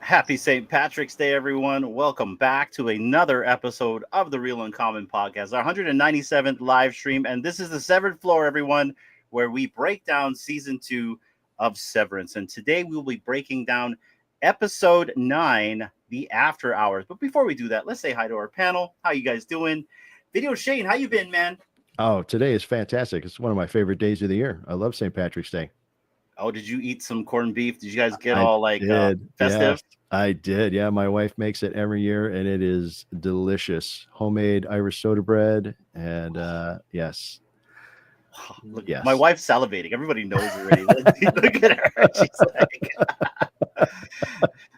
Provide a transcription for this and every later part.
Happy St. Patrick's Day, everyone. Welcome back to another episode of the Real Uncommon Podcast, our 197th live stream. And this is the Severed Floor, everyone, where we break down season 2 of Severance. And today we will be breaking down episode 9, the After Hours. But before we do that, let's say hi to our panel. How you guys doing? VideoShane, how you been, man? Oh, today is fantastic. It's one of my favorite days of the year. I love St. Patrick's Day. Oh, did you eat some corned beef? Did you guys get I all like festive? Yes, I did. Yeah, my wife makes it every year, and it is delicious. Homemade Irish soda bread, and yes. Look, yes. My wife's salivating. Everybody knows already. Look at her. She's like,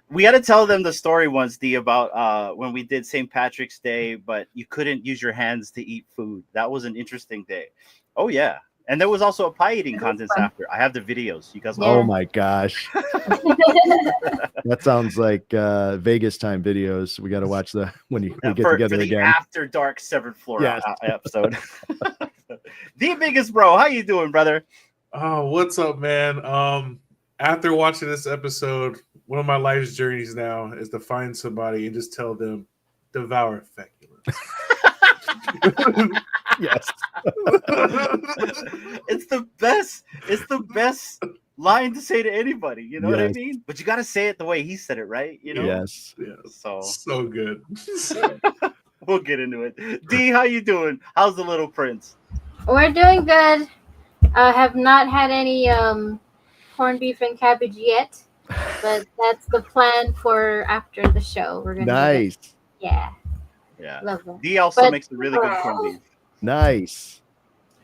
we had to tell them the story once, D, about when we did St. Patrick's Day, but you couldn't use your hands to eat food. That was an interesting day. Oh yeah. And there was also a pie eating contest after. I have the videos. You guys. Yeah. Oh my gosh, that sounds like Vegas time videos. We got to watch when we get together for the again. After Dark Severed Floor episode. The Biggest Bro, how you doing, brother? Oh, what's up, man? After watching this episode, one of my life's journeys now is to find somebody and just tell them, devour feculence. Yes. It's the best line to say to anybody, you know what I mean? But you got to say it the way he said it, right? You know? Yes. So good. We'll get into it. D, how you doing? How's the little prince? We're doing good. I have not had any corned beef and cabbage yet, but that's the plan for after the show. We're gonna nice. Yeah. Love that. D also makes a really good corned beef. Nice.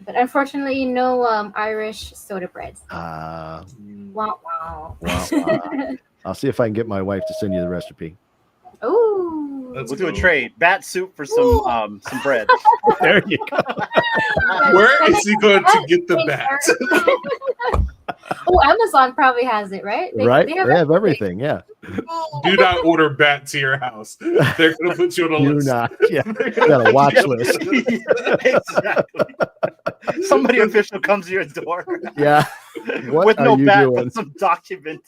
But unfortunately, no Irish soda breads. Ah. Wow, wow. I'll see if I can get my wife to send you the recipe. Ooh. We'll do a trade. Bat soup for some bread. There you go. Where is he going to get the bat? Oh, Amazon probably has it, right? They have everything. Yeah. Do not order bat to your house. They're going to put you on a list. Yeah. You got a watch list. Exactly. Somebody official comes to your door. Yeah. With no bat, but some document.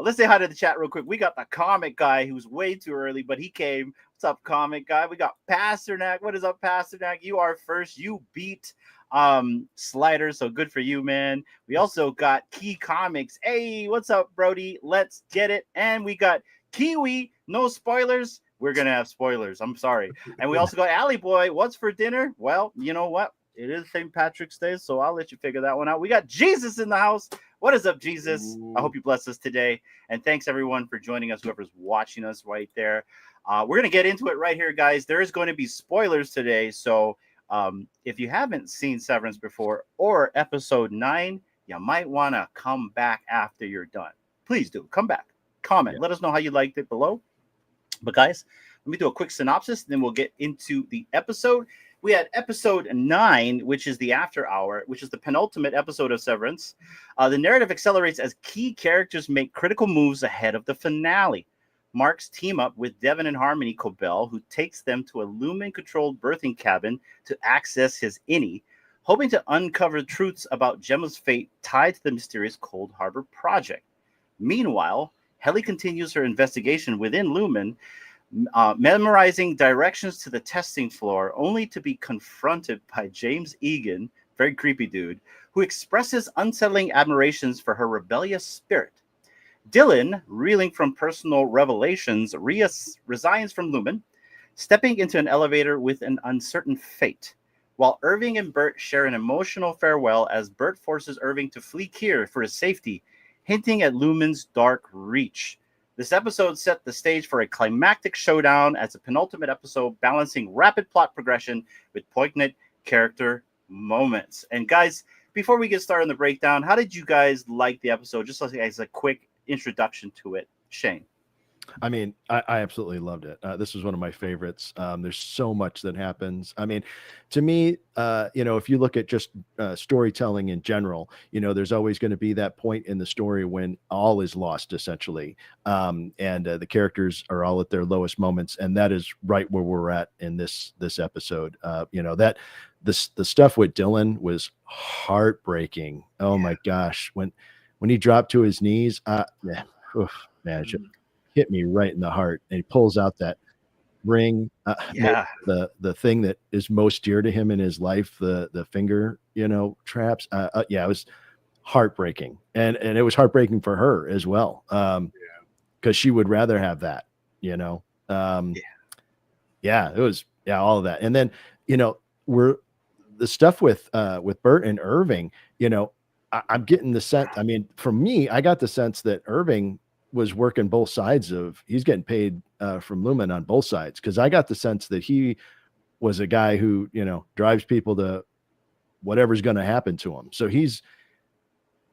Let's say hi to the chat real quick. We got the comic guy who's way too early, but he came. What's up, comic guy? We got Pasternak. What is up, Pasternak? You are first. You beat Slider, so good for you, man. We also got Key Comics. Hey, what's up, Brody? Let's get it. And we got Kiwi. No spoilers. We're gonna have spoilers. I'm sorry. And we also got Alley Boy. What's for dinner? Well, you know what? It is St. Patrick's Day, so I'll let you figure that one out. We got Jesus in the house. What is up, Jesus? Ooh. I hope you bless us today. And thanks, everyone, for joining us, whoever's watching us right there. We're going to get into it right here, guys. There is going to be spoilers today. So if you haven't seen Severance before or episode 9, you might want to come back after you're done. Please do. Come back. Comment. Yeah. Let us know how you liked it below. But, guys, let me do a quick synopsis, then we'll get into the episode. We had episode 9, which is the After Hour, which is the penultimate episode of Severance. The narrative accelerates as key characters make critical moves ahead of the finale. Mark's team up with Devin and Harmony Cobell, who takes them to a Lumen-controlled birthing cabin to access his innie, hoping to uncover truths about Gemma's fate tied to the mysterious Cold Harbor project. Meanwhile, Helly continues her investigation within Lumen, memorizing directions to the testing floor, only to be confronted by James Egan, very creepy dude, who expresses unsettling admirations for her rebellious spirit. Dylan, reeling from personal revelations, resigns from Lumen, stepping into an elevator with an uncertain fate, while Irving and Bert share an emotional farewell as Bert forces Irving to flee Kier for his safety, hinting at Lumen's dark reach. This episode set the stage for a climactic showdown as a penultimate episode, balancing rapid plot progression with poignant character moments. And guys, before we get started on the breakdown, how did you guys like the episode? Just as a quick introduction to it, Shane. I mean, I absolutely loved it. This was one of my favorites. There's so much that happens. I mean, to me, if you look at just storytelling in general, there's always going to be that point in the story when all is lost, essentially. And the characters are all at their lowest moments. And that is right where we're at in this episode. The stuff with Dylan was heartbreaking. Oh my gosh. when he dropped to his knees, man, man, it just hit me right in the heart. And he pulls out that ring, the thing that is most dear to him in his life, the finger, traps. Yeah, it was heartbreaking, and it was heartbreaking for her as well, because she would rather have that, yeah, it was, all of that. And then, we're the stuff with Bert and Irving, I'm getting the sense, I mean, for me, I got the sense that Irving was working both sides he's getting paid from Lumon on both sides. Cause I got the sense that he was a guy who, drives people to whatever's going to happen to him. So he's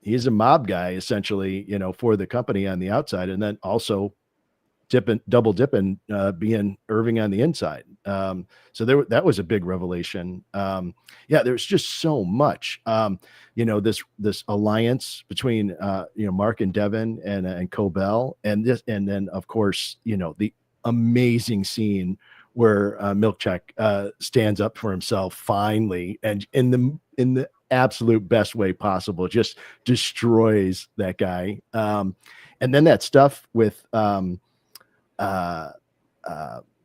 a mob guy essentially, for the company on the outside. And then also double dipping, being Irving on the inside. So that was a big revelation. There's just so much, this alliance between, Mark and Devin and Cobell, and then of course, the amazing scene where Milkcheck stands up for himself finally, and in the absolute best way possible, just destroys that guy. And then that stuff with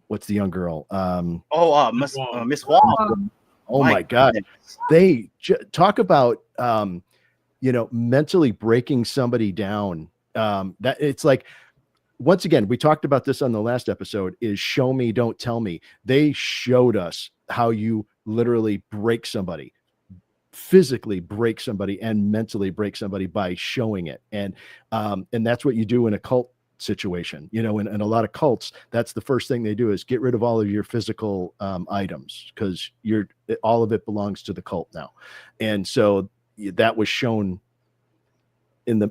what's the young girl? Miss Huang. Oh my God. They talk about, mentally breaking somebody down. That it's like, once again, we talked about this on the last episode, is show me, don't tell me. They showed us how you literally break somebody, physically break somebody and mentally break somebody by showing it. And that's what you do in a cult situation, in a lot of cults. That's the first thing they do, is get rid of all of your physical items, because all of it belongs to the cult now. And so that was shown in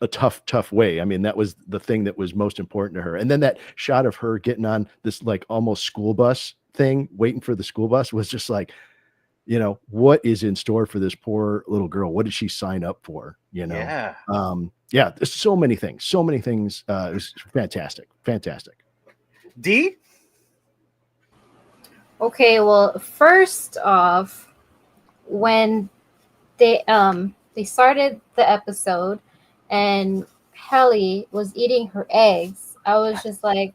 a tough way. I mean, that was the thing that was most important to her. And then that shot of her getting on this like almost school bus thing, waiting for the school bus, was just like, what is in store for this poor little girl? What did she sign up for? There's so many things. It was fantastic. D? Okay, well, first off, when they started the episode and Helly was eating her eggs, I was just like,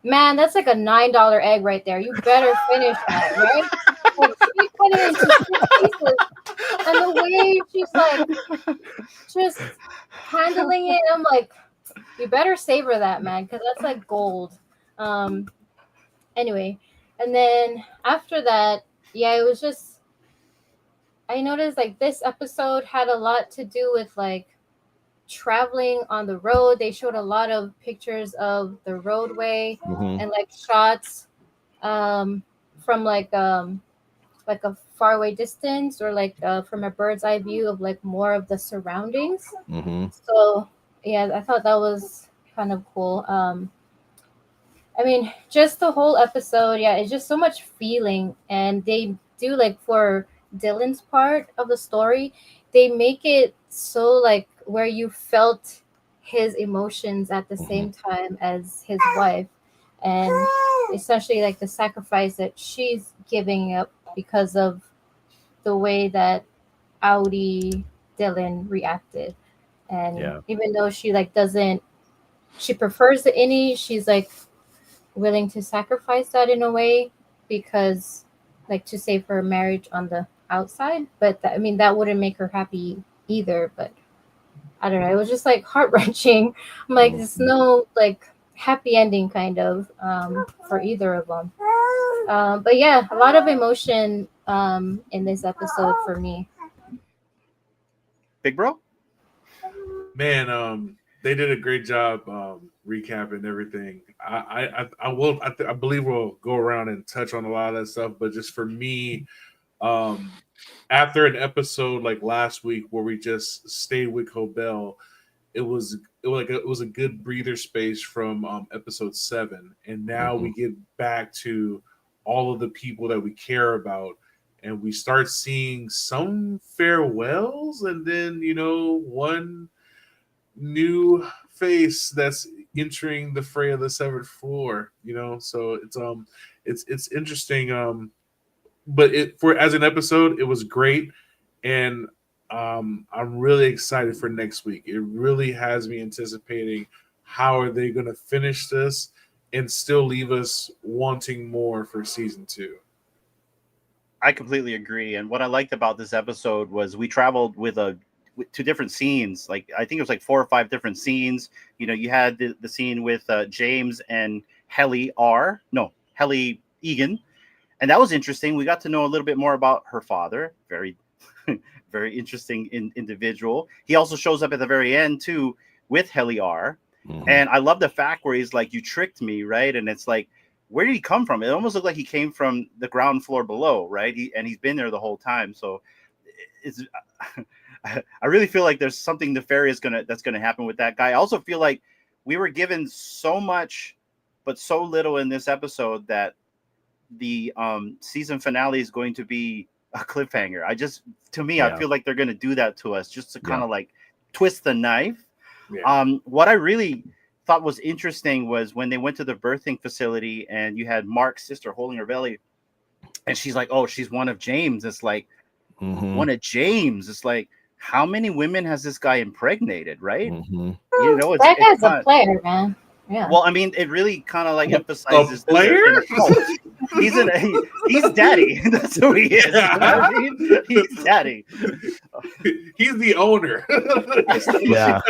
man, that's like a $9 egg right there. You better finish that, right? Like, she cut it into 6 pieces, and the way she's like just handling it, I'm like, you better savor that, man, because that's like gold. Anyway, and then after that, it was just, I noticed like this episode had a lot to do with like traveling on the road. They showed a lot of pictures of the roadway and like shots from like a faraway distance, or like from a bird's eye view of like more of the surroundings. So I thought that was kind of cool. I mean, just the whole episode, it's just so much feeling. And they do, like, for Dylan's part of the story, they make it so like where you felt his emotions at the same time as his wife, and essentially like the sacrifice that she's giving up because of the way that Audi Dylan reacted. And even though she like she prefers the innie, she's like willing to sacrifice that in a way, because like to save her marriage on the outside. But I mean, that wouldn't make her happy either. But I don't know, it was just like heart-wrenching. I'm like, there's no like happy ending kind of for either of them. But yeah, a lot of emotion in this episode for me. Big Bro? Man, they did a great job recapping everything. I believe we'll go around and touch on a lot of that stuff, but just for me, after an episode like last week where we just stayed with Cobell, it was a good breather space from episode 7, and now we get back to all of the people that we care about, and we start seeing some farewells, and then one new face that's entering the fray of the severed floor. So it's interesting. But as an episode, it was great, and I'm really excited for next week. It really has me anticipating how are they going to finish this and still leave us wanting more for season 2. I completely agree. And what I liked about this episode was we traveled with to different scenes. Like I think it was like 4 or 5 different scenes. You know, you had the scene with James and Helly Egan, and that was interesting. We got to know a little bit more about her father. Very, very interesting individual. He also shows up at the very end too with Helly R. Mhm. And I love the fact where he's like, "You tricked me," right? And it's like, where did he come from? It almost looked like he came from the ground floor below, right? He's been there the whole time. So it's I really feel like there's something nefarious that's gonna happen with that guy. I also feel like we were given so much, but so little in this episode that the season finale is going to be a cliffhanger. I feel like they're gonna do that to us just to kind of like twist the knife. Yeah. What I really thought was interesting was when they went to the birthing facility and you had Mark's sister holding her belly, and she's like, "Oh, she's one of James." It's like one of James. It's like, how many women has this guy impregnated, right? Mhm. You know, that guy's not, a player, man. Yeah. well, I mean, it really kind of like emphasizes A player? He's daddy. That's who he is. You know what I mean? He's daddy. He's the owner. Yeah.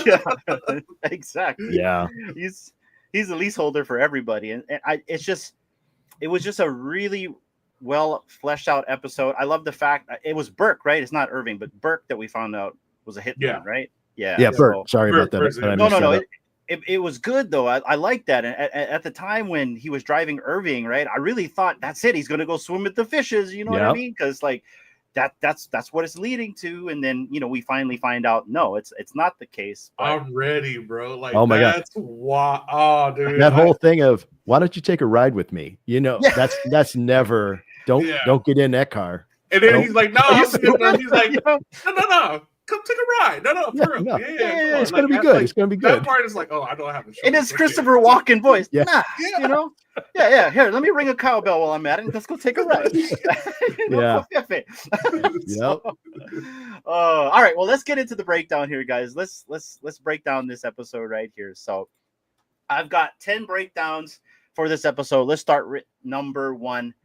Yeah, exactly. Yeah. He's the leaseholder for everybody, and it was just a really well fleshed out episode. I love the fact it was Burke, right? It's not Irving, but Burke that we found out was a hitman, Yeah. right? Yeah. Yeah, Bert. So- Sorry about that. Bert's but I no, messed no, that no. up. It was good though. I like that. And at the time when he was driving Irving, right? I really thought that's it. He's gonna go swim with the fishes. You know what I Yep. mean? Because like that's what it's leading to. And then we finally find out no, it's not the case. But I'm ready, bro. Like, Oh my God. that's why. Oh, dude. That whole thing of why don't you take a ride with me? Yeah. That's never don't get in that car. And then Don't- he's like, no, Are you I'm good. stupid? He's like, You know? no. Come take a ride. No, for real. no. Yeah, Yeah, It's come on. gonna be Like, good. like, It's gonna be That good. part is like, oh, I don't have to show And you. it's Christopher Walken voice. Yeah. Nah, Yeah. Here, let me ring a cowbell while I'm at it. Let's go take a ride. Yeah. So, all right. Well, let's get into the breakdown here, guys. Let's break down this episode right here. So, I've got 10 breakdowns for this episode. Let's start with number 1.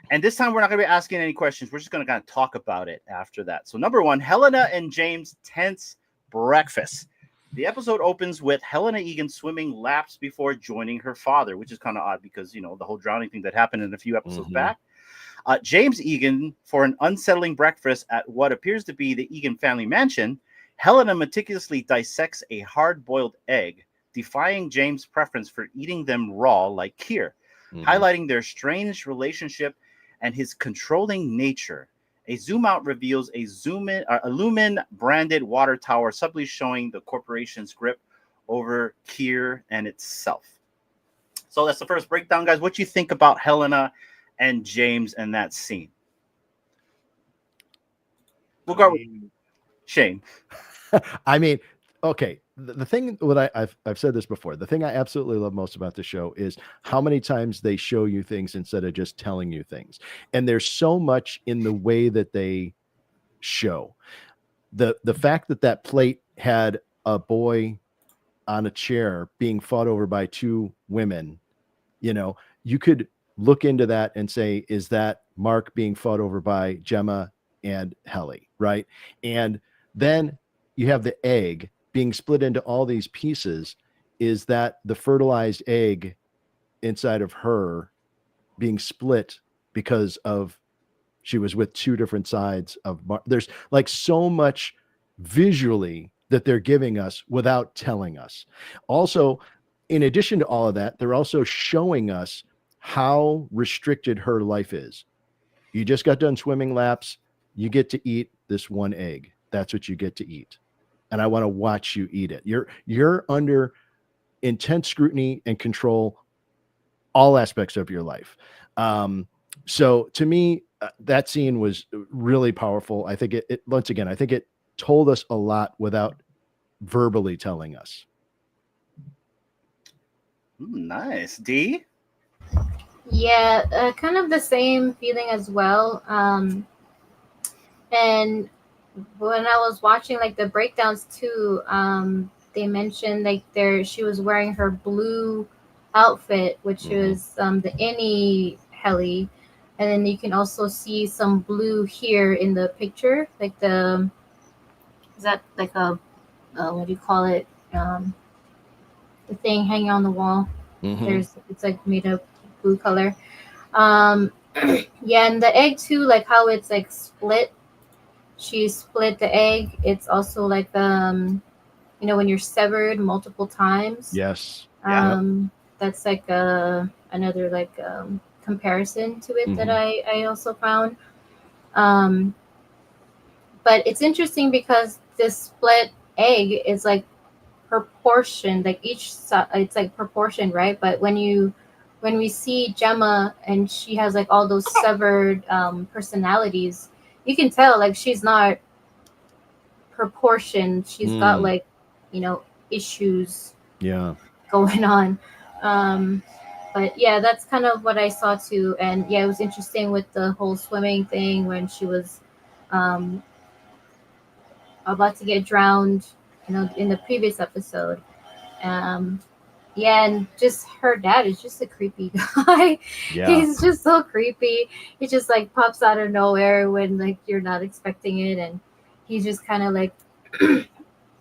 And this time we're not going to be asking any questions. We're just going to kind of talk about it after that. So number 1, Helena and James' tense breakfast. The episode opens with Helena Egan swimming laps before joining her father, which is kind of odd because, the whole drowning thing that happened in a few episodes back. James Egan for an unsettling breakfast at what appears to be the Egan family mansion. Helena meticulously dissects a hard-boiled egg, defying James' preference for eating them raw like Keir, highlighting their strange relationship and his controlling nature. A zoom out reveals a Lumon branded water tower, subtly showing the corporation's grip over Keir and itself. So that's the first breakdown, guys. What do you think about Helena and James and that scene? We'll go with Shane. I mean, okay. The thing what I've said this before. The thing I absolutely love most about the show is how many times they show you things instead of just telling you things. And there's so much in the way that they show. The fact that plate had a boy on a chair being fought over by 2 women, you could look into that and say, is that Mark being fought over by Gemma and Helly, right? And then you have the egg being split into all these pieces. Is that the fertilized egg inside of her being split because of she was with 2 different sides of there's like so much visually that they're giving us without telling us. Also, in addition to all of that, they're also showing us how restricted her life is. You just got done swimming laps. You get to eat this 1 egg. That's what you get to eat. And I want to watch you eat it. You're under intense scrutiny and control all aspects of your life. So to me, that scene was really powerful. I think it once again, I think it told us a lot without verbally telling us. Nice. D? Yeah, kind of the same feeling as well. And when I was watching like the breakdowns too, they mentioned like she was wearing her blue outfit, which was the any heli, and then you can also see some blue here in the picture, like is that like a what do you call it? The thing hanging on the wall. It's like made of blue color. Um, yeah, and the egg too, like how it's like split. She split the egg. It's also like when you're severed multiple times. Yes. That's like another like comparison to it that I also found. But it's interesting because this split egg is like proportioned, like it's like proportioned, right? But when we see Gemma and she has like all those severed personalities, you can tell like she's not proportioned. She's got like issues going on. But yeah, that's kind of what I saw too. And yeah, it was interesting with the whole swimming thing when she was um about to get drowned, in the previous episode. um Yeah, and just her dad is just a creepy guy. He's just so creepy. He just like pops out of nowhere when like you're not expecting it, and he's just kind of like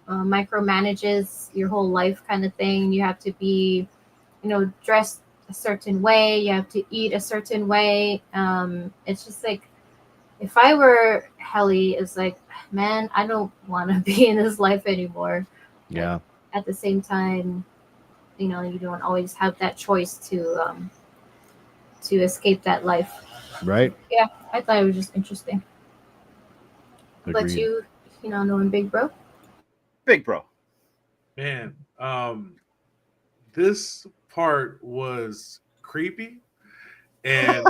micromanages your whole life kind of thing. You have to be, dressed a certain way. You have to eat a certain way. It's just like if I were Helly, it's like, man, I don't want to be in this life anymore. Yeah. But at the same time, you don't always have that choice to escape that life. Right. Yeah, I thought it was just interesting. Agreed. But knowing Big Bro. Big Bro. Man, this part was creepy, and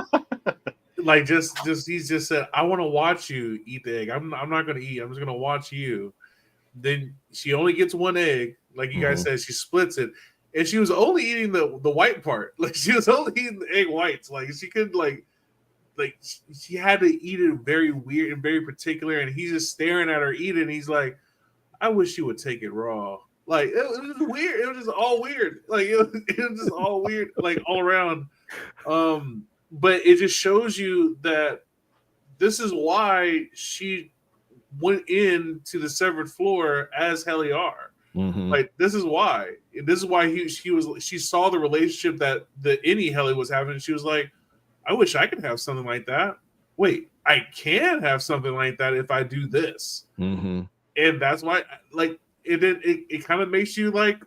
like just he's just said, I want to watch you eat the egg. I'm not gonna eat. I'm just gonna watch you. Then she only gets one egg, like you guys said. She splits it, and she was only eating the white part. Like she was only eating the egg whites. Like she could like she had to eat it very weird and very particular. And he's just staring at her eat it. And he's like, I wish you would take it raw. Like it was weird. It was just all weird. Like it was just all weird. Like all around. But it just shows you that this is why she went into the severed floor as Heliar. Like this is why. This is why she saw the relationship that the any Heli was having. And she was like, I wish I could have something like that. Wait, I can have something like that if I do this. And that's why, like, it kind of makes you like,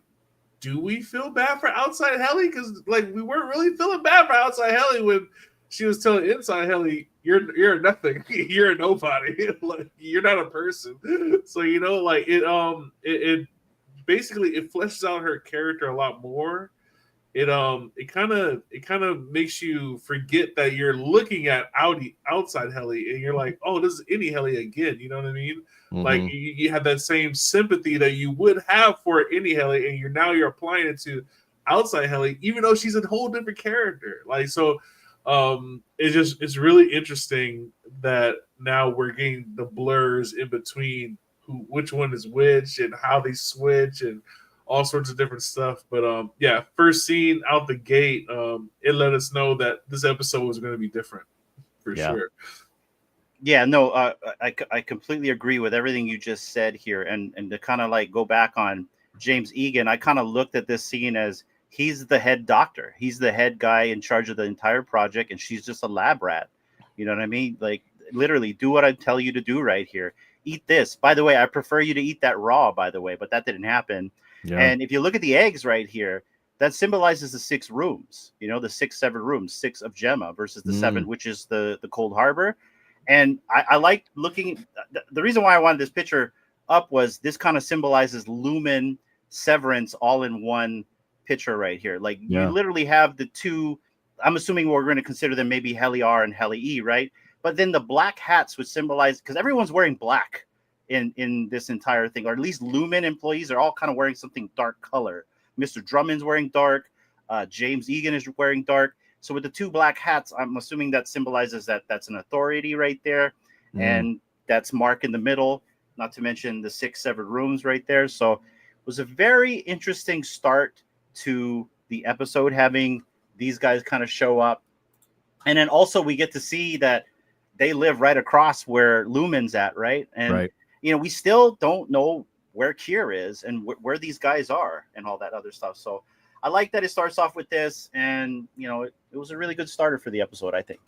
do we feel bad for outside Heli? Because like we weren't really feeling bad for outside Heli when she was telling inside Heli, you're nothing, you're a nobody, like you're not a person. So like it basically it fleshes out her character a lot more. It kind of makes you forget that you're looking at outside Heli and you're like, oh, this is any Heli again. You know what I mean? Like you have that same sympathy that you would have for any Heli, and you're applying it to outside Heli, even though she's a whole different character. Like so, it's really interesting that now we're getting the blurs in between which one is which and how they switch and all sorts of different stuff. But yeah, first scene out the gate, it let us know that this episode was going to be different for sure. Yeah, no, I completely agree with everything you just said here. And to kind of like go back on James Egan, I kind of looked at this scene as he's the head doctor. He's the head guy in charge of the entire project, and she's just a lab rat. You know what I mean? Like literally do what I tell you to do right here. Eat this. By the way, I prefer you to eat that raw, by the way, but that didn't happen. Yeah. And if you look at the eggs right here, that symbolizes the 6 rooms, the 6 severed rooms, 6 of Gemma versus the 7, which is the Cold Harbor. And I like looking, the reason why I wanted this picture up was this kind of symbolizes Lumon, Severance all in one picture right here. Like you literally have the 2, I'm assuming we're going to consider them maybe Heli R and Heli E, right? But then the black hats would symbolize, because everyone's wearing black in this entire thing, or at least Lumon employees are all kind of wearing something dark color. Mr. Drummond's wearing dark. James Egan is wearing dark. So with the 2 black hats, I'm assuming that symbolizes that's an authority right there. And that's Mark in the middle. not to mention the 6 severed rooms right there. So it was a very interesting start to the episode, having these guys kind of show up. And then also we get to see that they live right across where Lumon's at, right? And, Right. we still don't know where Kier is and where these guys are and all that other stuff. So I like that it starts off with this, and, it was a really good starter for the episode, I think.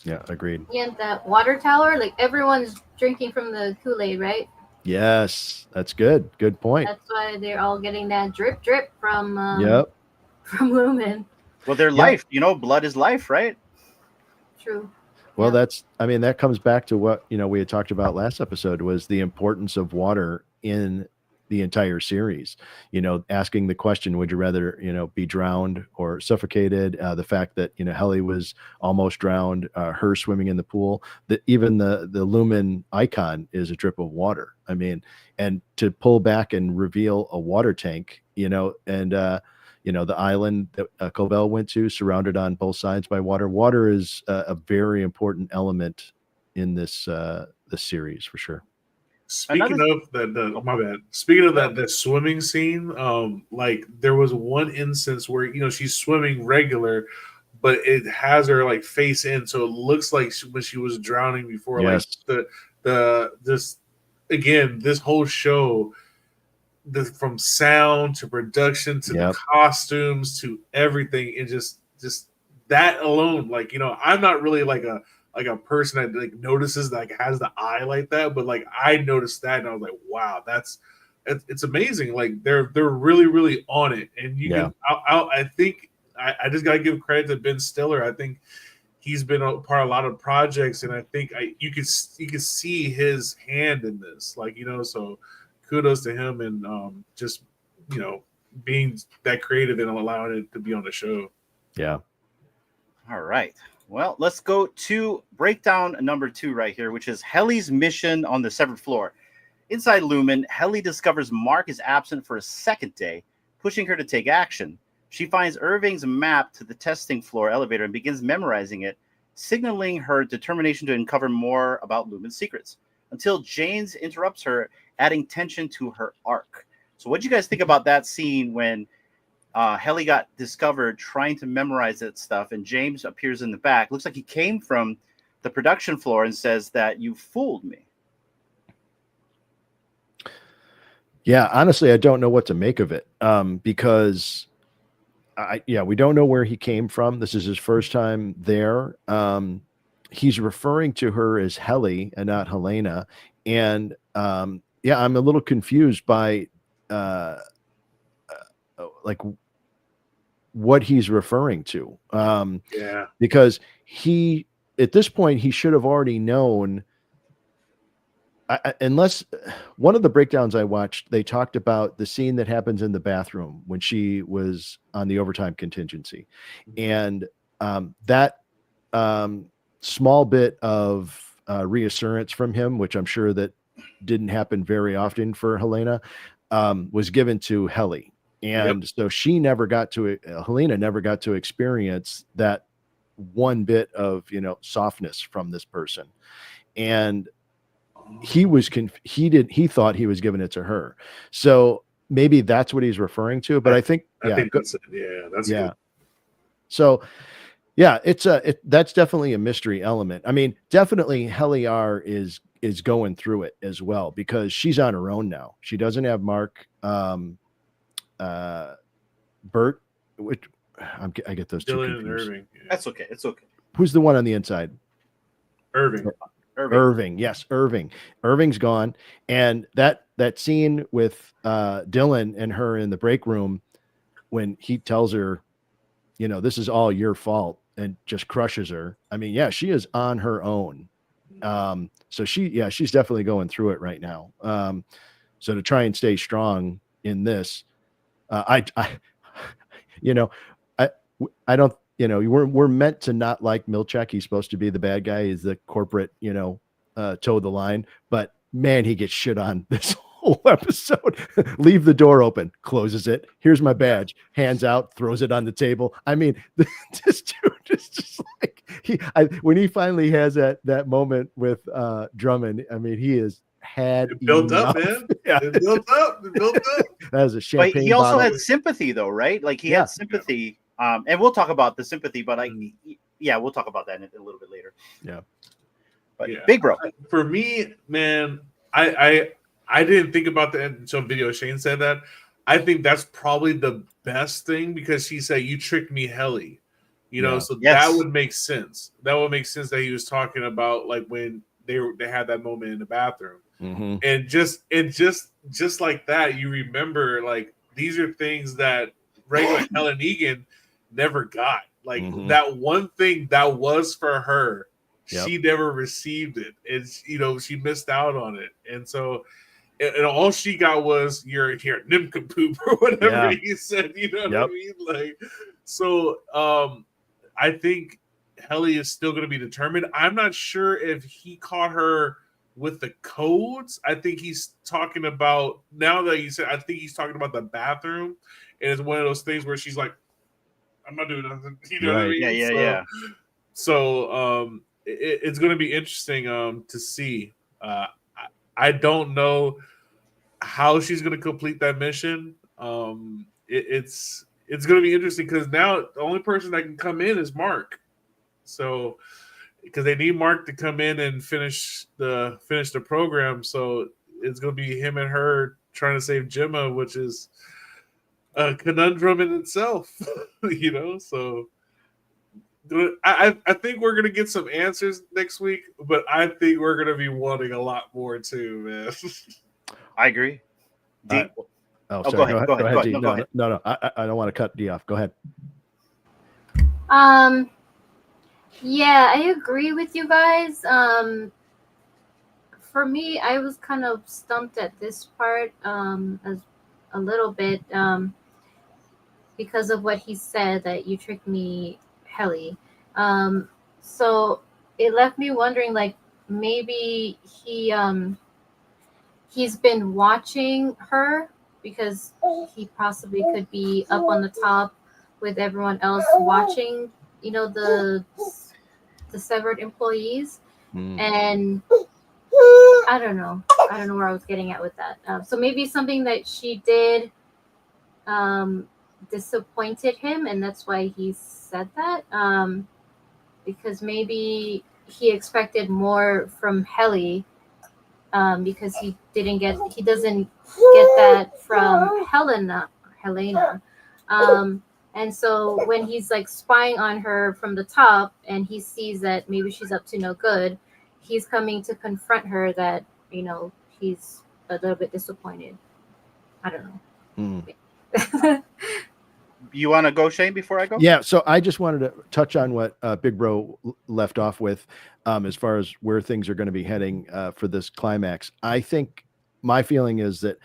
Yeah, agreed. Yeah, that water tower, like everyone's drinking from the Kool-Aid, right? Yes, that's good. Good point. That's why they're all getting that drip from Yep. from Lumen. Well, their life, blood is life, right? True. Well, Yeah. that comes back to what, we had talked about last episode, was the importance of water in the entire series. Asking the question, would you rather, be drowned or suffocated? The fact that, Helly was almost drowned, her swimming in the pool, that even the Lumen icon is a drip of water. I mean, and to pull back and reveal a water tank, and, the island that Cobell went to, surrounded on both sides by water. Water is a very important element in this series, for sure. Speaking of that swimming scene, like there was one instance where she's swimming regular, but it has her like face in, so it looks like when she was drowning before. Yes. Like this whole show, from sound to production to the costumes to everything, and just that alone, like I'm not really like a person that like notices, like has the eye like that, but like I noticed that and I was like, wow, it's amazing. Like they're really, really on it. And I think I just gotta give credit to Ben Stiller. I think he's been a part of a lot of projects, and I think you can see his hand in this, like, so kudos to him, and just being that creative and allowing it to be on the show. Yeah. All right. Well, let's go to breakdown number 2 right here, which is Helly's mission on the severed floor. Inside Lumen, Helly discovers Mark is absent for a second day, pushing her to take action. She finds Irving's map to the testing floor elevator and begins memorizing it, signaling her determination to uncover more about Lumen's secrets, until James interrupts her, adding tension to her arc. So what do you guys think about that scene when Helly got discovered trying to memorize that stuff, and James appears in the back? Looks like he came from the production floor and says that you fooled me. Yeah, honestly, I don't know what to make of it, because we don't know where he came from. This is his first time there. He's referring to her as Helly and not Helena, and I'm a little confused by like what he's referring to. Because at this point he should have already known. Unless one of the breakdowns I watched, they talked about the scene that happens in the bathroom when she was on the overtime contingency, and that small bit of reassurance from him, which I'm sure that didn't happen very often for Helena, was given to Helly. And so Helena never got to experience that one bit of, softness from this person. And he thought he was giving it to her. So maybe that's what he's referring to, but I think that's it. Yeah, that's good. So that's definitely a mystery element. I mean, definitely Helly R is going through it as well, because she's on her own now. She doesn't have Mark, Bert, which I get those two Dylan confused. and Irving. Yeah. That's okay. It's okay. Who's the one on the inside? Irving. Yes, Irving. Irving's gone, and that scene with Dylan and her in the break room, when he tells her, this is all your fault, and just crushes her. I mean, she is on her own. So she's definitely going through it right now. So to try and stay strong in this, I don't. We're meant to not like Milchek. He's supposed to be the bad guy. He's the corporate, toe the line. But man, he gets shit on this whole episode. Leave the door open, closes it. Here's my badge. Hands out, throws it on the table. I mean, this dude is just like, when he finally has that moment with Drummond, I mean, he is had It built up, enough. man. Yeah. It built up. It built up. That was a But champagne he also bottle. had sympathy, though, right? Like he Yeah. had sympathy. And we'll talk about the sympathy, but yeah, we'll talk about that a little bit later. Yeah. But Yeah. Big Bro. For me, man, I didn't think about that until VideoShane said that. I think that's probably the best thing because she said, "You tricked me, Helly." You know, Yeah. so Yes. that would make sense. That would make sense that he was talking about like when they had that moment in the bathroom. Mm-hmm. And just like that, you remember like these are things that regular Helen Egan never got. Like that one thing that was for her, she never received it, and you know she missed out on it. And so, and all she got was your nincompoop or whatever he said. You know what I mean? Like, so I think Helly is still going to be determined. I'm not sure if he caught her with the codes. I think he's talking about, now that you said, I think he's talking about the bathroom, and it's one of those things where she's like, "I'm not doing nothing." You know what I mean? Yeah. So it's going to be interesting to see. I don't know how she's going to complete that mission. It's going to be interesting because now the only person that can come in is Mark. So because they need Mark to come in and finish the program, so it's going to be him and her trying to save Gemma, which is a conundrum in itself. You know, so I think we're going to get some answers next week, but I think we're going to be wanting a lot more too, man. I agree. D. Sorry. Go ahead. D. No, go ahead. No. I don't want to cut D off. Go ahead. Yeah, I agree with you guys. For me, I was kind of stumped at this part as a little bit because of what he said, that you tricked me, Helly. So it left me wondering, like, maybe he's been watching her because he possibly could be up on the top with everyone else watching, you know, the severed employees. And I don't know where I was getting at with that. So maybe something that she did disappointed him, and that's why he said that. Because maybe he expected more from Helly, because he doesn't get that from Helena. And so when he's like spying on her from the top and he sees that maybe she's up to no good, he's coming to confront her that, you know, he's a little bit disappointed. I don't know. You want to go, Shane, before I go? Yeah. So I just wanted to touch on what Big Bro left off with as far as where things are going to be heading for this climax. I think my feeling is that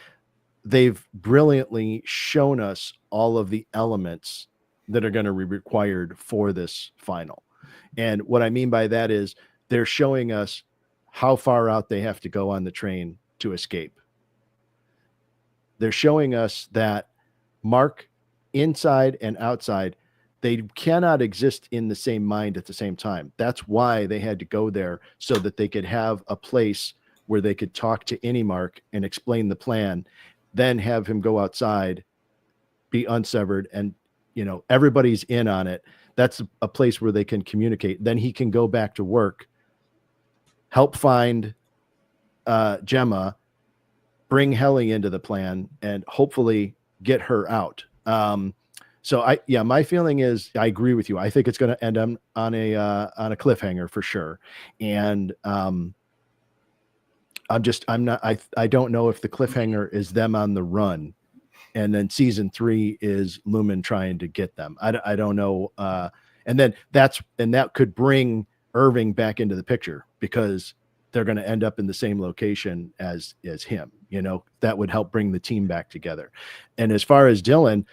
they've brilliantly shown us all of the elements that are going to be required for this final. And what I mean by that is they're showing us how far out they have to go on the train to escape. They're showing us that Mark, inside and outside, they cannot exist in the same mind at the same time. That's why they had to go there, so that they could have a place where they could talk to any Mark and explain the plan, then have him go outside, be unsevered, and, you know, everybody's in on it. That's a place where they can communicate. Then he can go back to work, help find Gemma, bring Helly into the plan, and hopefully get her out. So my feeling is I agree with you. I think it's going to end on a cliffhanger for sure. And I don't know if the cliffhanger is them on the run, and then season 3 is Lumon trying to get them. I don't know. And that could bring Irving back into the picture, because they're going to end up in the same location as him. You know, that would help bring the team back together. And as far as Dylan,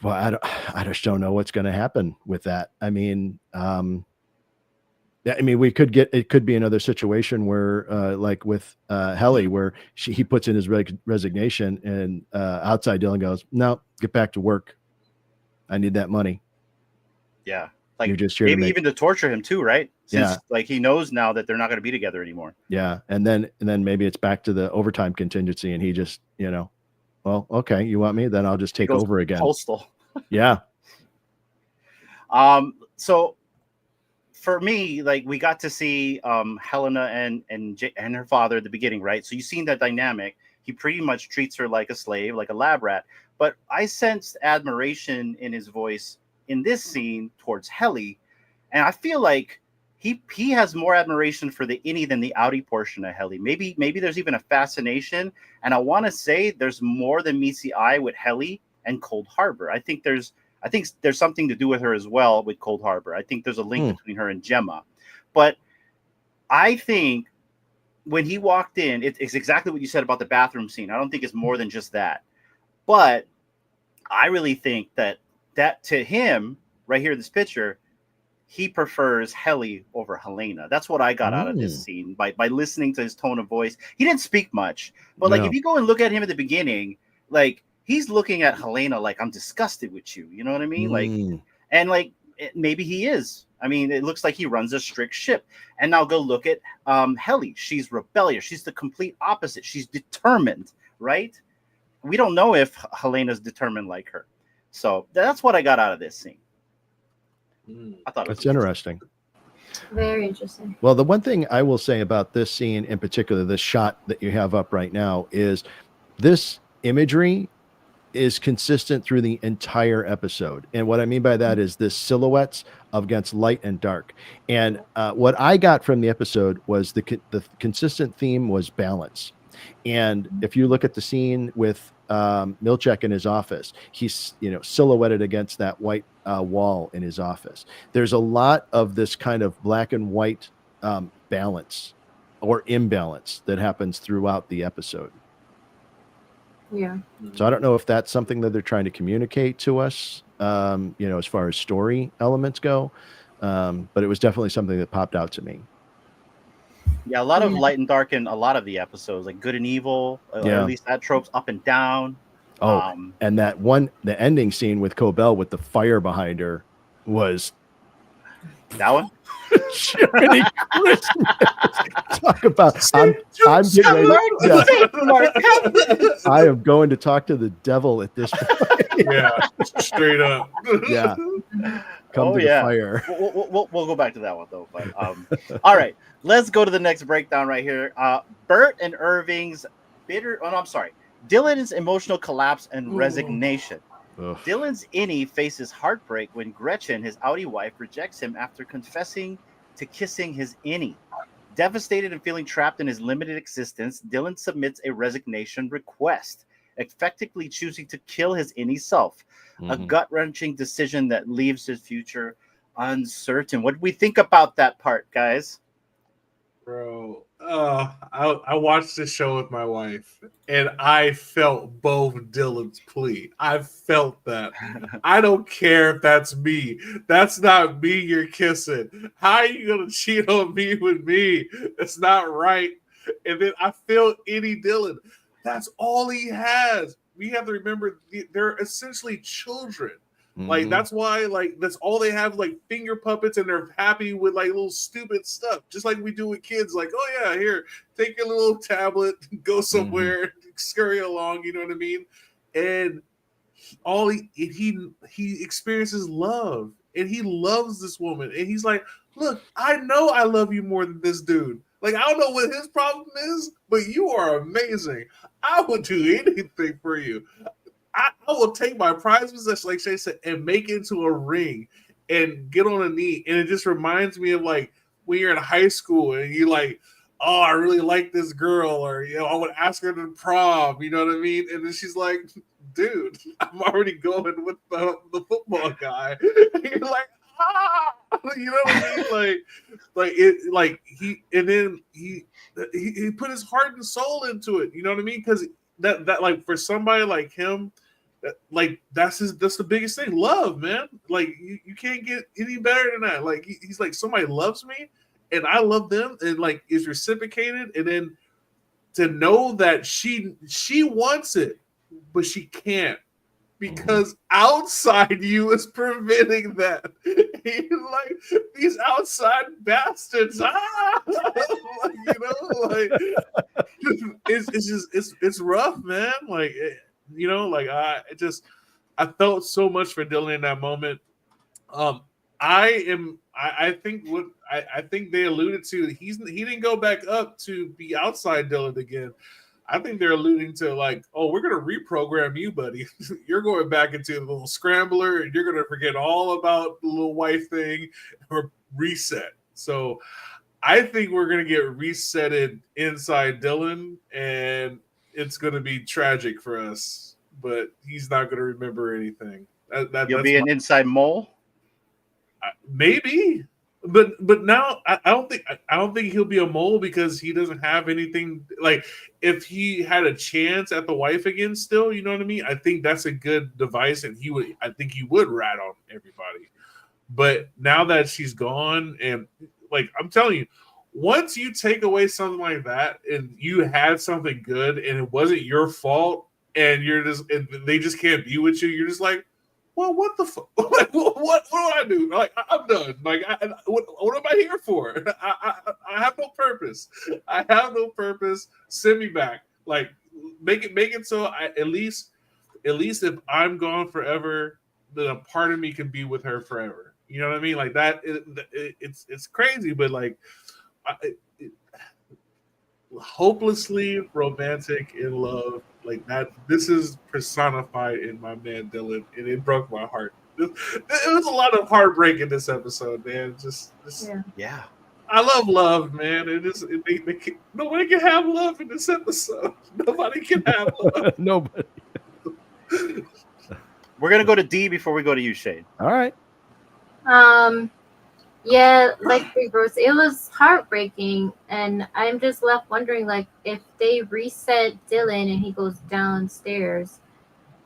well, I just don't know what's going to happen with that. I mean, it could be another situation where, like with Helly, where he puts in his resignation, and outside Dylan goes, "No, get back to work. I need that money." Yeah. Like you're just here to maybe make, even to torture him too, right? Since Yeah. like he knows now that they're not going to be together anymore. yeah. And then maybe it's back to the overtime contingency, and he just, well, okay, you want me? Then I'll just He take goes over again. postal. Yeah. So for me, like we got to see Helena and her father at the beginning, right? So you've seen that dynamic. He pretty much treats her like a slave, like a lab rat. But I sensed admiration in his voice in this scene towards Helly, and I feel like he has more admiration for the innie than the outie portion of Helly. Maybe there's even a fascination, and I want to say there's more than meets the eye with Helly and Cold Harbor. I think there's something to do with her as well with Cold Harbor. I think there's a link between her and Gemma. But I think when he walked in, it's exactly what you said about the bathroom scene. I don't think it's more than just that. But I really think that to him, right here in this picture, he prefers Helly over Helena. That's what I got out of this scene by listening to his tone of voice. He didn't speak much, but like if you go and look at him at the beginning, like he's looking at Helena like, I'm disgusted with you. You know what I mean? Like, and like maybe he is. I mean, it looks like he runs a strict ship. And now go look at Helly. She's rebellious. She's the complete opposite. She's determined, right? We don't know if Helena's determined like her. So that's what I got out of this scene. I thought that's interesting. Very interesting. Well, the one thing I will say about this scene in particular, this shot that you have up right now, is this imagery is consistent through the entire episode. And what I mean by that is this silhouettes against light and dark. And what I got from the episode was the consistent theme was balance. And if you look at the scene with Milchek in his office, he's silhouetted against that white wall in his office. There's a lot of this kind of black and white balance or imbalance that happens throughout the episode. Yeah. So I don't know if that's something that they're trying to communicate to us, as far as story elements go. But it was definitely something that popped out to me. Yeah, a lot of light and dark in a lot of the episodes, like good and evil, or at least that trope's up and down. And the ending scene with Cobell with the fire behind her was that one. Jiminy Christmas. Talk about I'm getting ready. I am going to talk to the devil at this point. Yeah, straight up. Yeah. Come to the fire. We'll go back to that one though. But all right, let's go to the next breakdown right here. Bert and Irving's Dylan's emotional collapse and resignation. Ugh. Dylan's innie faces heartbreak when Gretchen, his outie wife, rejects him after confessing to kissing his innie. Devastated and feeling trapped in his limited existence, Dylan submits a resignation request, effectively choosing to kill his innie self. A gut-wrenching decision that leaves his future uncertain. What do we think about that part, guys? Bro, I watched this show with my wife, and I felt both Dylan's plea. I felt that. I don't care if that's me. That's not me you're kissing. How are you going to cheat on me with me? That's not right. And then I feel Eddie Dylan. That's all he has. We have to remember they're essentially children. Like that's why, like that's all they have, like finger puppets, and they're happy with like little stupid stuff, just like we do with kids. Like, oh yeah, here, take your little tablet, go somewhere, scurry along. You know what I mean? And he experiences love, and he loves this woman, and he's like, look, I know I love you more than this dude. Like, I don't know what his problem is, but you are amazing. I would do anything for you. I will take my prized possession, like Shay said, and make it into a ring and get on a knee. And it just reminds me of like when you're in high school and you like, oh, I really like this girl, or I would ask her to prom, you know what I mean? And then she's like, dude, I'm already going with the football guy. And you're like, you know what I mean? He put his heart and soul into it. You know what I mean? Because that like for somebody like him, like that's the biggest thing. Love, man. Like you can't get any better than that. Like he's like, somebody loves me and I love them, and like is reciprocated, and then to know that she wants it, but she can't because outside you is preventing that. Like these outside bastards, like, you know, like it's rough, man. Like you know, like I felt so much for Dylan in that moment. I think they alluded to he didn't go back up to be outside Dylan again. I think they're alluding to like, oh, we're gonna reprogram you, buddy. You're going back into the little scrambler, and you're gonna forget all about the little wife thing or reset. So I think we're gonna get resetted inside Dylan, and it's gonna be tragic for us. But he's not gonna remember anything. You'll be an inside mole. Maybe, but now I don't think he'll be a mole because he doesn't have anything. Like if he had a chance at the wife again, still, you know what I mean. I think that's a good device, and I think he would rat on everybody. But now that she's gone, and like I'm telling you, once you take away something like that, and you had something good, and it wasn't your fault, and and they just can't be with you, you're just like, well, what the fuck? Like, what do I do? Like, I'm done. Like, what am I here for? I have no purpose. I have no purpose. Send me back. Like, make it so at least if I'm gone forever, then a part of me can be with her forever. You know what I mean? Like that. It's crazy, but like, hopelessly romantic in love. Like that, this is personified in my man Dylan, and it broke my heart. It was a lot of heartbreak in this episode, man. Yeah. I love love, man. Nobody can have love in this episode. Nobody can have love. Nobody. We're gonna go to D before we go to you, Shane. All right. Yeah, like Big Bro, it was heartbreaking, and I'm just left wondering, like, if they reset Dylan and he goes downstairs,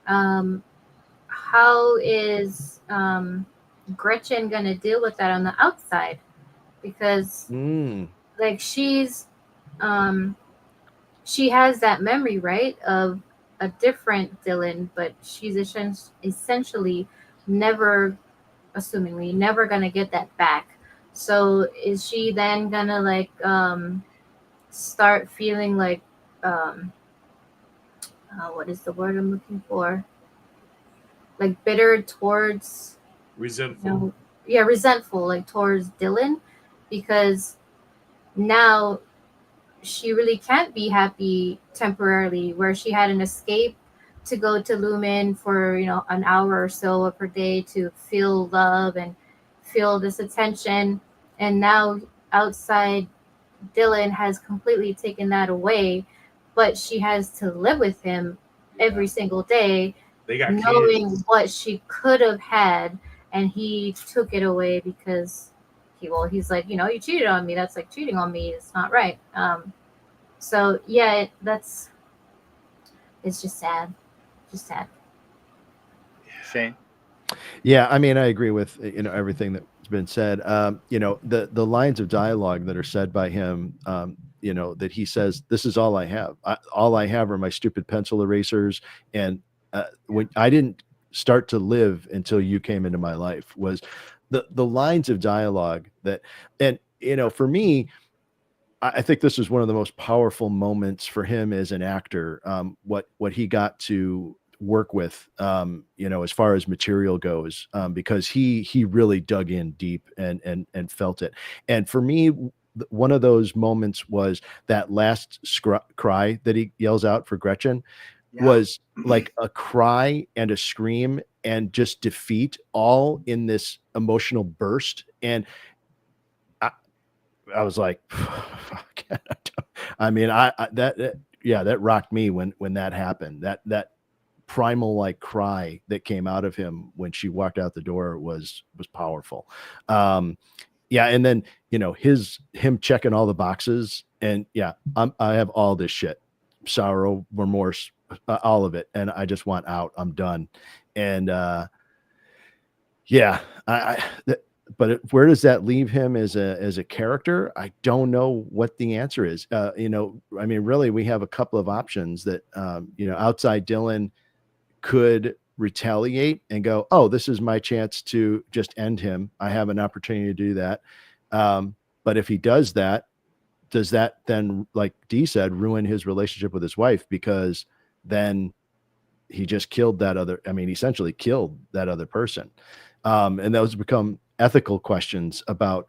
how is Gretchen gonna deal with that on the outside? Because like she has that memory, right, of a different Dylan, but she's essentially never gonna get that back. So is she then gonna like start feeling like what is the word I'm looking for? Like bitter towards resentful. Resentful like towards Dylan, because now she really can't be happy temporarily, where she had an escape to go to Lumon for an hour or so of her day to feel love and feel this attention, and now outside Dylan has completely taken that away, but she has to live with him every single day, knowing kids. what she could have had, and he took it away because he's like, you cheated on me, that's like cheating on me, it's not right. So yeah, it's just sad. Shane. Yeah, I mean, I agree with everything that's been said. The lines of dialogue that are said by him, that he says, "This is all I have. All I have are my stupid pencil erasers." And when I didn't start to live until you came into my life, was the lines of dialogue that, and for me, I think this is one of the most powerful moments for him as an actor. What he got to work with, as far as material goes, because he really dug in deep and felt it. And for me, one of those moments was that last cry that he yells out for Gretchen. Was like a cry and a scream and just defeat all in this emotional burst. And I was like, I mean, that rocked me when that happened. That primal like cry that came out of him when she walked out the door was powerful. And then him checking all the boxes, and I have all this shit, sorrow, remorse, all of it, and I just want out. I'm done. And but where does that leave him as a character? I don't know what the answer is. I mean, really, we have a couple of options that outside Dylan could retaliate and go, oh, this is my chance to just end him. I have an opportunity to do that. But if he does that, does that then, like Dee said, ruin his relationship with his wife? Because then he just killed that other, I mean, essentially killed that other person. And those become ethical questions about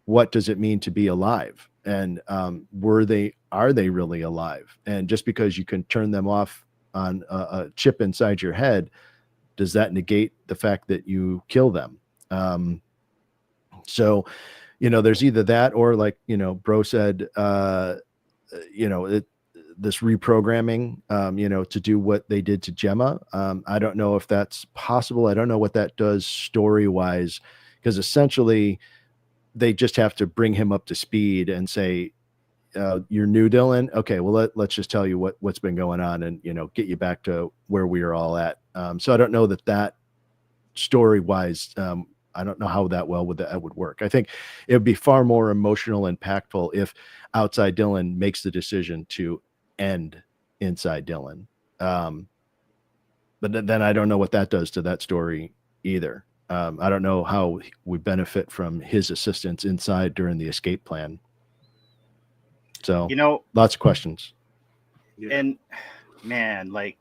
what does it mean to be alive? And are they really alive? And just because you can turn them off on a chip inside your head, does that negate the fact that you kill them? So, there's either that or, like, Bro said, this reprogramming, to do what they did to Gemma. I don't know if that's possible. I don't know what that does story-wise, because essentially they just have to bring him up to speed and say, you're new, Dylan. Okay, well, let's just tell you what's been going on and, get you back to where we are all at. So I don't know that story-wise, I don't know how that would work. I think it would be far more emotional, impactful if outside Dylan makes the decision to end inside Dylan. But then I don't know what that does to that story either. I don't know how we benefit from his assistance inside during the escape plan. So, lots of questions. Yeah. And man, like,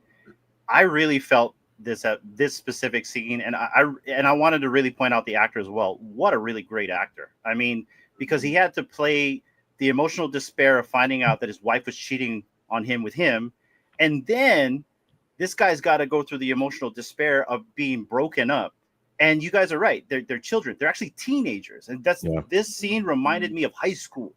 I really felt this specific scene, and I wanted to really point out the actor as well. What a really great actor. I mean, because he had to play the emotional despair of finding out that his wife was cheating on him with him, and then this guy's got to go through the emotional despair of being broken up. And you guys are right, they're children, they're actually teenagers, and this scene reminded me of high school.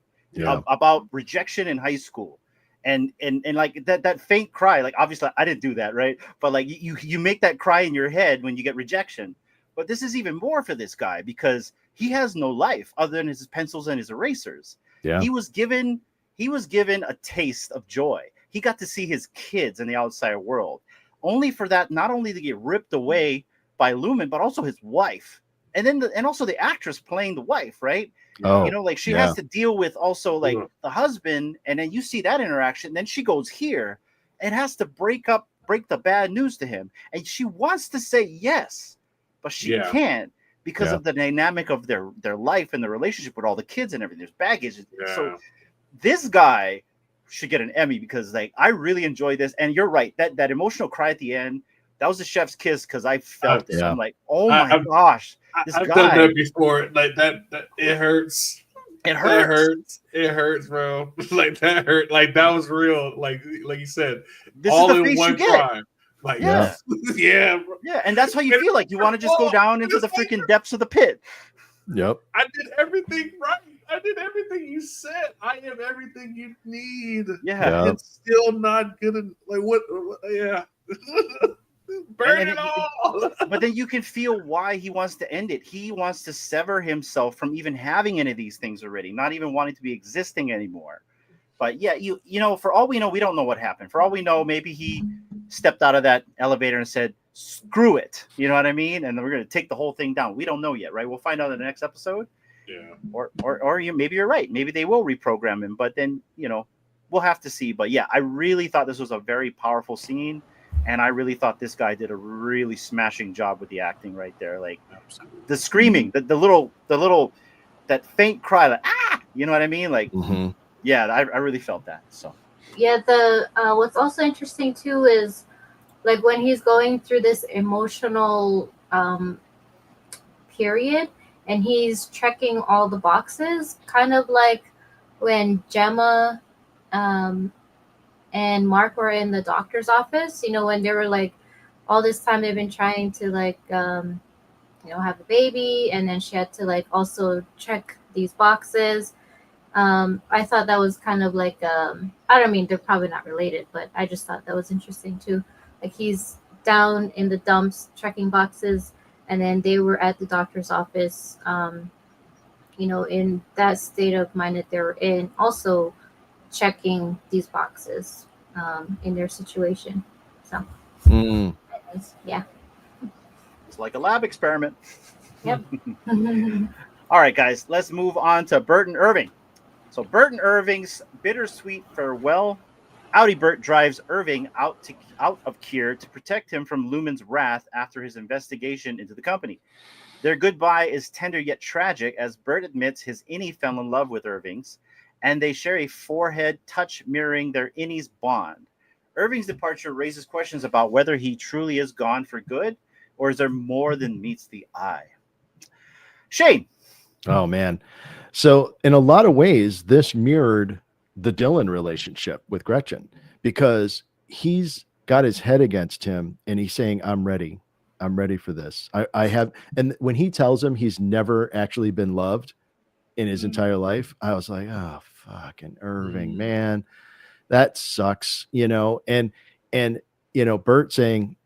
About rejection in high school. And like that faint cry, like, obviously I didn't do that, right? But like you make that cry in your head when you get rejection. But this is even more for this guy, because he has no life other than his pencils and his erasers. Yeah. He was given a taste of joy. He got to see his kids in the outside world, only for that not only to get ripped away by Lumon, but also his wife. And then also the actress playing the wife, right? Oh, like she has to deal with also like the husband, and then you see that interaction. Then she goes here and has to break the bad news to him, and she wants to say yes, but she can't because of the dynamic of their life and the relationship with all the kids and everything. There's baggage. So this guy should get an Emmy, because like I really enjoyed this. And you're right, that emotional cry at the end, that was the chef's kiss, because I felt it. I'm like, oh my gosh. I've done that before. Like that it hurts. It hurts. It hurts, bro. Like that hurt. Like that was real. Like you said, this all is the in face one you get. Cry. Like yeah, bro. Yeah, and that's how you feel. Like you want to just go down into the freaking depths of the pit. Yep. I did everything right. I did everything you said. I am everything you need. Yeah. It's still not gonna like what yeah. Burn it all. But then you can feel why he wants to end it. He wants to sever himself from even having any of these things already, not even wanting to be existing anymore. But yeah, you know, for all we know, we don't know what happened. For all we know, maybe he stepped out of that elevator and said, screw it. You know what I mean? And we're going to take the whole thing down. We don't know yet, right? We'll find out in the next episode. Yeah. Or maybe you're right. Maybe they will reprogram him, but then, we'll have to see. But yeah, I really thought this was a very powerful scene. And I really thought this guy did a really smashing job with the acting right there. Like the screaming, the little, that faint cry, like, ah, you know what I mean? Like, yeah, I really felt that. So, yeah, what's also interesting too is like when he's going through this emotional period and he's checking all the boxes, kind of like when Gemma, and Mark were in the doctor's office, when they were like, all this time they've been trying to like, have a baby. And then she had to like also check these boxes. I thought that was kind of like, I don't mean, they're probably not related, but I just thought that was interesting too. Like he's down in the dumps checking boxes. And then they were at the doctor's office, in that state of mind that they were in, also checking these boxes in their situation. So yeah, it's like a lab experiment. Yep. All right, guys, let's move on to Burton Irving. So Burton Irving's bittersweet farewell Audi Bert drives Irving out of Kier to protect him from Lumon's wrath after his investigation into the company. Their goodbye is tender yet tragic as Bert admits his innie fell in love with Irving's, and they share a forehead touch mirroring their innie's bond. Irving's departure raises questions about whether he truly is gone for good, or is there more than meets the eye? Shane. Oh, man. So in a lot of ways, this mirrored the Dylan relationship with Gretchen, because he's got his head against him and he's saying, I'm ready for this. I have. And when he tells him he's never actually been loved in his entire life, I was like, oh, fucking Irving, man, that sucks, and Bert saying,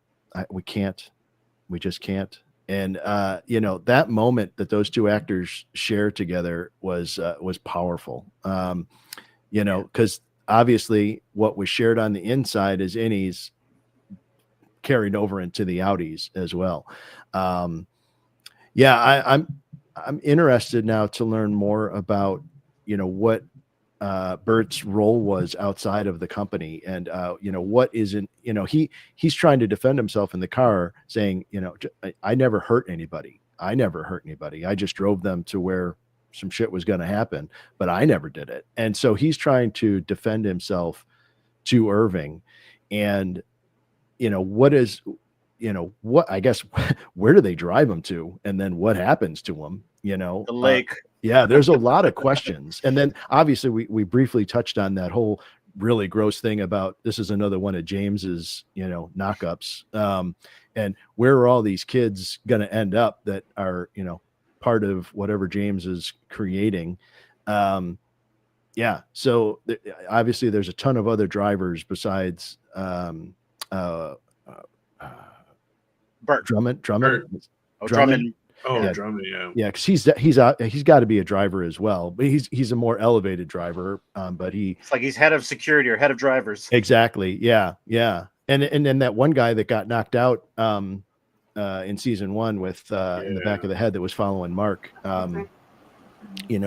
we just can't. And, that moment that those two actors shared together was powerful. Because obviously what was shared on the inside is innies carried over into the Audis as well. I'm interested now to learn more about, what Bert's role was outside of the company, and what isn't. He's trying to defend himself in the car, saying, I never hurt anybody. I just drove them to where some shit was going to happen, but I never did it. And so he's trying to defend himself to Irving, and what I guess where do they drive him to, and then what happens to him? The lake. Yeah, there's a lot of questions. And then obviously we briefly touched on that whole really gross thing about this is another one of James's, knockups. And where are all these kids going to end up that are, part of whatever James is creating? So obviously there's a ton of other drivers besides Bert. Drummond. Drummond. Oh, Yeah. Drummond, Yeah, because he's got to be a driver as well, but he's a more elevated driver. But it's like he's head of security or head of drivers. Exactly. Yeah. And then that one guy that got knocked out in season 1 with in the back of the head that was following Mark.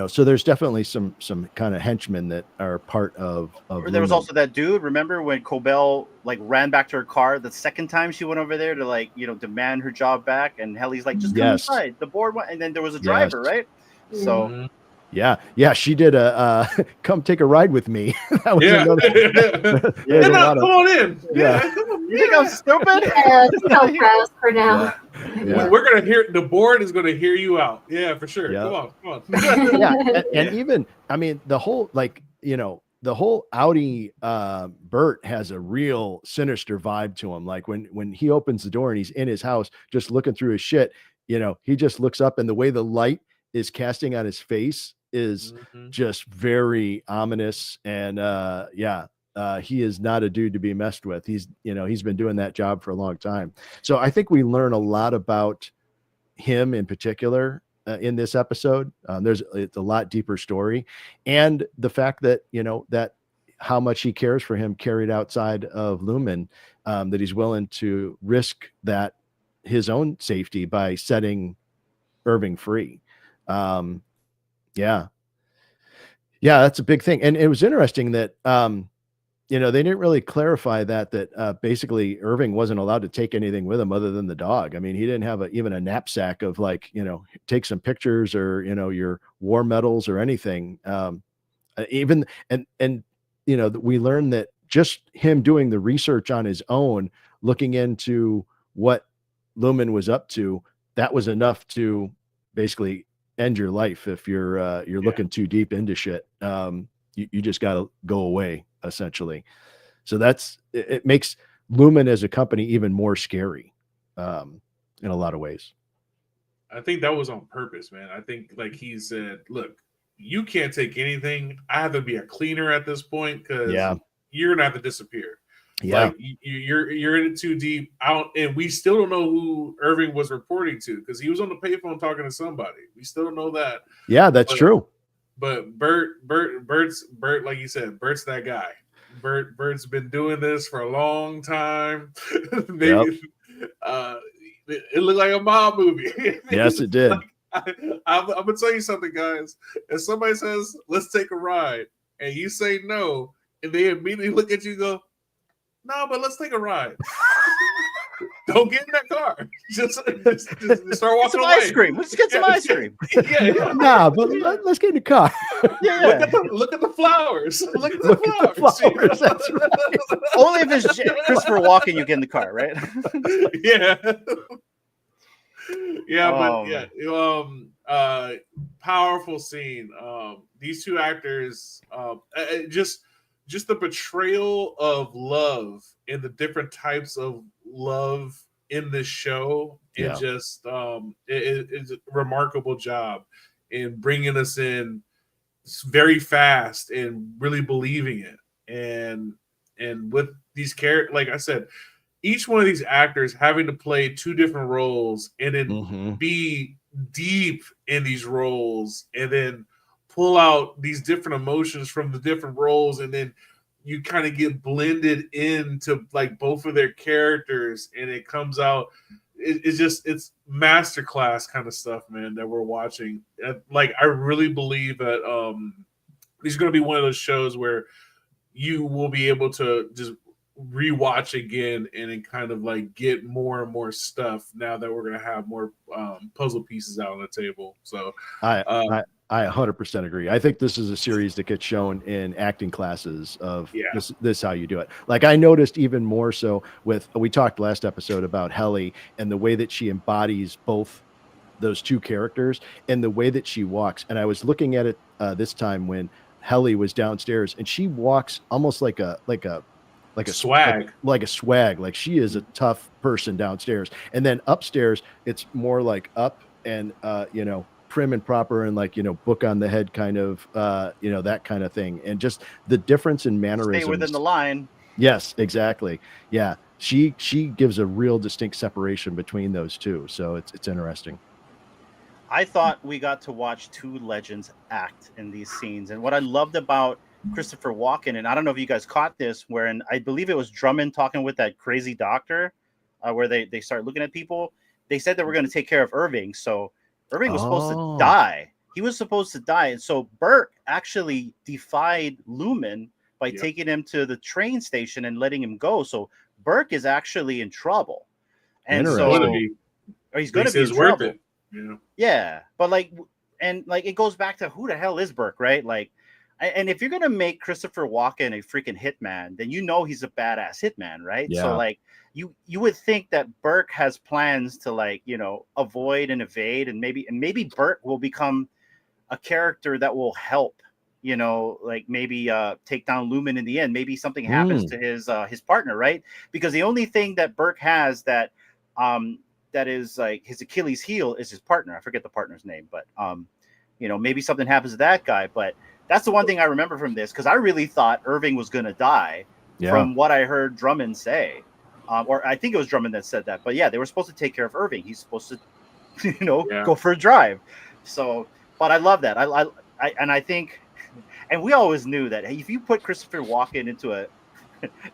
So there's definitely some kind of henchmen that are part of There was also that dude. Remember when Cobell ran back to her car the second time she went over there to demand her job back, and Helly's like, just come inside. The board went, and then there was a driver, right? So yeah, she did a come take a ride with me. That was another. Come on in. Come on. You think I'm stupid? Yeah, so proud for now. Yeah. We're gonna hear the board is gonna hear you out. Yeah, for sure. Yeah. Come on. And even the whole the whole Audi Bert has a real sinister vibe to him. Like when he opens the door and he's in his house just looking through his shit, he just looks up, and the way the light is casting on his face is just very ominous. And he is not a dude to be messed with. He's been doing that job for a long time. So I think we learn a lot about him in particular in this episode. It's a lot deeper story, and the fact that that how much he cares for him carried outside of Lumon, that he's willing to risk that his own safety by setting Irving free. That's a big thing. And it was interesting that they didn't really clarify that basically Irving wasn't allowed to take anything with him other than the dog. I mean, he didn't have even a knapsack of take some pictures or your war medals or anything. We learned that just him doing the research on his own, looking into what Lumon was up to, that was enough to basically end your life if you're looking too deep into shit. You just got to go away, essentially. So it makes Lumon as a company even more scary in a lot of ways. I think that was on purpose, man. I think he said, look, you can't take anything. I have to be a cleaner at this point because you're gonna have to disappear. Yeah, you're in it too deep out, and we still don't know who Irving was reporting to because he was on the payphone talking to somebody. We still don't know that. Yeah, that's true. But Bert's like you said, Bert's that guy. Bert's been doing this for a long time. Maybe it looked like a mob movie. Yes, it did. I'm gonna tell you something, guys. If somebody says, "Let's take a ride," and you say no, and they immediately look at you and go, "No, but let's take a ride." Don't get in that car. Just start walking Some away. ice cream. Let's get some ice cream. Yeah. Nah, but let's get in the car. Yeah. Look at the flowers. Look at the Look at the flowers. flowers, that's right. Only if it's Christopher Walken, you get in the car, right? Yeah. Yeah, Oh, but yeah, powerful scene. These two actors, just the portrayal of love and the different types of love in this show, and just it's a remarkable job in bringing us in very fast and really believing it. And with these characters, like I said, each one of these actors having to play two different roles and then be deep in these roles and then pull out these different emotions from the different roles, and then you kind of get blended into like both of their characters, and it comes out. It's masterclass kind of stuff, man, that we're watching. Like, I really believe that these are going to be one of those shows where you will be able to just rewatch again and then kind of like get more and more stuff now that we're going to have more puzzle pieces out on the table. So I 100% agree. I think this is a series that gets shown in acting classes of this how you do it. Like, I noticed even more so with, we talked last episode about Helly and the way that she embodies both those two characters and the way that she walks. And I was looking at it this time when Helly was downstairs, and she walks almost like a swag, like a swag. Like, she is a tough person downstairs, and then upstairs it's more like up and prim and proper and like book on the head kind of that kind of thing. And just the difference in mannerisms. Stay within the line. Yes, exactly. Yeah, she gives a real distinct separation between those two. So it's interesting. I thought we got to watch two legends act in these scenes. And what I loved about Christopher Walken, and I don't know if you guys caught this, wherein I believe it was Drummond talking with that crazy doctor, where they start looking at people. They said that we're going to take care of Irving. So Irving was supposed to die. He was supposed to die. And so Burke actually defied Lumon by taking him to the train station and letting him go. So Burke is actually in trouble. And so he's going to be in trouble. It. Yeah. But it goes back to who the hell is Burke, right? Like, and if you're going to make Christopher Walken a freaking hitman, then he's a badass hitman, right? Yeah. So like, you would think that Burke has plans to avoid and evade, and maybe Burke will become a character that will help, maybe take down Lumon in the end. Maybe something happens to his partner, right? Because the only thing that Burke has that is like his Achilles heel is his partner. I forget the partner's name, but maybe something happens to that guy. But that's the one thing I remember from this, because I really thought Irving was going to die from what I heard Drummond say. Or I think it was Drummond that said that. But yeah, they were supposed to take care of Irving. He's supposed to, go for a drive. So, but I love that. I think, and we always knew that if you put Christopher Walken into a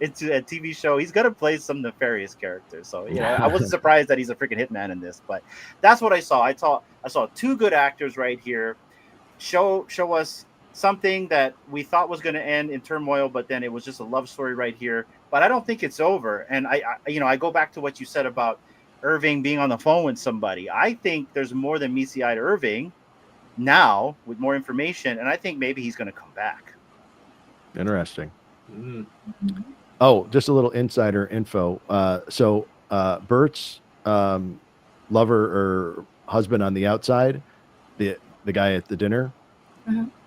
TV show, he's gonna play some nefarious character. So I wasn't surprised that he's a freaking hitman in this. But that's what I saw. I saw two good actors right here. Show us something that we thought was going to end in turmoil, but then it was just a love story right here. But I don't think it's over. And I go back to what you said about Irving being on the phone with somebody. I think there's more than meets the eye to Irving now with more information, and I think maybe he's going to come back. Interesting. Oh, just a little insider info. So Bert's lover or husband on the outside, the guy at the dinner,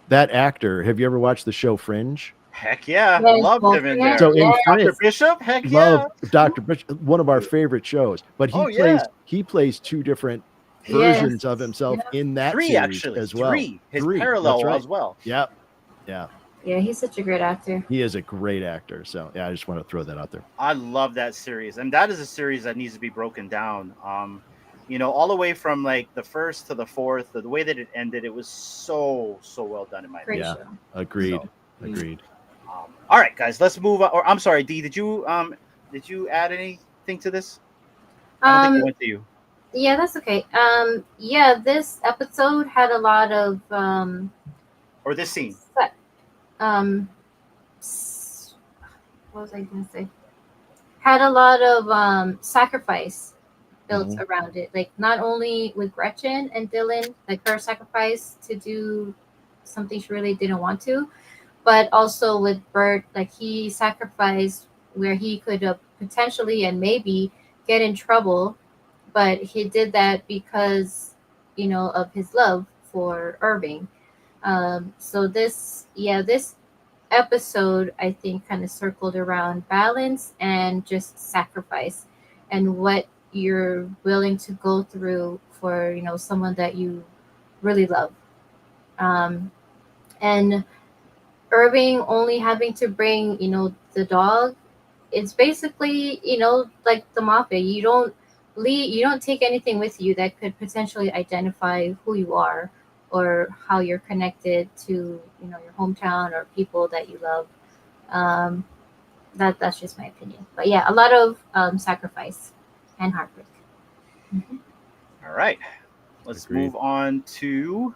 that actor, have you ever watched the show Fringe? Heck yeah. Loved him in there. So in Dr. Bishop? Heck yeah. Dr. Bishop, one of our favorite shows. But he plays two different versions of himself in that series actually as well. His parallel as well. Yeah. Yeah, he's such a great actor. He is a great actor. So yeah, I just want to throw that out there. I love that series. And that is a series that needs to be broken down. All the way from like the first to the fourth, the way that it ended, it was so well done in my opinion. Yeah, agreed. All right, guys, let's move on. Or I'm sorry, Dee, did you add anything to this? I don't think I went to you. Yeah, that's okay. This episode had a lot of or this scene. what was I gonna say? Had a lot of sacrifice built Mhm. around it. Like not only with Gretchen and Dylan, like her sacrifice to do something she really didn't want to, but also with Bert, like he sacrificed where he could potentially and maybe get in trouble, but he did that because of his love for Irving. So this episode I think kind of circled around balance and just sacrifice and what you're willing to go through for someone that you really love. Um, and Irving only having to bring the dog, it's basically like the mafia. You don't take anything with you that could potentially identify who you are or how you're connected to your hometown or people that you love. um that's just my opinion, but yeah, a lot of sacrifice and heartbreak. Mhm. All right, let's Agreed. move on to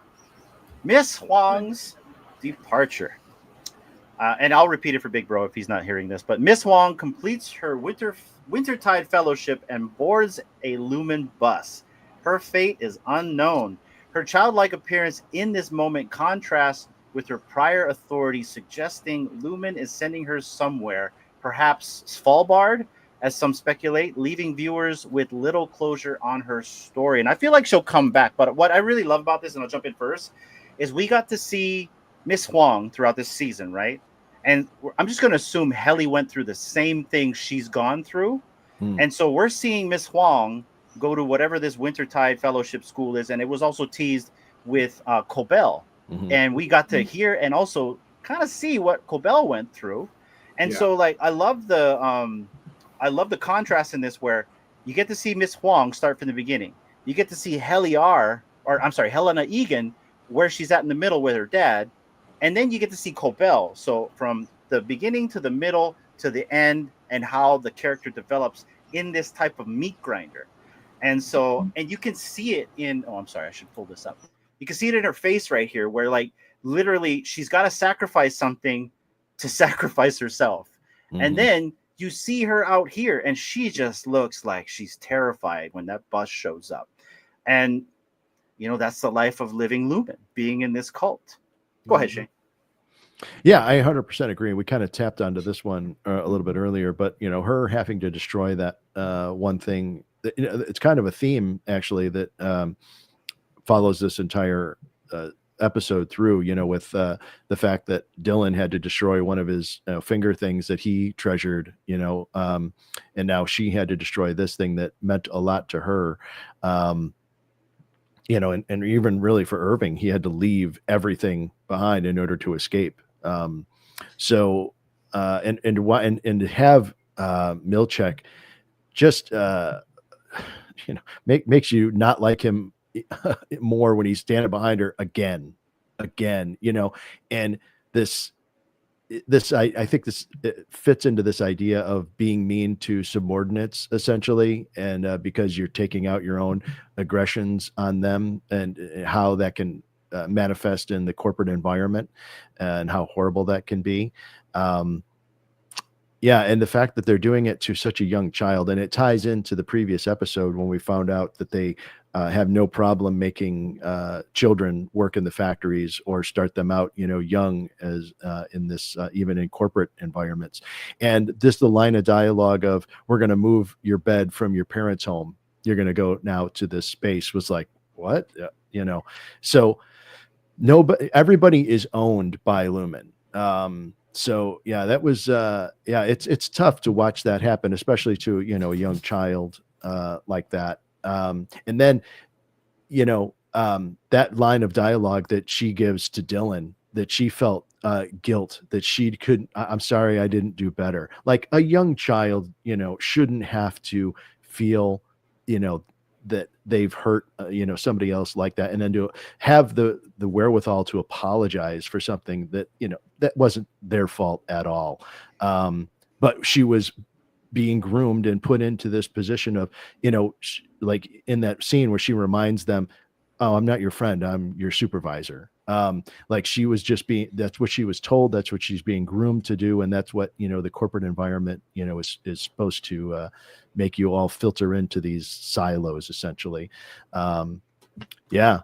Miss Huang's departure. And I'll repeat it for Big Bro if he's not hearing this. But Miss Huang completes her Wintertide Fellowship and boards a Lumen bus. Her fate is unknown. Her childlike appearance in this moment contrasts with her prior authority, suggesting Lumen is sending her somewhere, perhaps Svalbard, as some speculate, leaving viewers with little closure on her story. And I feel like she'll come back. But what I really love about this, and I'll jump in first, is we got to see Miss Huang throughout this season, right? And I'm just going to assume Helly went through the same thing she's gone through. Hmm. And so we're seeing Miss Huang go to whatever this Wintertide Fellowship school is. And it was also teased with Cobell. Mhm. And we got to hear and also kind of see what Cobell went through. And Yeah. so like I love the contrast in this where you get to see Miss Huang start from the beginning. You get to see Helena Egan, where she's at in the middle with her dad. And then you get to see Cobell. So from the beginning to the middle to the end, and how the character develops in this type of meat grinder. And so, and you can see it in, oh, I'm sorry, I should pull this up. You can see it in her face right here, where like literally she's got to sacrifice something to sacrifice herself. And Mhm. then you see her out here, and she just looks like she's terrified when that bus shows up. And, that's the life of living Lumen, being in this cult. Go ahead, Mhm. Shane. Yeah, I 100% agree. We kind of tapped onto this one a little bit earlier, but her having to destroy that one thing, it's kind of a theme actually that follows this entire episode through. With the fact that Dylan had to destroy one of his finger things that he treasured. And now she had to destroy this thing that meant a lot to her. And even really for Irving, he had to leave everything behind in order to escape. So and to have Milchek just makes you not like him more when he's standing behind her again, and I think this fits into this idea of being mean to subordinates essentially, and because you're taking out your own aggressions on them, and how that can manifest in the corporate environment, and how horrible that can be. Yeah, and the fact that they're doing it to such a young child, and it ties into the previous episode when we found out that they have no problem making children work in the factories or start them out, young as in this, even in corporate environments. And this, the line of dialogue of, "We're going to move your bed from your parents' home. You're going to go now to this space," was like, what? So nobody, everybody is owned by Lumen. So yeah, that was it's tough to watch that happen, especially to a young child like that. And then that line of dialogue that she gives to Dylan, that she felt guilt that she couldn't. I'm sorry, I didn't do better. Like a young child, shouldn't have to feel, that they've hurt somebody else like that, and then to have the wherewithal to apologize for something that that wasn't their fault at all. But she was being groomed and put into this position of like in that scene where she reminds them, "Oh, I'm not your friend, I'm your supervisor." Like she was just that's what she was told, that's what she's being groomed to do, and that's what, you know, the corporate environment, you know, is supposed to make you all filter into these silos, essentially. Yeah.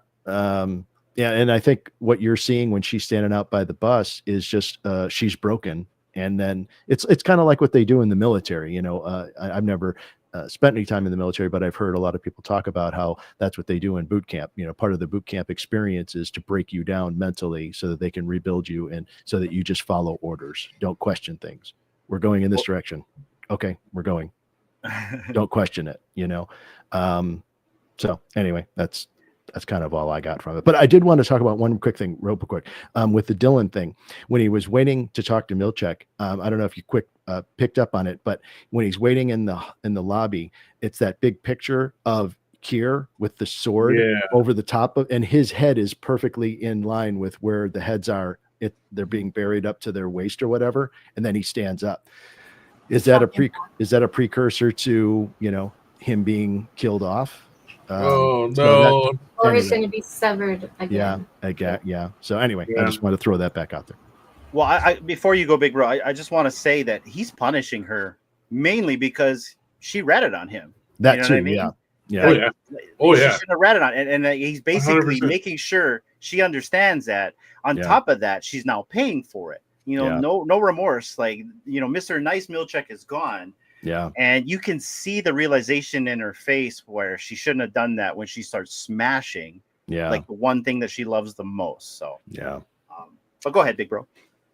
Yeah, and I think what you're seeing when she's standing out by the bus is just she's broken, and then it's kind of like what they do in the military. You know, I've never spent any time in the military, but I've heard a lot of people talk about how that's what they do in boot camp. You know, part of the boot camp experience is to break you down mentally so that they can rebuild you, and so that you just follow orders, don't question things. We're going in this direction. Okay, we're going. Don't question it. You know. So anyway, that's kind of all I got from it. But I did want to talk about one quick thing real quick with the Dylan thing. When he was waiting to talk to Milchek, I don't know if you picked up on it, but when he's waiting in the lobby, it's that big picture of Kier with the sword over the top of, and his head is perfectly in line with where the heads are. They're being buried up to their waist or whatever, and then he stands up. Is that a precursor to, you know, him being killed off? Oh no! So or he's going to be severed again. Yeah. So anyway, I just want to throw that back out there. Well, I before you go, Big Bro, I just want to say that he's punishing her mainly because she ratted on him. That you know too, what I mean? Yeah. Oh She yeah. shouldn't have ratted on, and he's basically 100%. making sure she understands that. On top of that, she's now paying for it. You know, no remorse. Like, you know, Mr. Nice Milchek is gone. Yeah. And you can see the realization in her face where she shouldn't have done that when she starts smashing. Yeah. Like the one thing that she loves the most. So yeah. But go ahead, Big Bro.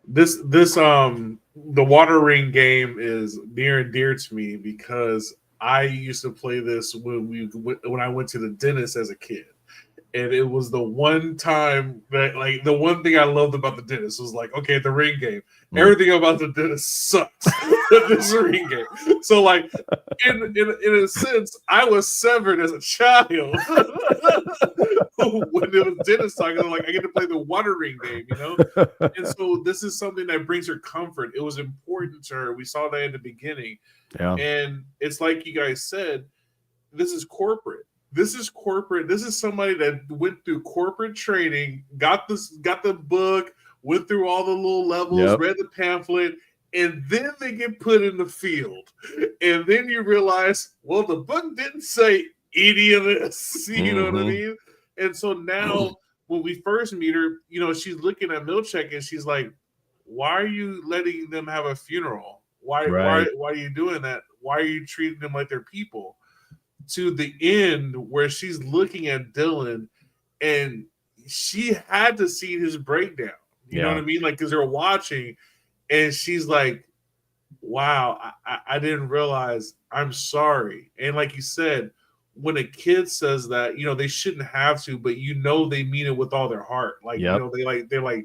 This the water ring game is near and dear to me because I used to play this when I went to the dentist as a kid. And it was the one time that, like, the one thing I loved about the dentist was like, okay, the ring game. Everything about the dentist sucks. This ring game. So, like, in a sense, I was severed as a child. When it was dentist talking, I'm like, I get to play the water ring game, you know? And so this is something that brings her comfort. It was important to her. We saw that in the beginning. Yeah. And it's like you guys said, this is corporate. This is corporate. This is somebody that went through corporate training, got the book, went through all the little levels, read the pamphlet, and then they get put in the field. And then you realize, well, the book didn't say any of this. You know what I mean? And so now when we first meet her, you know, she's looking at Milchek and she's like, why are you letting them have a funeral? Why are you doing that? Why are you treating them like they're people? To the end where she's looking at Dylan and she had to see his breakdown. You know what I mean? Like, because they're watching and she's like, wow, I didn't realize. I'm sorry. And like you said, when a kid says that, you know, they shouldn't have to, but you know they mean it with all their heart. Like, you know, they're like,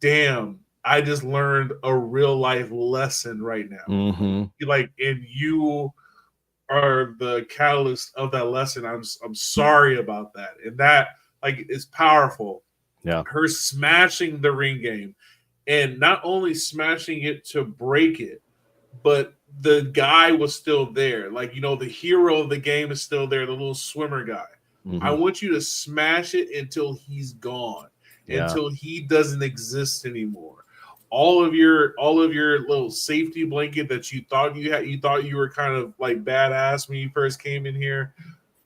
damn, I just learned a real life lesson right now. Like, and you are the catalyst of that lesson. I'm sorry about that. And that, like, is powerful. Yeah. Her smashing the ring game, and not only smashing it to break it, but the guy was still there. Like, you know, the hero of the game is still there, the little swimmer guy. I want you to smash it until he's gone, until he doesn't exist anymore. All of your little safety blanket that you thought you had, you thought you were kind of like badass when you first came in here.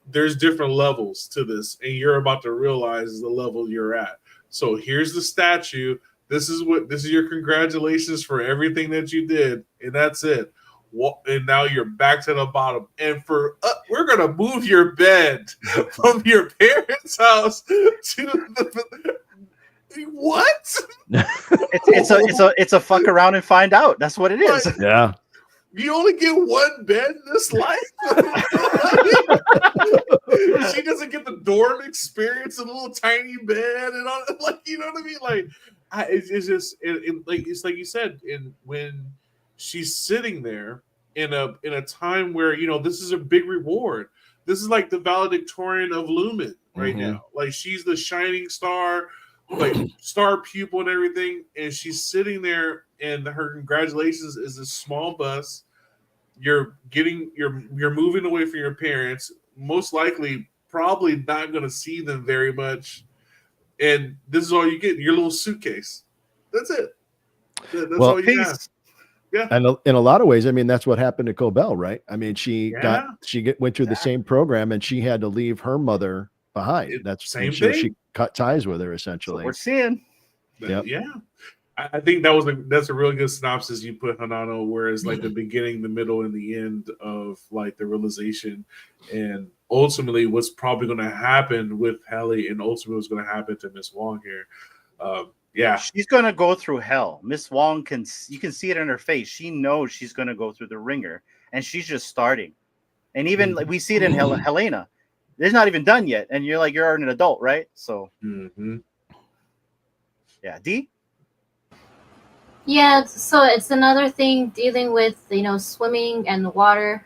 There's different levels to this, and you're about to realize the level you're at. So here's the statue. This is your congratulations for everything that you did, and that's it. And now you're back to the bottom. And we're gonna move your bed from your parents' house to the. What? It's a fuck around and find out. That's what it is. Yeah. You only get one bed in this life. She doesn't get the dorm experience, a little tiny bed, and all. Like, you know what I mean? Like, it's just like it's like you said. And when she's sitting there in a time where, you know, this is a big reward. This is like the valedictorian of Lumon right now. Like, she's the shining star, like star pupil and everything, and she's sitting there, and her congratulations is a small bus. You're moving away from your parents, most likely probably not going to see them very much, and this is all you get, your little suitcase. That's it. That's Well, all you have. Peace. Yeah. And in a lot of ways, I mean, that's what happened to Cobell, right? I mean, Yeah. went through the same program, and she had to leave her mother behind. Same so thing. she cut ties with her So essentially. we're seeing. Yep. Yeah. I think that's a really good synopsis you put, Hanano, where it's like the beginning, the middle, and the end of like the realization, and ultimately what's probably going to happen with Hallie, and ultimately what's going to happen to Miss Wong here. Yeah, She's gonna go through hell. Miss Wong you can see it in her face. She knows she's gonna go through the ringer, and she's just starting. And even like we see it in Helena. It's not even done yet, and you're an adult, right? So yeah, D. Yeah, so it's another thing dealing with swimming and the water.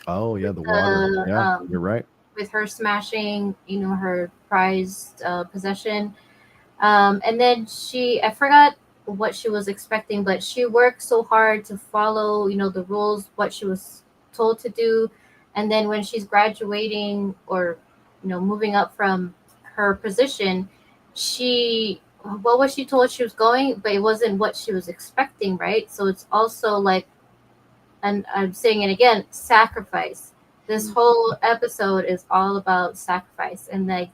Oh yeah, the water. Yeah, you're right. With her smashing, her prized possession. And then I forgot what she was expecting, but she worked so hard to follow, the rules, what she was told to do. And then when she's graduating or, moving up from her position, what was she told she was going, but it wasn't what she was expecting, right? So it's also like, and I'm saying it again, sacrifice. This whole episode is all about sacrifice. And like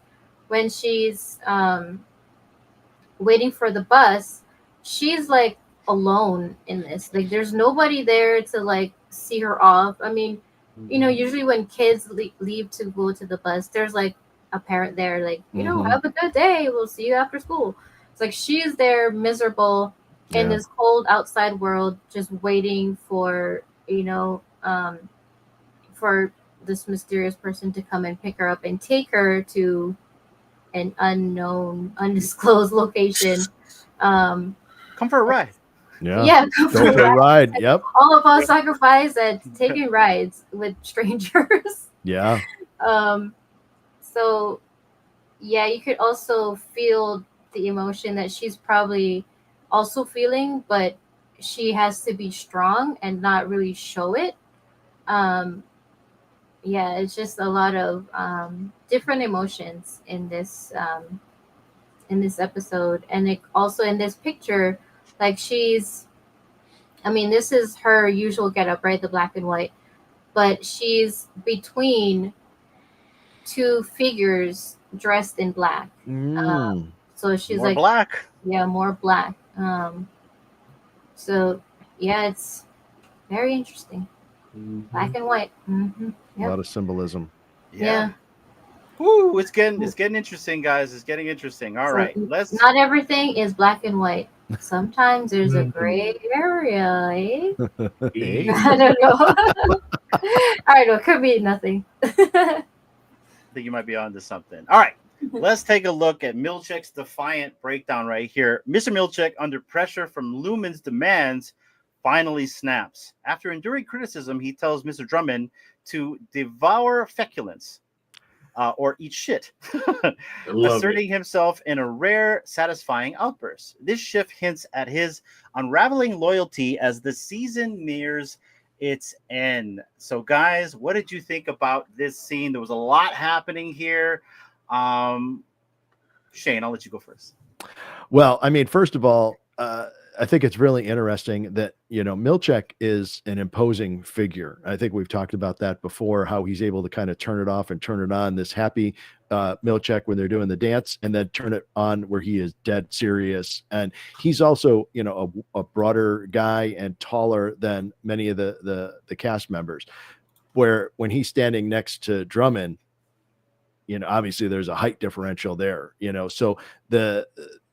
when she's waiting for the bus, she's like alone in this. Like there's nobody there to like see her off. I mean, usually when kids leave to go to the bus, there's like a parent there, like, have a good day. We'll see you after school. It's like she's there miserable in this cold outside world, just waiting for, for this mysterious person to come and pick her up and take her to an unknown, undisclosed location. Come for a ride. Yeah, come for a ride. Yep. All of us sacrifice at taking rides with strangers. Yeah. So, yeah, you could also feel the emotion that she's probably also feeling, but she has to be strong and not really show it. Yeah, it's just a lot of different emotions in this episode, and also in this picture, like this is her usual getup, right? The black and white, but she's between two figures dressed in black. So she's more like black. Yeah, more black. So yeah, it's very interesting. Black and white. Yep. A lot of symbolism. Yeah. Woo, it's getting interesting, guys. It's getting interesting. All right, not everything is black and white. Sometimes there's a gray area, eh? I don't know. I don't know. Could be nothing. I think you might be onto something. All right, let's take a look at Milchek's defiant breakdown right here. Mr. Milchek, under pressure from Lumon's demands, finally snaps. After enduring criticism, he tells Mr. Drummond to devour feculence. Or eat shit, asserting himself in a rare, satisfying outburst. This shift hints at his unraveling loyalty as the season nears its end. So, guys, what did you think about this scene? There was a lot happening here. Shane, I'll let you go first. Well, I mean, first of all, I think it's really interesting that, Milchek is an imposing figure. I think we've talked about that before, how he's able to kind of turn it off and turn it on. This happy Milchek when they're doing the dance, and then turn it on where he is dead serious. And he's also, a broader guy and taller than many of the cast members, where when he's standing next to Drummond, obviously there's a height differential there, so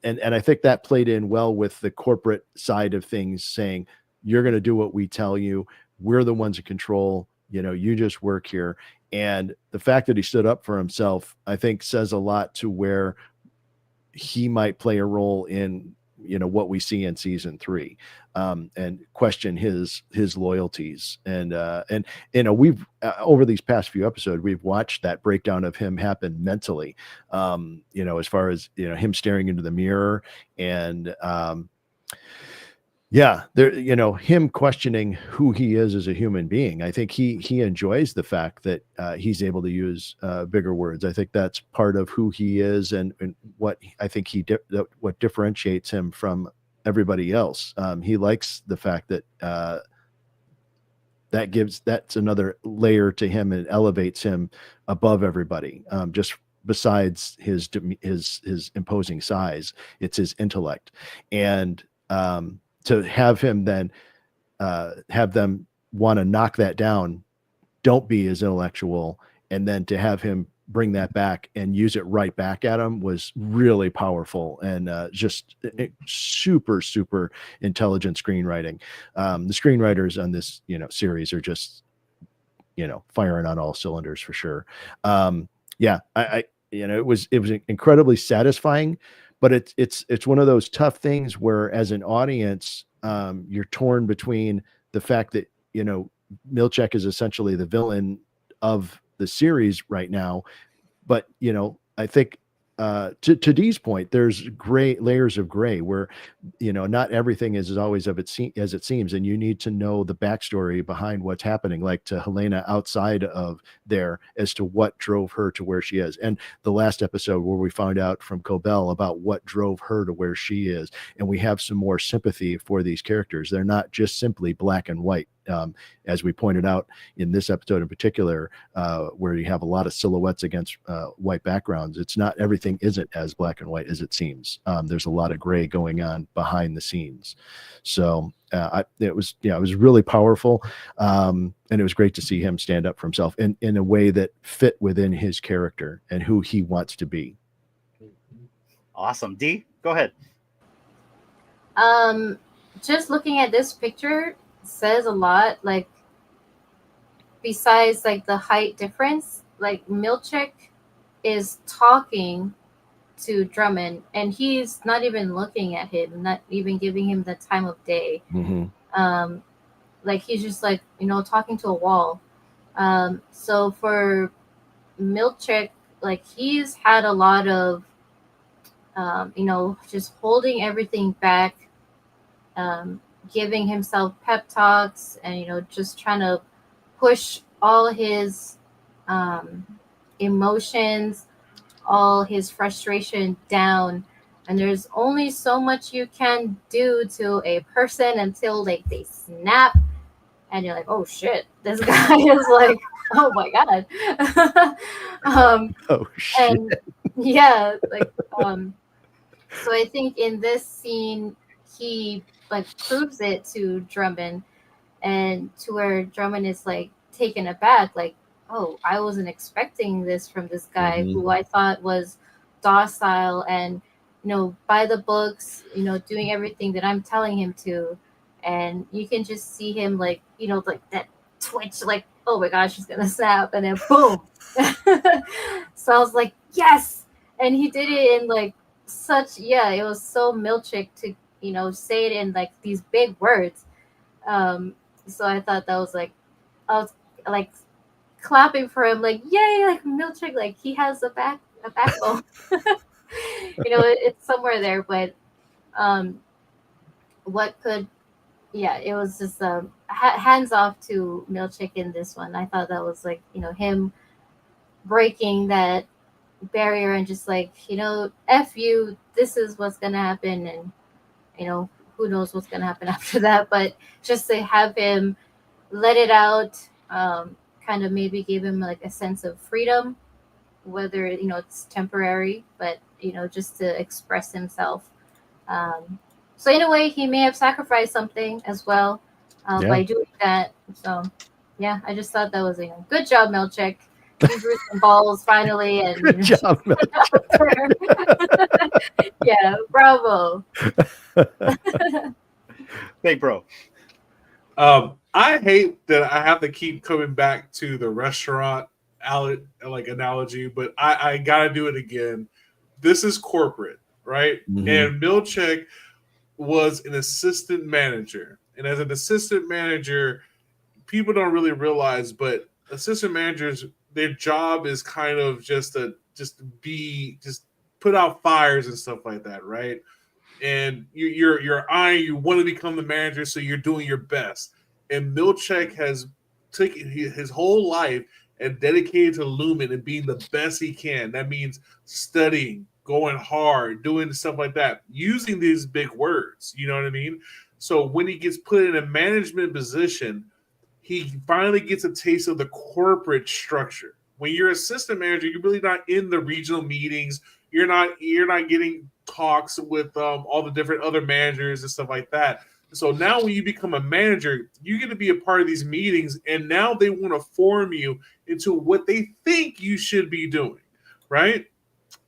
and I think that played in well with the corporate side of things, saying, you're going to do what we tell you. We're the ones in control. You just work here. And the fact that he stood up for himself, I think, says a lot to where he might play a role in, what we see in season 3, and question his loyalties. And we've over these past few episodes, we've watched that breakdown of him happen mentally, as far as, him staring into the mirror and, Yeah, there, him questioning who he is as a human being. I think he enjoys the fact that he's able to use bigger words. I think that's part of who he is, and what I think what differentiates him from everybody else. He likes the fact that that's another layer to him and elevates him above everybody. Just besides his imposing size, it's his intellect, and to have him then have them want to knock that down, don't be as intellectual, and then to have him bring that back and use it right back at him was really powerful, and just super intelligent screenwriting. The screenwriters on this series are just firing on all cylinders for sure. Yeah, I it was incredibly satisfying, but it's one of those tough things where as an audience you're torn between the fact that Milchek is essentially the villain of the series right now, but I think to Dee's point, there's gray layers of gray where not everything is always as it seems, and you need to know the backstory behind what's happening, like to Helena outside of there, as to what drove her to where she is. And the last episode where we found out from Cobell about what drove her to where she is, and we have some more sympathy for these characters. They're not just simply black and white, as we pointed out in this episode in particular, where you have a lot of silhouettes against white backgrounds. It's not, everything isn't as black and white as it seems. There's a lot of gray going on behind the scenes. So it was really powerful, and it was great to see him stand up for himself in a way that fit within his character and who he wants to be. Awesome. Dee, go ahead. Just looking at this picture says a lot. Like, besides like the height difference, like Milchek is talking to Drummond and he's not even looking at him, not even giving him the time of day. Mm-hmm. Like he's just like talking to a wall. So for Milchek, like he's had a lot of just holding everything back, giving himself pep talks, and just trying to push all his emotions, all his frustration down. And there's only so much you can do to a person until like they snap, and you're like, oh shit, this guy is like, oh my god. Oh shit. And yeah, like so I think in this scene he like proves it to Drummond, and to where Drummond is like taken aback, like, oh, I wasn't expecting this from this guy Mm-hmm. who I thought was docile and by the books, doing everything that I'm telling him to. And you can just see him like like that twitch, like, oh my gosh, she's gonna snap, and then boom. So I was like, yes. And he did it in like such, it was so Milchek to say it in like these big words. So I thought that was like, I was like clapping for him, like, yay, like Milchek, like he has a backbone. It's somewhere there. But what could, it was just hands off to Milchek in this one. I thought that was like him breaking that barrier and just like F you, this is what's gonna happen. And who knows what's gonna happen after that, but just to have him let it out, kind of maybe gave him like a sense of freedom, whether it's temporary, but just to express himself. So in a way, he may have sacrificed something as well by doing that. So I just thought that was good job, Milchek. You grew some balls finally, and Good job, yeah, bravo. Big Bro. I hate that I have to keep coming back to the restaurant like analogy, but I gotta do it again. This is corporate, right? Mm-hmm. And Milchek was an assistant manager, and as an assistant manager, people don't really realize, but assistant managers, their job is kind of just put out fires and stuff like that, right? and you're eyeing, you want to become the manager, so you're doing your best. And Milchek has taken his whole life and dedicated to Lumon and being the best he can. That means studying, going hard, doing stuff like that, using these big words. You know what I mean? So when he gets put in a management position, he finally gets a taste of the corporate structure. When you're assistant manager, you're really not in the regional meetings. You're not getting talks with all the different other managers and stuff like that. So now when you become a manager, you get to be a part of these meetings, and now they want to form you into what they think you should be doing, right?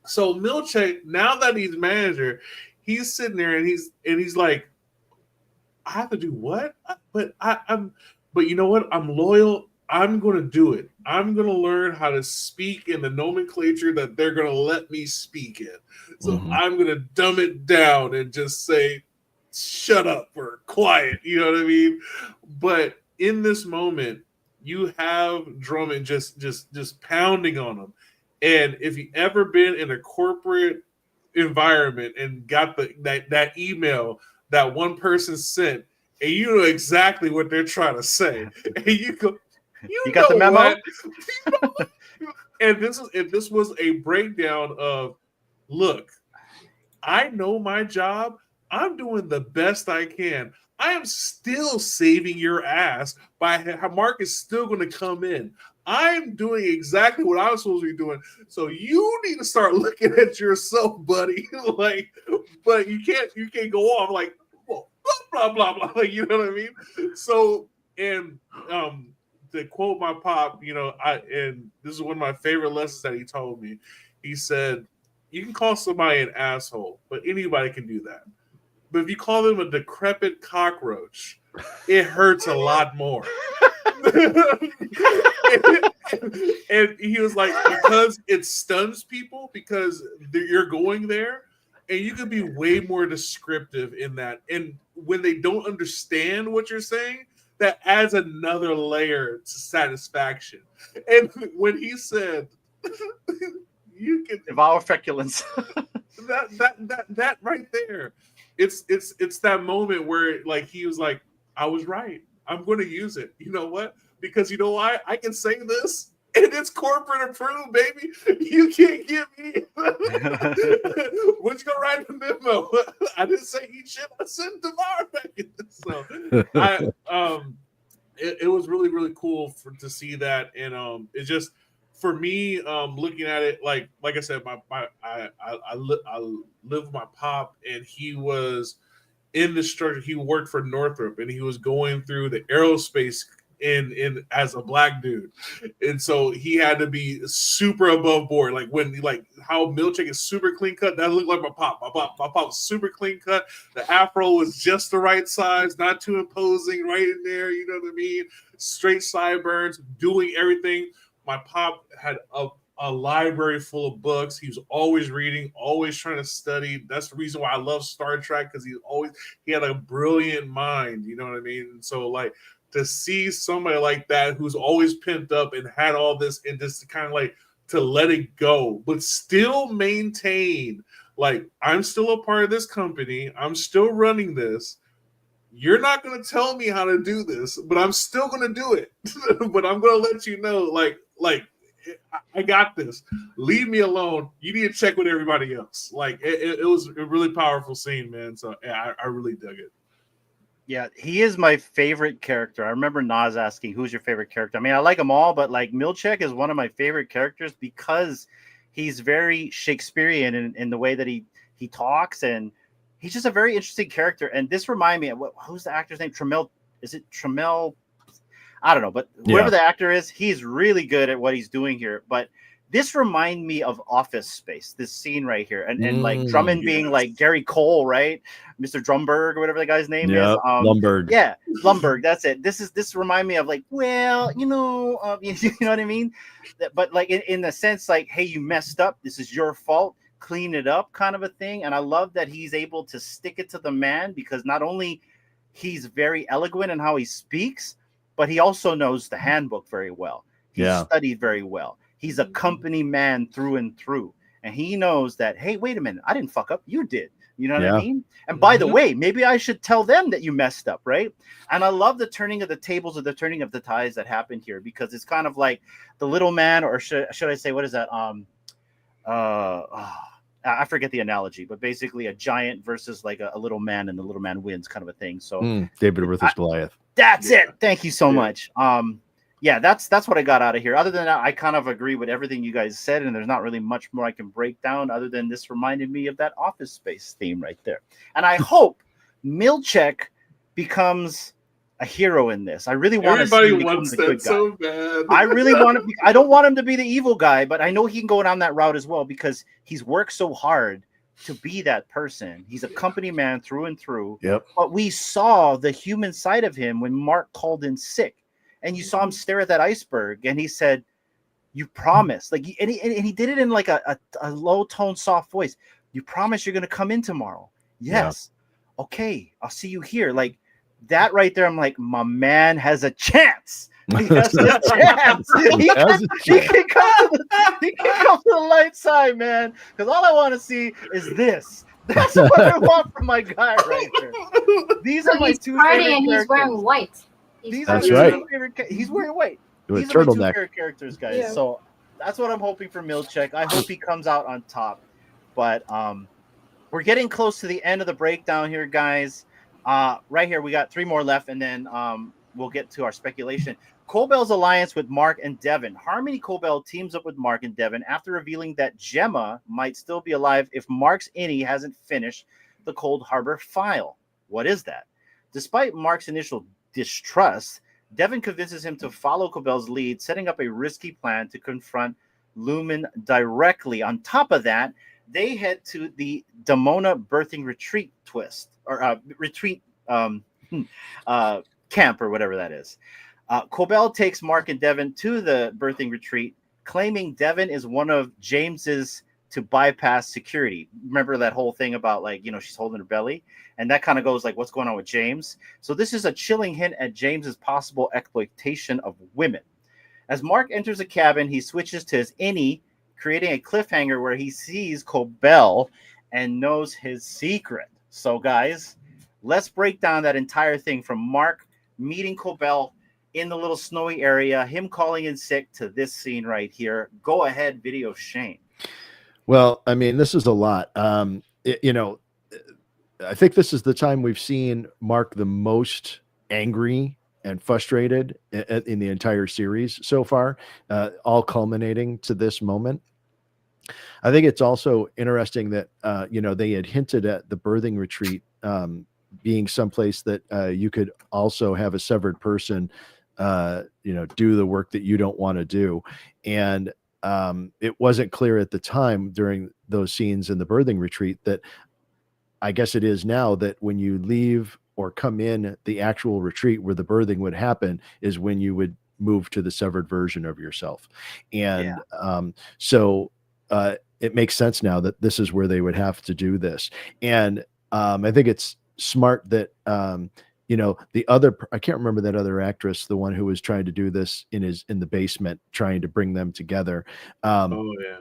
So Milchek, now that he's manager, he's sitting there and he's like, I have to do what? But you know what? I'm loyal. I'm going to do it. I'm going to learn how to speak in the nomenclature that they're going to let me speak in. So I'm going to dumb it down and just say, shut up or quiet. You know what I mean? But in this moment, you have Drummond just pounding on him. And if you ever been in a corporate environment and got that email that one person sent, and you know exactly what they're trying to say, and you go, you got the memo? And this was a breakdown of, look, I know my job. I'm doing the best I can. I am still saving your ass by how Mark is still going to come in. I'm doing exactly what I was supposed to be doing. So you need to start looking at yourself, buddy. Like, but you can't go off like, well, blah, blah, blah, blah. You know what I mean? So, and to quote my pop, and this is one of my favorite lessons that he told me. He said, you can call somebody an asshole, but anybody can do that. But if you call them a decrepit cockroach, it hurts a lot more. and he was like, because it stuns people, because you're going there, and you can be way more descriptive in that. And when they don't understand what you're saying, that adds another layer to satisfaction. And when he said, you can devour feculence. that right there, it's that moment where like he was like, I was right. I'm going to use it. You know what? Because you know why? I can say this, and it's corporate approved, baby. You can't get me. What you gonna write a memo? I didn't say eat shit. I said devour feculence. So it was really, really cool to see that, and it just, for me, looking at it, like I said, I live with my pop, and he was in the structure. He worked for Northrop, and he was going through the aerospace in as a black dude, and so he had to be super above board. Like how Milchek is super clean cut. That looked like my pop. My pop was super clean cut. The afro was just the right size, not too imposing, right in there. You know what I mean? Straight sideburns, doing everything. My pop had a library full of books. He was always reading, always trying to study. That's the reason why I love Star Trek, because he had a brilliant mind. You know what I mean? So like, to see somebody like that who's always pent up and had all this, and just to kind of like to let it go, but still maintain, like, I'm still a part of this company. I'm still running this. You're not going to tell me how to do this, but I'm still going to do it. But I'm going to let you know, like, I got this. Leave me alone. You need to check with everybody else. Like, it was a really powerful scene, man. So yeah, I really dug it. Yeah, he is my favorite character. I remember Nas asking, who's your favorite character? I mean, I like them all, but like Milchek is one of my favorite characters because he's very Shakespearean in the way that he talks, and he's just a very interesting character. And this reminded me of who's the actor's name? Is it Trammell? I don't know, but whoever the actor is, he's really good at what he's doing here. But this reminded me of Office Space, this scene right here. And like Drummond being like Gary Cole, right? Mr. Drumberg or whatever the guy's name is. Lumberg. Yeah, Lumberg. That's it. This remind me of like, well, you know what I mean? But like in the sense like, hey, you messed up. This is your fault. Clean it up kind of a thing. And I love that he's able to stick it to the man, because not only he's very eloquent in how he speaks, but he also knows the handbook very well. He studied very well. He's a company man through and through. And he knows that, hey, wait a minute, I didn't fuck up. You did. You know what Yeah. I mean? And by the Mhm. way, maybe I should tell them that you messed up, right? And I love the turning of the tables or the turning of the ties that happened here, because it's kind of like the little man, or should I say, what is that? I forget the analogy, but basically a giant versus like a little man, and the little man wins, kind of a thing. So David versus Goliath. that's Yeah. it. Thank you so Yeah. much. Yeah, that's what I got out of here. Other than that, I kind of agree with everything you guys said, and there's not really much more I can break down other than this reminded me of that Office Space theme right there. And I hope Milchek becomes a hero in this. I really want to see Everybody him become wants the that good guy. so bad. I really want to. I don't want him to be the evil guy, but I know he can go down that route as well, because he's worked so hard to be that person. He's a company man through and through. Yep. But we saw the human side of him when Mark called in sick, and you saw him stare at that iceberg, and he said, "You promised." Like, and he did it in like a low tone, soft voice. "You promise you're going to come in tomorrow?" "Yes." "Yeah." "Okay, I'll see you here." Like that right there, I'm like, my man has a chance. He has a chance. He can come to the light side, man. Because all I want to see is this. That's what I want from my guy right here. These are my he's two partying favorite and he's characters. wearing white. These are That's my right. two favorite. He's wearing white. With These are my two turtleneck. favorite characters, guys. Yeah. So that's what I'm hoping for Milchek. I hope he comes out on top. But we're getting close to the end of the breakdown here, guys. Right here, we got 3 more left, and then we'll get to our speculation. Cobell's alliance with Mark and Devin. Harmony Cobell teams up with Mark and Devin after revealing that Gemma might still be alive if Mark's innie hasn't finished the Cold Harbor file. What is that? Despite Mark's initial distrust, Devin convinces him to follow Cobell's lead, setting up a risky plan to confront Lumon directly. On top of that, they head to the Damona birthing retreat retreat camp, or whatever that is. Cobell takes Mark and Devin to the birthing retreat, claiming Devin is one of James's to bypass security. Remember that whole thing about, like, she's holding her belly, and that kind of goes like, what's going on with James? So this is a chilling hint at James's possible exploitation of women. As Mark enters a cabin, he switches to his innie, creating a cliffhanger where he sees Cobell and knows his secret. So, guys, let's break down that entire thing from Mark meeting Cobell in the little snowy area, him calling in sick, to this scene right here. Go ahead, VideoShane. Well, I mean, this is a lot. I think this is the time we've seen Mark the most angry and frustrated in the entire series so far, all culminating to this moment. I think it's also interesting that, they had hinted at the birthing retreat being someplace that you could also have a severed person, do the work that you don't want to do. And it wasn't clear at the time during those scenes in the birthing retreat that, I guess it is now, that when you leave or come in the actual retreat where the birthing would happen is when you would move to the severed version of yourself. And so it makes sense now that this is where they would have to do this. And I think it's smart that, the other, I can't remember that other actress, the one who was trying to do this in the basement, trying to bring them together,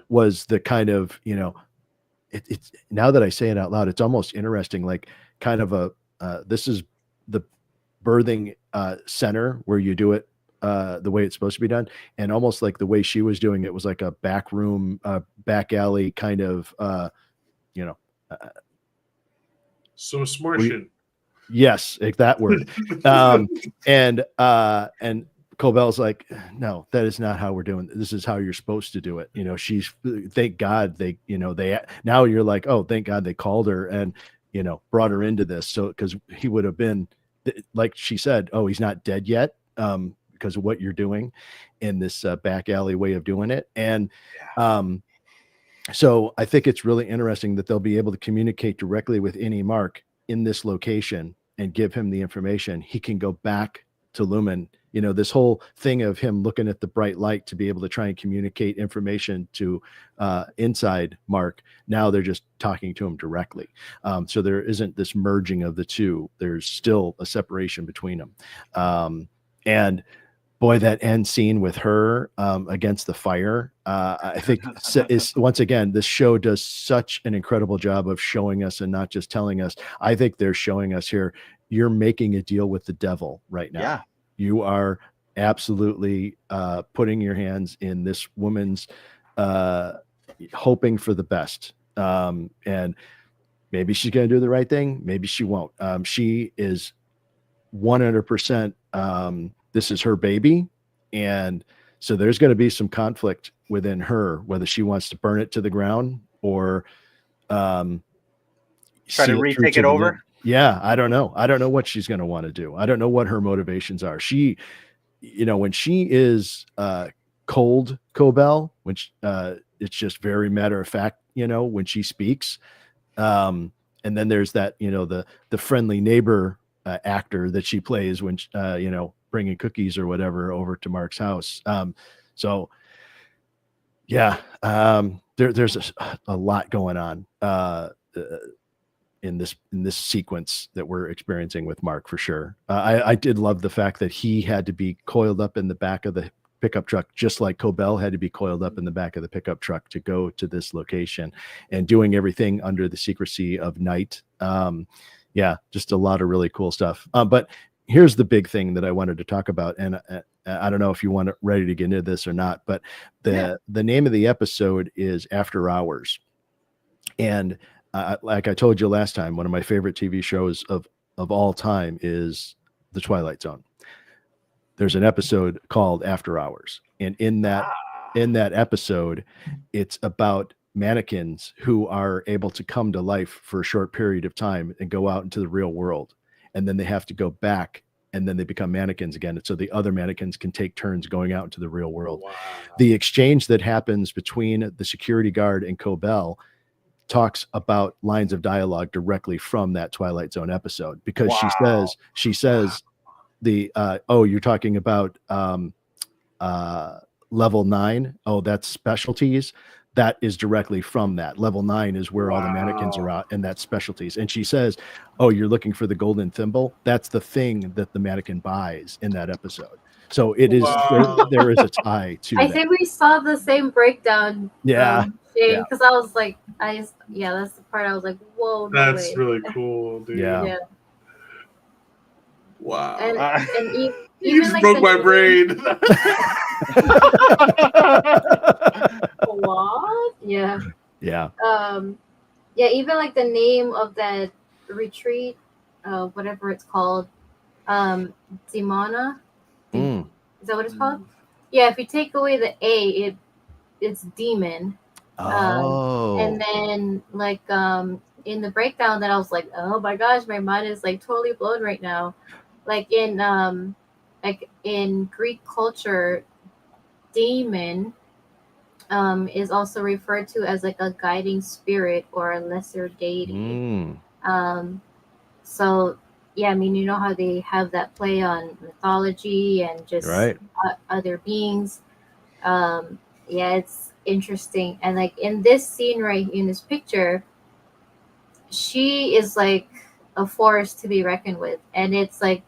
was the kind of, it's now that I say it out loud, it's almost interesting, like kind of this is the birthing center where you do it the way it's supposed to be done. And almost like the way she was doing it was like a back room, back alley kind of, some smart shit. Yes, that word. And Cobell's like, no, that is not how we're doing it. This is how you're supposed to do it. Thank God they now you're like, oh, thank God they called her and, brought her into this. So, because he would have been, like she said, oh, he's not dead yet, because of what you're doing in this back alley way of doing it. And, so I think it's really interesting that they'll be able to communicate directly with any Mark in this location and give him the information. He can go back to Lumon. This whole thing of him looking at the bright light to be able to try and communicate information to inside Mark. Now they're just talking to him directly. So there isn't this merging of the two. There's still a separation between them. boy, that end scene with her against the fire, I think is once again, this show does such an incredible job of showing us and not just telling us. I think they're showing us here, you're making a deal with the devil right now. Yeah. You are absolutely putting your hands in this woman's hoping for the best. And maybe she's going to do the right thing. Maybe she won't. She is 100%. This is her baby. And so there's going to be some conflict within her, whether she wants to burn it to the ground or try to retake it over. Yeah. I don't know. I don't know what she's going to want to do. I don't know what her motivations are. She, when she is cold Cobell, which it's just very matter of fact, when she speaks. And then there's that, the friendly neighbor actor that she plays when, bringing cookies or whatever over to Mark's house. So yeah, there's a lot going on in this sequence that we're experiencing with Mark for sure. I did love the fact that he had to be coiled up in the back of the pickup truck, just like Cobell had to be coiled up in the back of the pickup truck to go to this location, and doing everything under the secrecy of night. Yeah, just a lot of really cool stuff. But here's the big thing that I wanted to talk about, and I don't know if you want to ready to get into this or not, but the name of the episode is After Hours. And like I told you last time, one of my favorite TV shows of all time is The Twilight Zone. There's an episode called After Hours. And in that episode, it's about mannequins who are able to come to life for a short period of time and go out into the real world. And then they have to go back, and then they become mannequins again. So the other mannequins can take turns going out into the real world. Wow. The exchange that happens between the security guard and Cobell talks about lines of dialogue directly from that Twilight Zone episode, because she says you're talking about level 9. Oh, that's specialties. That is directly from that. Level 9 is where all the mannequins are out, and that's specialties. And she says, oh, you're looking for the golden thimble. That's the thing that the mannequin buys in that episode. So it is, there is a tie to I think we saw the same breakdown. Yeah. Because I was like, that's the part I was like, whoa. That's really cool, dude. Yeah. Wow. And you even just broke my brain. What? Yeah. Yeah. Even like the name of that retreat, whatever it's called, Dimona. Is that what it's called? Yeah. If you take away the A, it's demon. And then like in the breakdown that I was like, oh my gosh, my mind is like totally blown right now. Like in Greek culture, demon is also referred to as like a guiding spirit or a lesser deity. So yeah, I mean, you know how they have that play on mythology and just other beings. It's interesting. And like in this scene right in this picture, she is like a force to be reckoned with, and it's like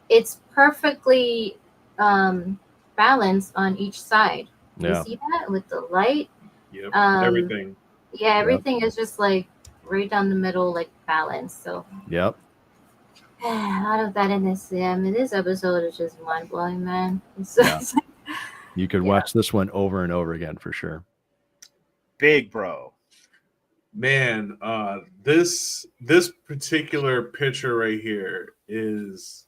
it's perfectly balanced on each side. You see that with the light? Yep. Everything. Yeah, everything is just like right down the middle, like balanced. So a lot of that in this. Yeah, I mean, this episode is just mind blowing, man. You could watch this one over and over again for sure. Big Bro. Man, this particular picture right here is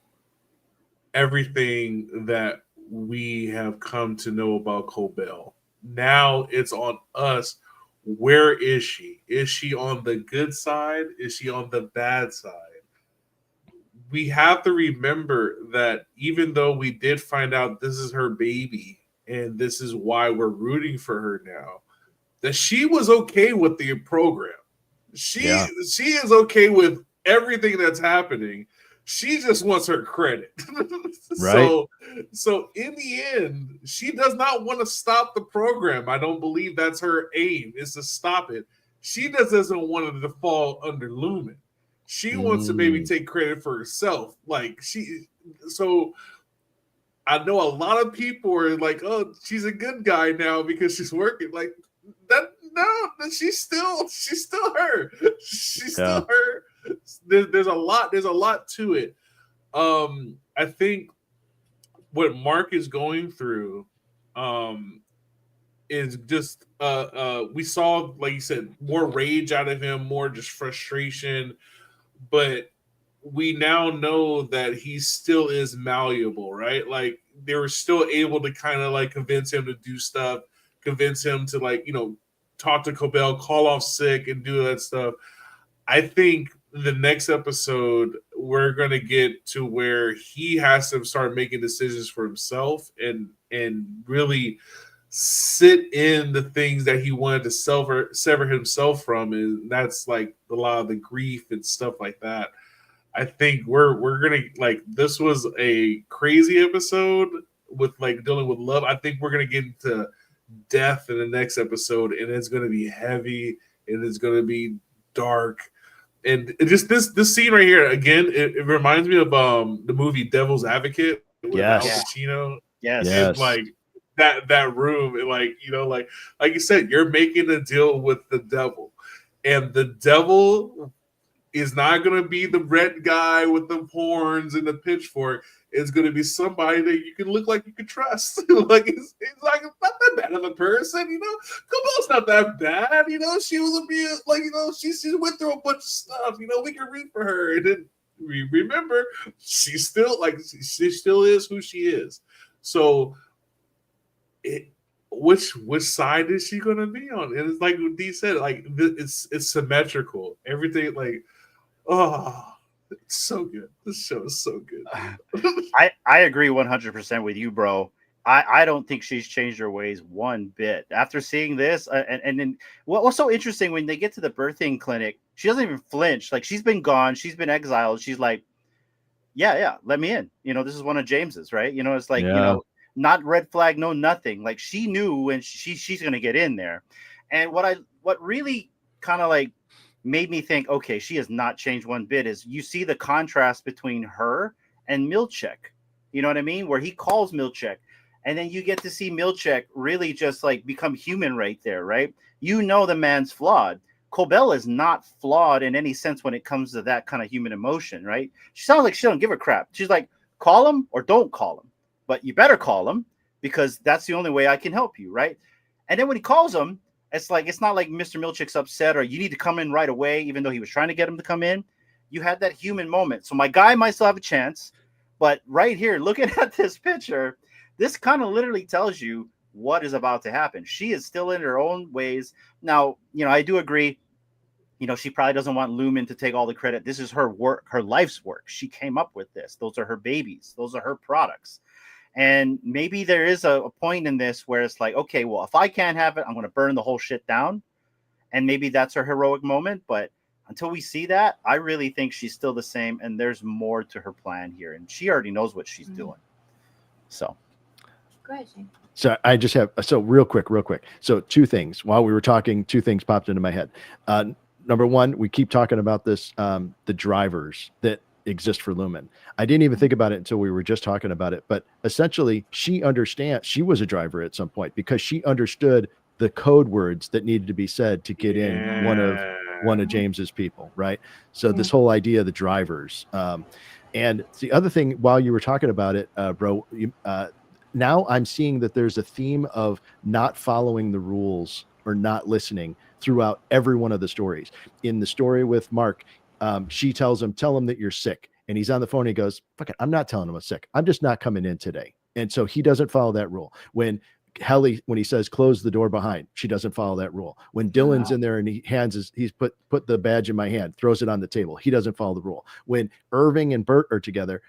everything that we have come to know about Cobell. Now it's on us. Where is she? Is she on the good side? Is she on the bad side? We have to remember that even though we did find out this is her baby and this is why we're rooting for her now, that she was okay with the program. She is okay with everything that's happening. She just wants her credit. Right. So in the end, she does not want to stop the program. I don't believe that's her aim, is to stop it. She just doesn't want it to fall under Lumon. She wants to maybe take credit for herself. So I know a lot of people are like, oh, she's a good guy now because she's working. Like that, no, she's still her. She's still her. There's a lot to it. I think what Mark is going through, is just we saw, like you said, more rage out of him, more just frustration, but we now know that he still is malleable, right? Like they were still able to kind of like convince him to do stuff, convince him to like, talk to Cobell, call off sick and do that stuff. I think the next episode we're going to get to where he has to start making decisions for himself and really sit in the things that he wanted to sever himself from, and that's like a lot of the grief and stuff like that. I think we're gonna, like, this was a crazy episode with like dealing with love. I think we're gonna get into death in the next episode, and it's gonna be heavy and it's gonna be dark. And it just this scene right here again, it reminds me of the movie Devil's Advocate with Al Pacino. Yes. And like that room, and like like you said, you're making a deal with the devil, and the devil is not going to be the red guy with the horns and the pitchfork. It's going to be somebody that you can look like you can trust. Like it's like not that bad of a person, Cabell's not that bad, She was abused, like she went through a bunch of stuff. We can read for her, and then we remember she's still she still is who she is. So, which side is she going to be on? And it's like Dee said, like it's symmetrical. Everything like. Oh, it's so good. This show is so good. I agree 100% with you, bro. I don't think she's changed her ways one bit after seeing this. And then what's so interesting, when they get to the birthing clinic, she doesn't even flinch. Like, she's been gone. She's been exiled. She's like, yeah, let me in. This is one of James's, right? It's like, not red flag, no nothing. Like, she knew when she's going to get in there. And what really kind of like made me think, okay, she has not changed one bit, is you see the contrast between her and Milchek. You know what I mean? Where he calls Milchek, and then you get to see Milchek really just like become human right there, right? The man's flawed. Cobell is not flawed in any sense when it comes to that kind of human emotion, right? She sounds like she don't give a crap. She's like, call him or don't call him, but you better call him because that's the only way I can help you, right? And then when he calls him, it's not like Mr. Milchek's upset or you need to come in right away, even though he was trying to get him to come in. You had that human moment. So my guy might still have a chance, but right here, looking at this picture, this kind of literally tells you what is about to happen. She is still in her own ways. Now, I do agree, she probably doesn't want Lumon to take all the credit. This is her work, her life's work. She came up with this. Those are her babies. Those are her products. And maybe there is a point in this where it's like, okay, well, if I can't have it, I'm going to burn the whole shit down. And maybe that's her heroic moment. But until we see that, I really think she's still the same. And there's more to her plan here. And she already knows what she's doing. So. Go ahead, Shane. So I just have, real quick. So two things. While we were talking, two things popped into my head. Number one, we keep talking about this, the drivers that exist for Lumon. I didn't even think about it until we were just talking about it, but essentially she understands, she was a driver at some point because she understood the code words that needed to be said to get in one of James's people, right? So this whole idea of the drivers, and the other thing, while you were talking about it, bro, now I'm seeing that there's a theme of not following the rules or not listening throughout every one of the stories. In the story with Mark, she tells him, tell him that you're sick. And he's on the phone. He goes, fuck it, I'm not telling him I'm sick. I'm just not coming in today. And so he doesn't follow that rule. When he says, close the door behind, she doesn't follow that rule. When Dylan's in there and he's put the badge in my hand, throws it on the table, he doesn't follow the rule. When Irving and Bert are together,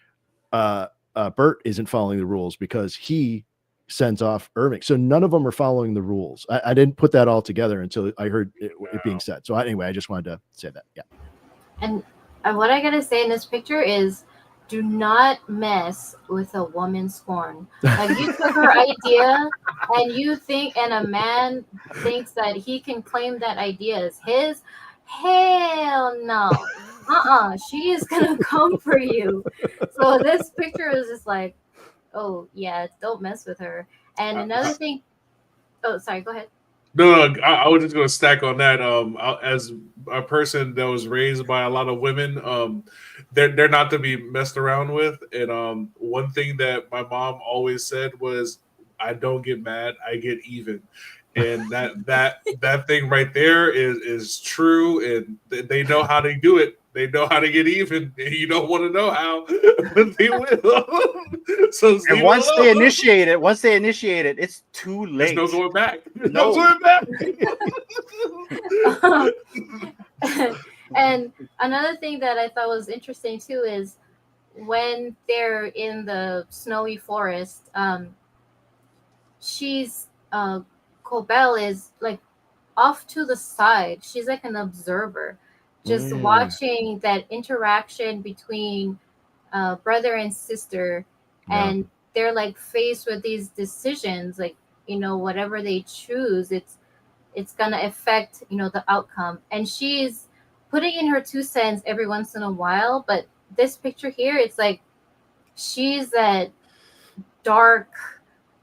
Bert isn't following the rules because he sends off Irving. So none of them are following the rules. I didn't put that all together until I heard it being said. So anyway, I just wanted to say that. Yeah. And what I gotta say in this picture is, do not mess with a woman's scorn. Like, you took her idea, and a man thinks that he can claim that idea as his. Hell no. She is gonna come for you. So this picture is just like, oh yeah, don't mess with her. And another thing, oh sorry, go ahead. No, I was just going to stack on that. As a person that was raised by a lot of women, they're not to be messed around with. And one thing that my mom always said was, "I don't get mad, I get even." And that thing right there is true, and they know how to do it. They know how to get even. And you don't want to know how, but they will. So And leave once it they alone. initiate it, it's too late. There's no going back. There's No. no going back. And another thing that I thought was interesting too is when they're in the snowy forest, she's Cobell is like off to the side. She's like an observer, just watching that interaction between brother and sister, and they're like faced with these decisions, like whatever they choose, it's gonna affect the outcome. And she's putting in her 2 cents every once in a while, but this picture here, it's like she's that dark,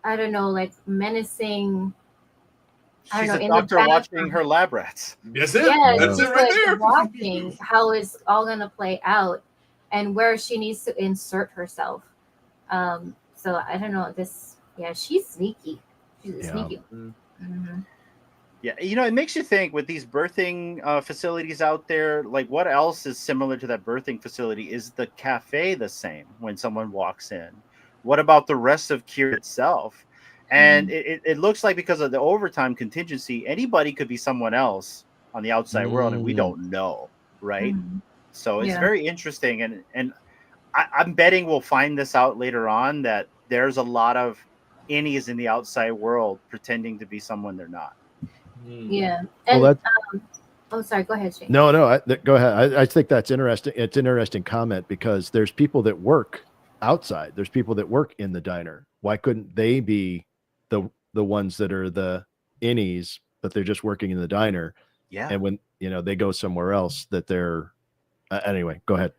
I don't know, like menacing. I She's don't know, a in the doctor background. watching her lab rats. That's it. Yeah, That's she's it right like there. watching how it's all gonna play out and where she needs to insert herself. So I don't know. She's sneaky. She's a sneaky. Mm-hmm. Yeah, it makes you think with these birthing facilities out there, like what else is similar to that birthing facility? Is the cafe the same when someone walks in? What about the rest of Kier itself? And it looks like because of the overtime contingency, anybody could be someone else on the outside world, and we don't know, right? Mm-hmm. So it's Yeah. very interesting, and I'm betting we'll find this out later on, that there's a lot of innies in the outside world pretending to be someone they're not. Yeah. And Well, oh, sorry. Go ahead, Shane. No, go ahead. I think that's interesting. It's an interesting comment because there's people that work outside. There's people that work in the diner. Why couldn't they be the ones that are the innies, but they're just working in the diner? Yeah. And when they go somewhere else, that they're anyway. Go ahead.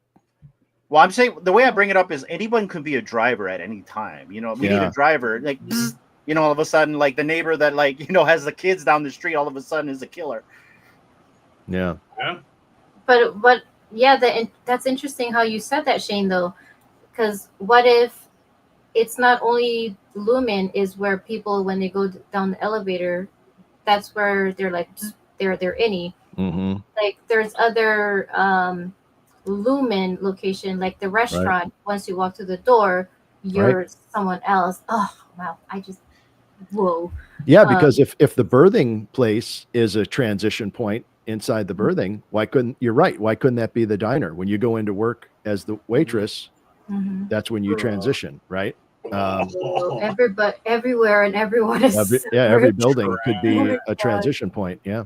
Well, I'm saying the way I bring it up is anyone can be a driver at any time. We need a driver. Like, all of a sudden, like the neighbor that has the kids down the street, all of a sudden is a killer. Yeah. But yeah, that's interesting how you said that, Shane, though, because what if it's not only Lumon is where people, when they go down the elevator, that's where they're like they're innie. Mm-hmm. Like there's other Lumon location, like the restaurant. Right. Once you walk through the door, you're someone else. Oh wow! Whoa. Yeah, because if the birthing place is a transition point inside the birthing, why couldn't that be the diner? When you go into work as the waitress, that's when you transition, right? Everybody, everywhere, and everyone is every building could be a transition point. Yeah.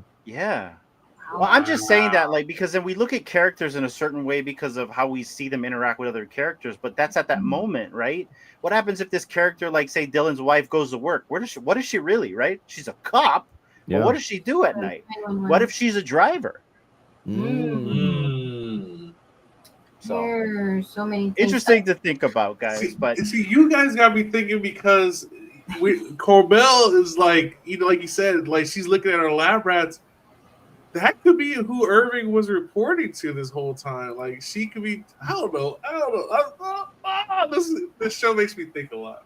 Well, I'm just saying that, like, because then we look at characters in a certain way because of how we see them interact with other characters, but that's at that moment, right? What happens if this character, like, say, Dylan's wife goes to work? What is she really, right? She's a cop. Yeah. But what does she do at night? What if she's a driver? So many things interesting to think about, guys. But see, you guys got me thinking because Corbell is like, like you said, like she's looking at her lab rats. That could be who Irving was reporting to this whole time. Like she could be. I don't know. This show makes me think a lot.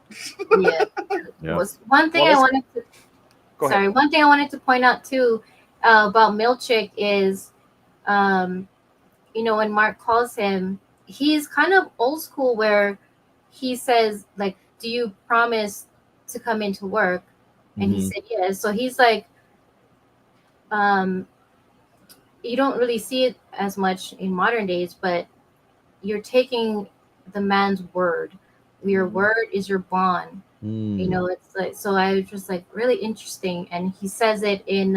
Yeah. One thing I wanted to point out too about Milchick is, when Mark calls him, he's kind of old school where he says, like, do you promise to come into work? And he said yes. So he's like, you don't really see it as much in modern days, but you're taking the man's word. Your word is your bond. It's like, so I was just like really interesting. And he says it in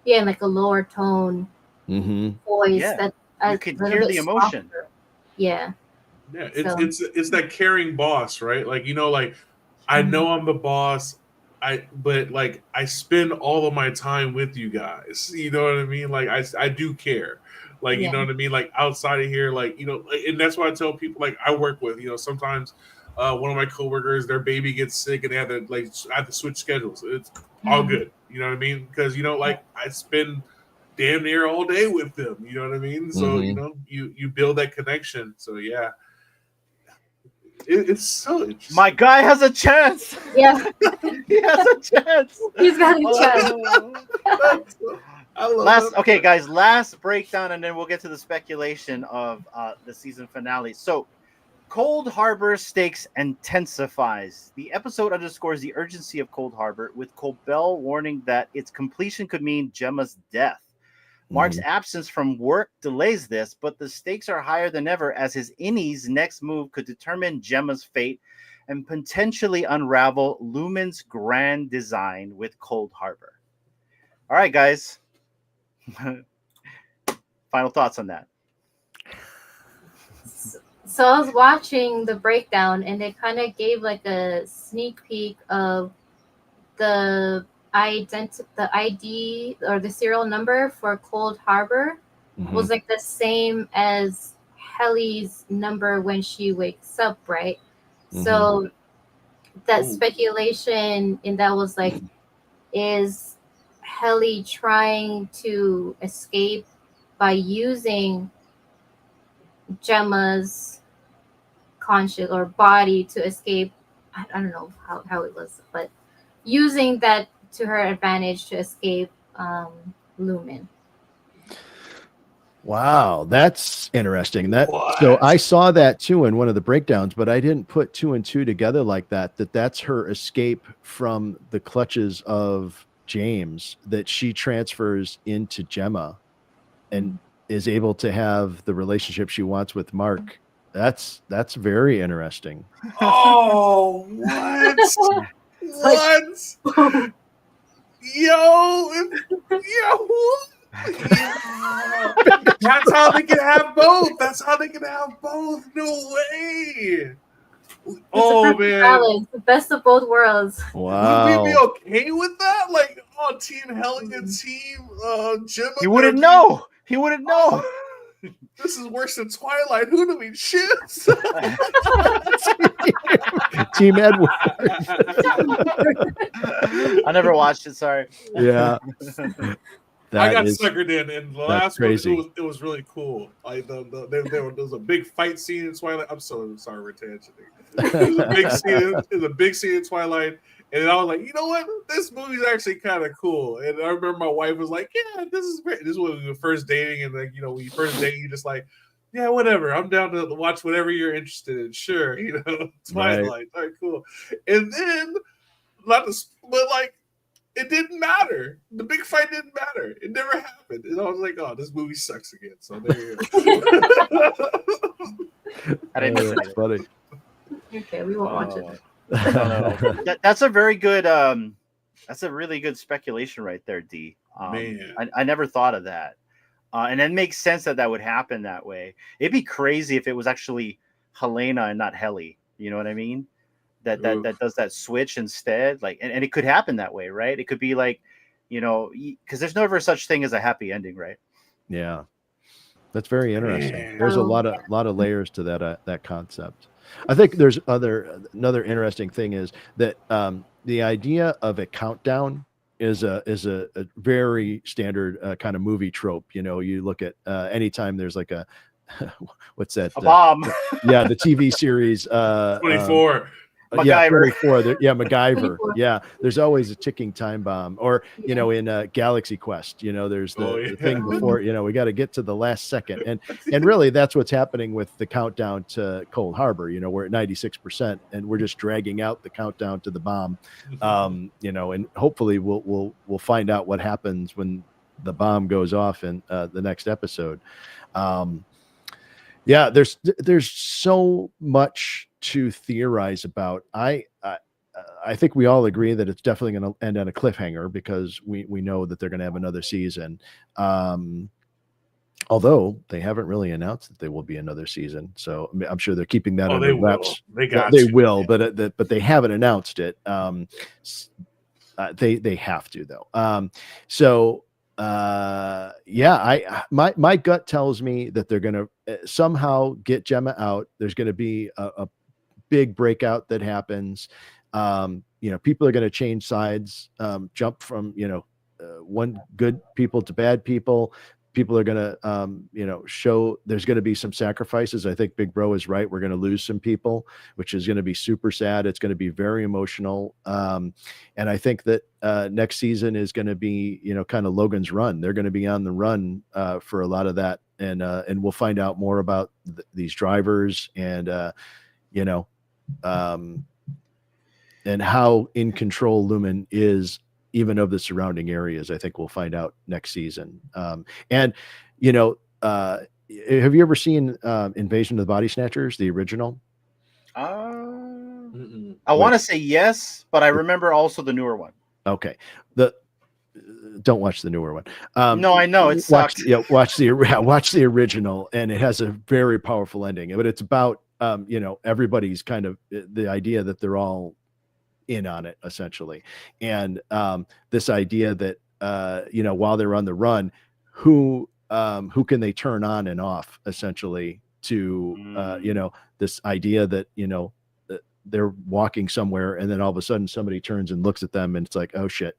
like a lower tone voice that you can hear the emotion. Softer. Yeah. Yeah, it's that caring boss, right? Like, like I know I'm the boss, but like I spend all of my time with you guys. You know what I mean? Like I do care. Like, you know what I mean? Like outside of here, like, and that's why I tell people, like I work with, sometimes one of my coworkers, their baby gets sick and they have to switch schedules. It's all good. You know what I mean? Because I spend damn near all day with them. You know what I mean? So you build that connection. So yeah. It's so interesting. My guy has a chance. Yeah. He has a chance. He's got a chance. I love that. Okay, guys, last breakdown, and then we'll get to the speculation of the season finale. So, Cold Harbor stakes intensifies. The episode underscores the urgency of Cold Harbor, with Cobell warning that its completion could mean Gemma's death. Mark's absence from work delays this, but the stakes are higher than ever as his innie's next move could determine Gemma's fate and potentially unravel Lumon's grand design with Cold Harbor. All right, guys. Final thoughts on that. So I was watching the breakdown, and they kind of gave like a sneak peek of the ID or the serial number for Cold Harbor was like the same as Helly's number when she wakes up, right? So that speculation in that was like, is Helly trying to escape by using Gemma's conscious or body to escape? I don't know how it was, but using that to her advantage to escape Lumon. Wow, that's interesting. So I saw that too in one of the breakdowns, but I didn't put 2 and 2 together like that. That's her escape from the clutches of James, that she transfers into Gemma and is able to have the relationship she wants with Mark. That's very interesting. Oh, what? What? Yo. That's how they can have both. No way. Oh man, balance, the best of both worlds. Wow. Would we be okay with that? Like, Team Helly and Team Gemma. He wouldn't know. He wouldn't know. This is worse than Twilight. Who do we choose? Team Edward. I never watched it. Sorry. Yeah. I got suckered in, and the last one crazy. it was really cool. Like there was a big fight scene in Twilight. I'm so sorry, we're tangenting. It was a big scene in Twilight, and I was like, you know what? This movie's actually kind of cool. And I remember my wife was like, yeah, this is great. This is when we were first dating, and like, when you first date, you just like, yeah, whatever. I'm down to watch whatever you're interested in. Sure, Twilight. Right. All right, cool. And then but like, it didn't matter. The big fight didn't matter. It never happened. And I was like, oh, this movie sucks again. So there you go. I didn't know that's funny. Okay, we won't watch it. That's a very good that's a really good speculation right there, D. Man. I never thought of that. And it makes sense that would happen that way. It'd be crazy if it was actually Helena and not Helly. You know what I mean? That does that switch instead. Like, and it could happen that way, right? It could be like, because there's never such thing as a happy ending, right? Yeah. That's very interesting. There's a lot of layers to that concept. I think there's another interesting thing is that the idea of a countdown is a very standard kind of movie trope. You look at anytime there's like a what's that? A bomb. Yeah, the TV series 24. MacGyver. MacGyver. Yeah, there's always a ticking time bomb. Or in Galaxy Quest, there's the thing before. We got to get to the last second, and really that's what's happening with the countdown to Cold Harbor. We're at 96%, and we're just dragging out the countdown to the bomb. And hopefully we'll find out what happens when the bomb goes off in the next episode. Yeah, there's so much to theorize about. I think we all agree that it's definitely going to end on a cliffhanger because we know that they're going to have another season. Although they haven't really announced that there will be another season, so I'm sure they're keeping that under wraps. They will, but they haven't announced it. They have to though. My gut tells me that they're going to somehow get Gemma out. There's going to be a big breakout that happens. People are going to change sides, jump from, one good people to bad people. People are going to, show there's going to be some sacrifices. I think Big Bro is right. We're going to lose some people, which is going to be super sad. It's going to be very emotional. And I think that next season is going to be, kind of Logan's run. They're going to be on the run for a lot of that. And we'll find out more about these drivers and, and how in control Lumon is even of the surrounding areas. I think we'll find out next season. Have you ever seen Invasion of the Body Snatchers, the original? I want to say yes, but I remember also the newer one. Okay. Don't watch the newer one. No, I know it sucked. Watch the original, and it has a very powerful ending. But it's about everybody's kind of the idea that they're all in on it essentially, and this idea that while they're on the run, who can they turn on and off essentially to this idea that that they're walking somewhere and then all of a sudden somebody turns and looks at them and it's like, oh shit,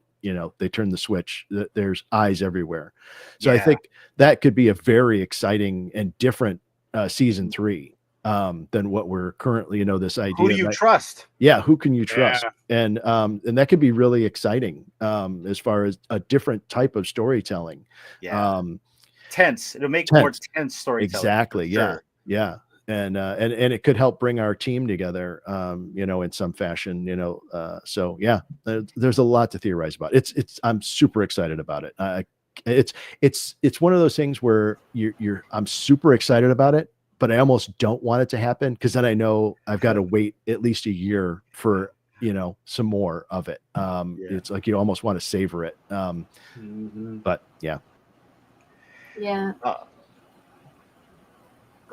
they turn the switch, there's eyes everywhere. So I think that could be a very exciting and different season 3 than what we're currently, this idea. Who do you trust? Yeah. Who can you trust? And that could be really exciting as far as a different type of storytelling. Yeah. Tense. It'll make more tense storytelling. Exactly. Sure. Yeah. And it could help bring our team together, in some fashion, so yeah, there's a lot to theorize about. I'm super excited about it. It's one of those things where I'm super excited about it, but I almost don't want it to happen because then I know I've got to wait at least a year for, some more of it. It's like you almost want to savor it. But yeah. Yeah.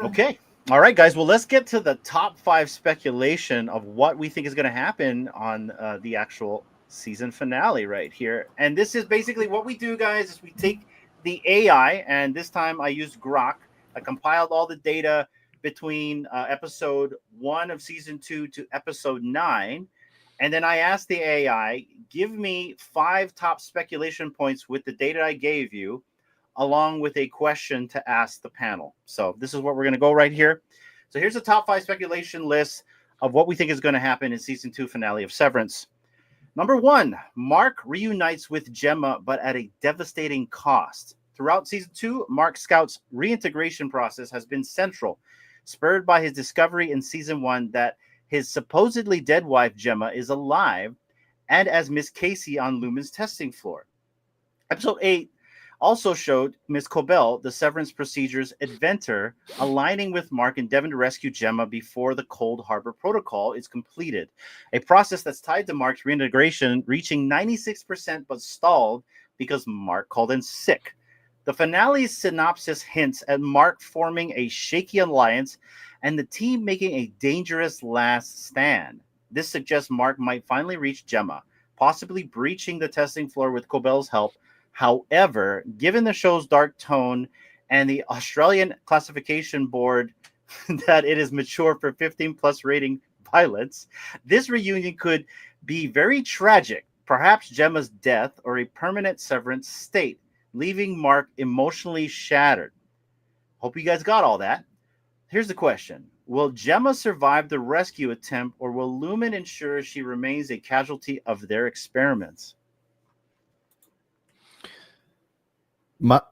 Okay. All right, guys. Well, let's get to the top 5 speculation of what we think is going to happen on the actual season finale right here. And this is basically what we do, guys, is we take the AI, and this time I used Grok. I compiled all the data between episode 1 of season 2 to episode 9. And then I asked the AI, give me 5 top speculation points with the data I gave you, along with a question to ask the panel. So this is what we're going to go right here. So here's the top 5 speculation list of what we think is going to happen in season 2 finale of Severance. Number 1, Mark reunites with Gemma, but at a devastating cost. Throughout season 2, Mark Scout's reintegration process has been central, spurred by his discovery in season 1 that his supposedly dead wife, Gemma, is alive, and as Miss Casey on Lumon's testing floor. Episode 8 also showed Miss Cobell, the Severance Procedures inventor, aligning with Mark and Devin to rescue Gemma before the Cold Harbor Protocol is completed, a process that's tied to Mark's reintegration, reaching 96% but stalled because Mark called in sick. The finale's synopsis hints at Mark forming a shaky alliance and the team making a dangerous last stand. This suggests Mark might finally reach Gemma, possibly breaching the testing floor with Cobell's help. However, given the show's dark tone and the Australian classification board that it is mature for 15+ rating violence, this reunion could be very tragic, perhaps Gemma's death or a permanent severance state, leaving Mark emotionally shattered. Hope you guys got all that. Here's the question. Will Gemma survive the rescue attempt, or will Lumon ensure she remains a casualty of their experiments?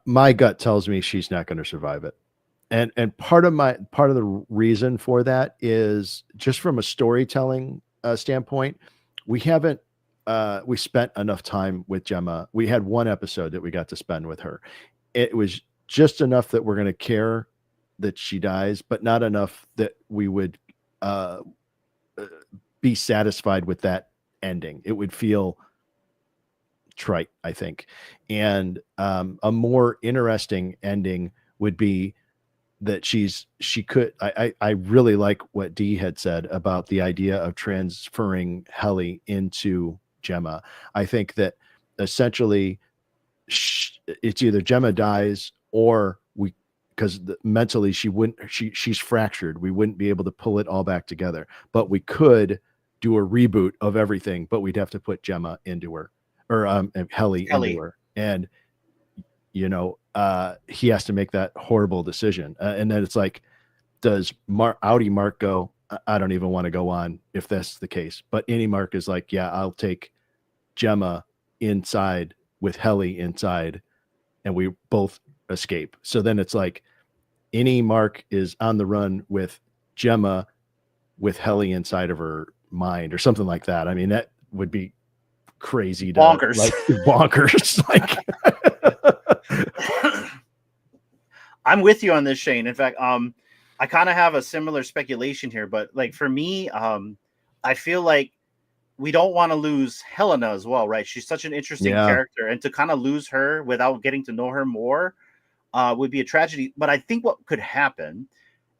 My gut tells me she's not going to survive it. And part of the reason for that is just from a storytelling standpoint, we spent enough time with Gemma. We had 1 episode that we got to spend with her. It was just enough that we're going to care that she dies, but not enough that we would be satisfied with that ending. It would feel trite, I think. And a more interesting ending would be that I really like what Dee had said about the idea of transferring Helly into Gemma. I think that essentially it's either Gemma dies or because mentally she's fractured. We wouldn't be able to pull it all back together, but we could do a reboot of everything, but we'd have to put Gemma into her, or Helly into her. And, you know, he has to make that horrible decision. And then it's like, does Audi Mark go, I don't even want to go on if that's the case. But any Mark is like, yeah, I'll take Gemma inside with Helly inside, and we both escape. So then it's like any Mark is on the run with Gemma with Helly inside of her mind or something like that. I mean, that would be crazy. Bonkers. Like bonkers. Like I'm with you on this, Shane. In fact, I kind of have a similar speculation here, but like for me, I feel like we don't want to lose Helena as well, right? She's such an interesting character, and to kind of lose her without getting to know her more would be a tragedy. But I think what could happen,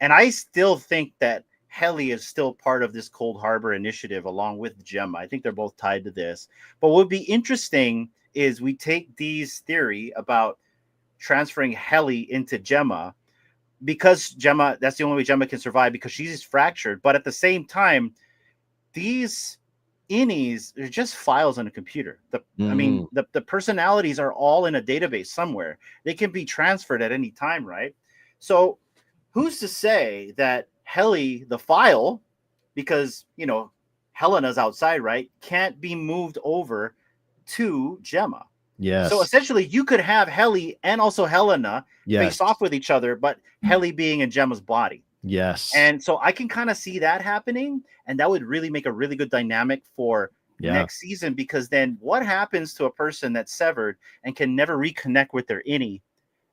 and I still think that Helly is still part of this Cold Harbor initiative along with Gemma. I think they're both tied to this. But what would be interesting is we take Dee's theory about transferring Helly into Gemma, because Gemma, that's the only way Gemma can survive, because she's fractured. But at the same time, these innies are just files on a computer. I mean, the personalities are all in a database somewhere. They can be transferred at any time, right? So who's to say that Helly, the file, because, you know, Helena's outside, right, can't be moved over to Gemma? Yes. So essentially, you could have Helly and also Helena face off with each other, but Helly being in Gemma's body. Yes. And so I can kind of see that happening, and that would really make a really good dynamic for next season, because then what happens to a person that's severed and can never reconnect with their innie,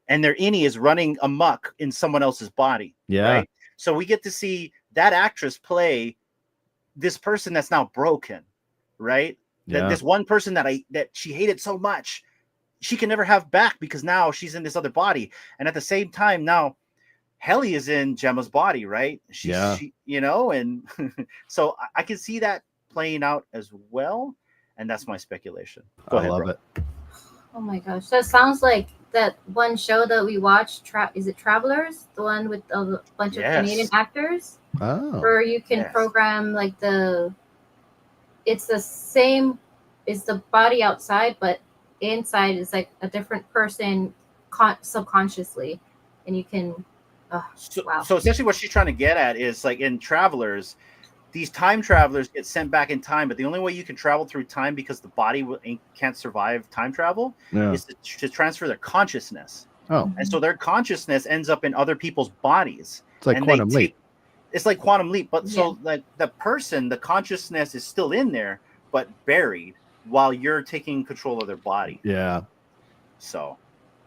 and their innie is running amok in someone else's body? Yeah. Right? So we get to see that actress play this person that's now broken, right? That this one person that she hated so much, she can never have back, because now she's in this other body. And at the same time, now Helly is in Gemma's body, right? She you know, and so I can see that playing out as well. And that's my speculation. Go ahead, love bro. it. Oh my gosh, that sounds like that one show that we watched. Is it Travelers? The one with a bunch of Canadian actors, where you can program like it's the same, it's the body outside, but inside is like a different person subconsciously, and you can. So essentially, what she's trying to get at is, like in Travelers, these time travelers get sent back in time, but the only way you can travel through time, because the body can't survive time travel, is to transfer their consciousness. And so their consciousness ends up in other people's bodies. It's like Quantum Leap. It's like Quantum Leap, but so like the person, the consciousness is still in there, but buried while you're taking control of their body. Yeah. So,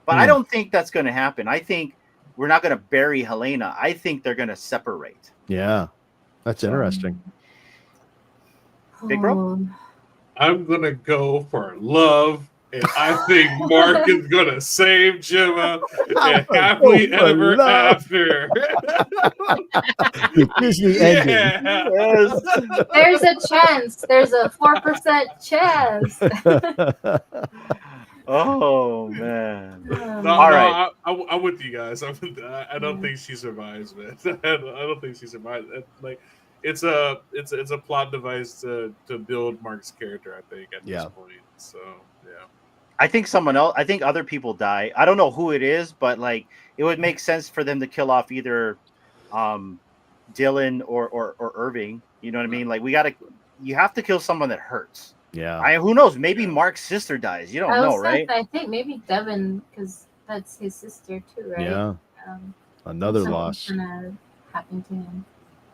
but I don't think that's going to happen. I think we're not going to bury Helena. I think they're going to separate. Yeah. That's interesting. Big Bro? I'm going to go for love, and I think Mark is going to save Gemma and happily ever after. Disney ending. Yes. There's a chance. There's a 4% chance. Oh man! All right, I'm with you guys. I don't think she survives, man. I don't think she survives. Like, it's a plot device to build Mark's character, I think, at this point. So yeah, I think someone else. I think other people die. I don't know who it is, but like it would make sense for them to kill off either Dylan or Irving. You know what I mean? Like you have to kill someone that hurts. Yeah. Who knows? Maybe Mark's sister dies. You don't know, right? I think maybe Devin, because that's his sister too, right? Yeah. Another loss. Gonna happen to him.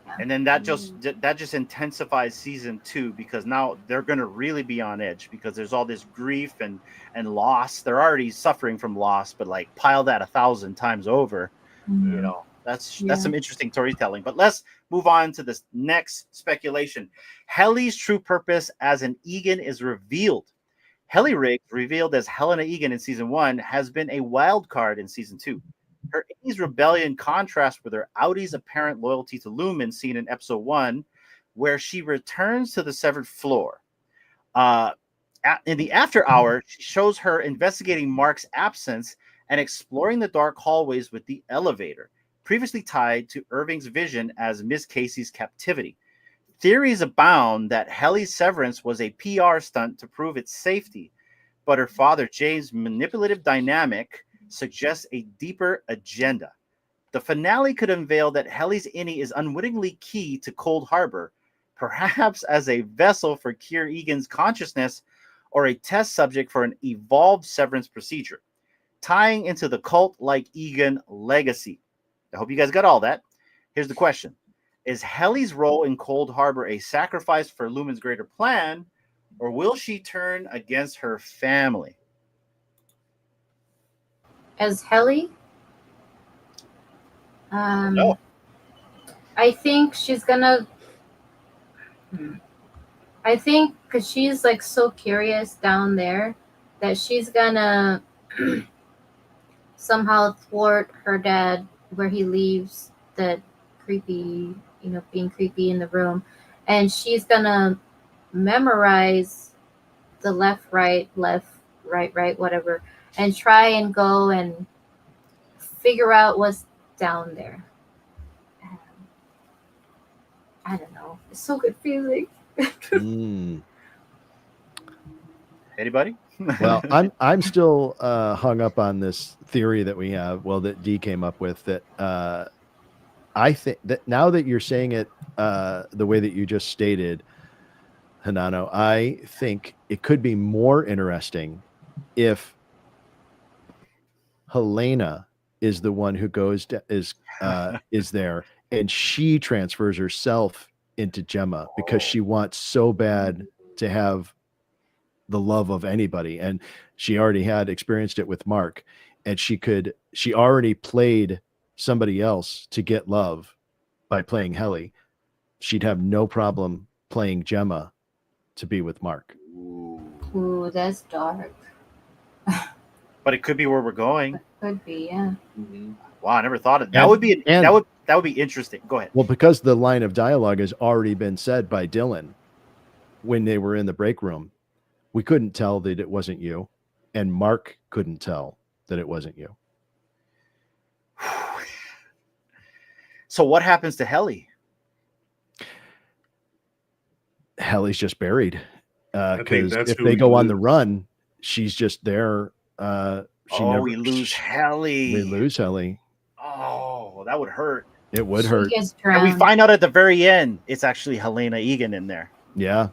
Yeah. And then that just intensifies season 2, because now they're gonna really be on edge, because there's all this grief and loss. They're already suffering from loss, but like pile that 1,000 times over. You know, that's some interesting storytelling. But let's move on to this next speculation. Helly's true purpose as an Egan is revealed. Helly Riggs, revealed as Helena Egan in season 1, has been a wild card in season 2. Her Innie's rebellion contrasts with her Outy's apparent loyalty to Lumon, seen in episode 1, where she returns to the severed floor. In the after hour, she shows her investigating Mark's absence and exploring the dark hallways with the elevator, previously tied to Irving's vision as Miss Casey's captivity. Theories abound that Helly's severance was a PR stunt to prove its safety, but her father James' manipulative dynamic suggests a deeper agenda. The finale could unveil that Helly's innie is unwittingly key to Cold Harbor, perhaps as a vessel for Kier Egan's consciousness or a test subject for an evolved severance procedure, tying into the cult-like Egan legacy. I hope you guys got all that. Here's the question. Is Helly's role in Cold Harbor a sacrifice for Lumon's greater plan, or will she turn against her family? As Helly, No. I think she's gonna. I think because she's like so curious down there that she's gonna somehow thwart her dad where he leaves that creepy, being creepy in the room, and she's gonna memorize the left, right, whatever, and try and go and figure out what's down there. I don't know. It's so confusing. Anybody? Well, I'm still hung up on this theory that we have, that Dee came up with, that I think that now that you're saying it the way that you just stated, Hanano, I think it could be more interesting if Helena is the one who is there, and she transfers herself into Gemma because she wants so bad to have the love of anybody, and she already had experienced it with Mark, and she already played somebody else to get love by playing Helly. She'd have no problem playing Gemma to be with Mark. Ooh, that's dark. But it could be where we're going. Could be, yeah. Mm-hmm. Wow, I never thought of that. That would be interesting. Go ahead. Well, because the line of dialogue has already been said by Dylan when they were in the break room. We couldn't tell that it wasn't you, and Mark couldn't tell that it wasn't you. So what happens to Helly? Helly's just buried. Because if they go on the run, she's just there. We lose Helly. We lose Helly. Oh, that would hurt. It would hurt. And we find out at the very end, it's actually Helena Egan in there. Yeah.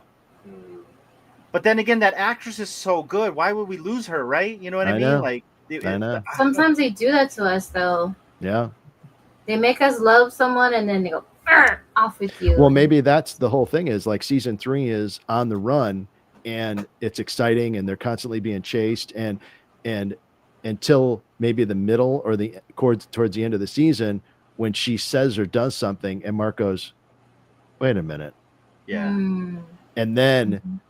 But then again, that actress is so good. Why would we lose her, right? You know what I mean? Like, I know. Sometimes they do that to us, though. Yeah. They make us love someone, and then they go off with you. Well, maybe that's the whole thing. Is like season 3 is on the run, and it's exciting, and they're constantly being chased, and until maybe the middle or towards the end of the season, when she says or does something, and Mark goes, "Wait a minute." Yeah. And then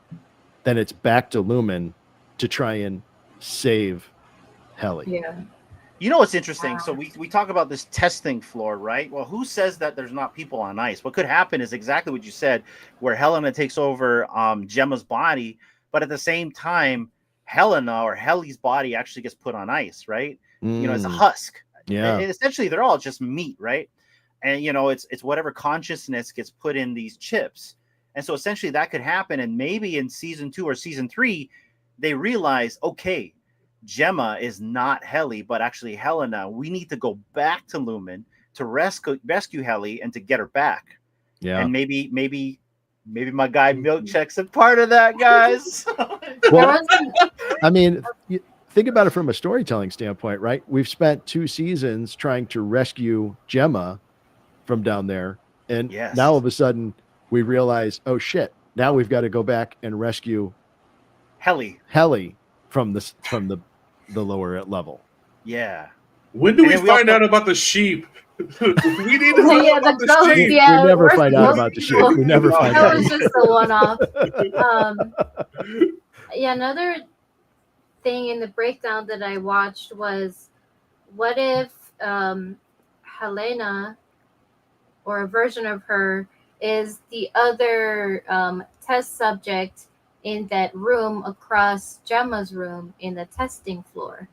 it's back to Lumon to try and save Helly. Yeah. You know what's interesting? So we talk about this testing floor, right? Well, who says that there's not people on ice? What could happen is exactly what you said, where Helena takes over Gemma's body, but at the same time, Helena or Helly's body actually gets put on ice, right? It's a husk. Yeah. And essentially, they're all just meat, right? And it's whatever consciousness gets put in these chips. And so essentially that could happen. And maybe in season 2 or season 3, they realize, okay, Gemma is not Helly, but actually Helena. We need to go back to Lumon to rescue Helly and to get her back. Yeah. And maybe my guy Milkcheck's a part of that, guys. Well, I mean, think about it from a storytelling standpoint, right? We've spent 2 seasons trying to rescue Gemma from down there. And now all of a sudden we realize, oh shit, now we've got to go back and rescue Helly from the lower level. Yeah. When do we find out about the sheep? We need to know about the sheep. Yeah, we never find out about the sheep. We never find out. That was just a one-off. Another thing in the breakdown that I watched was, what if Helena, or a version of her, is the other test subject in that room across Gemma's room in the testing floor?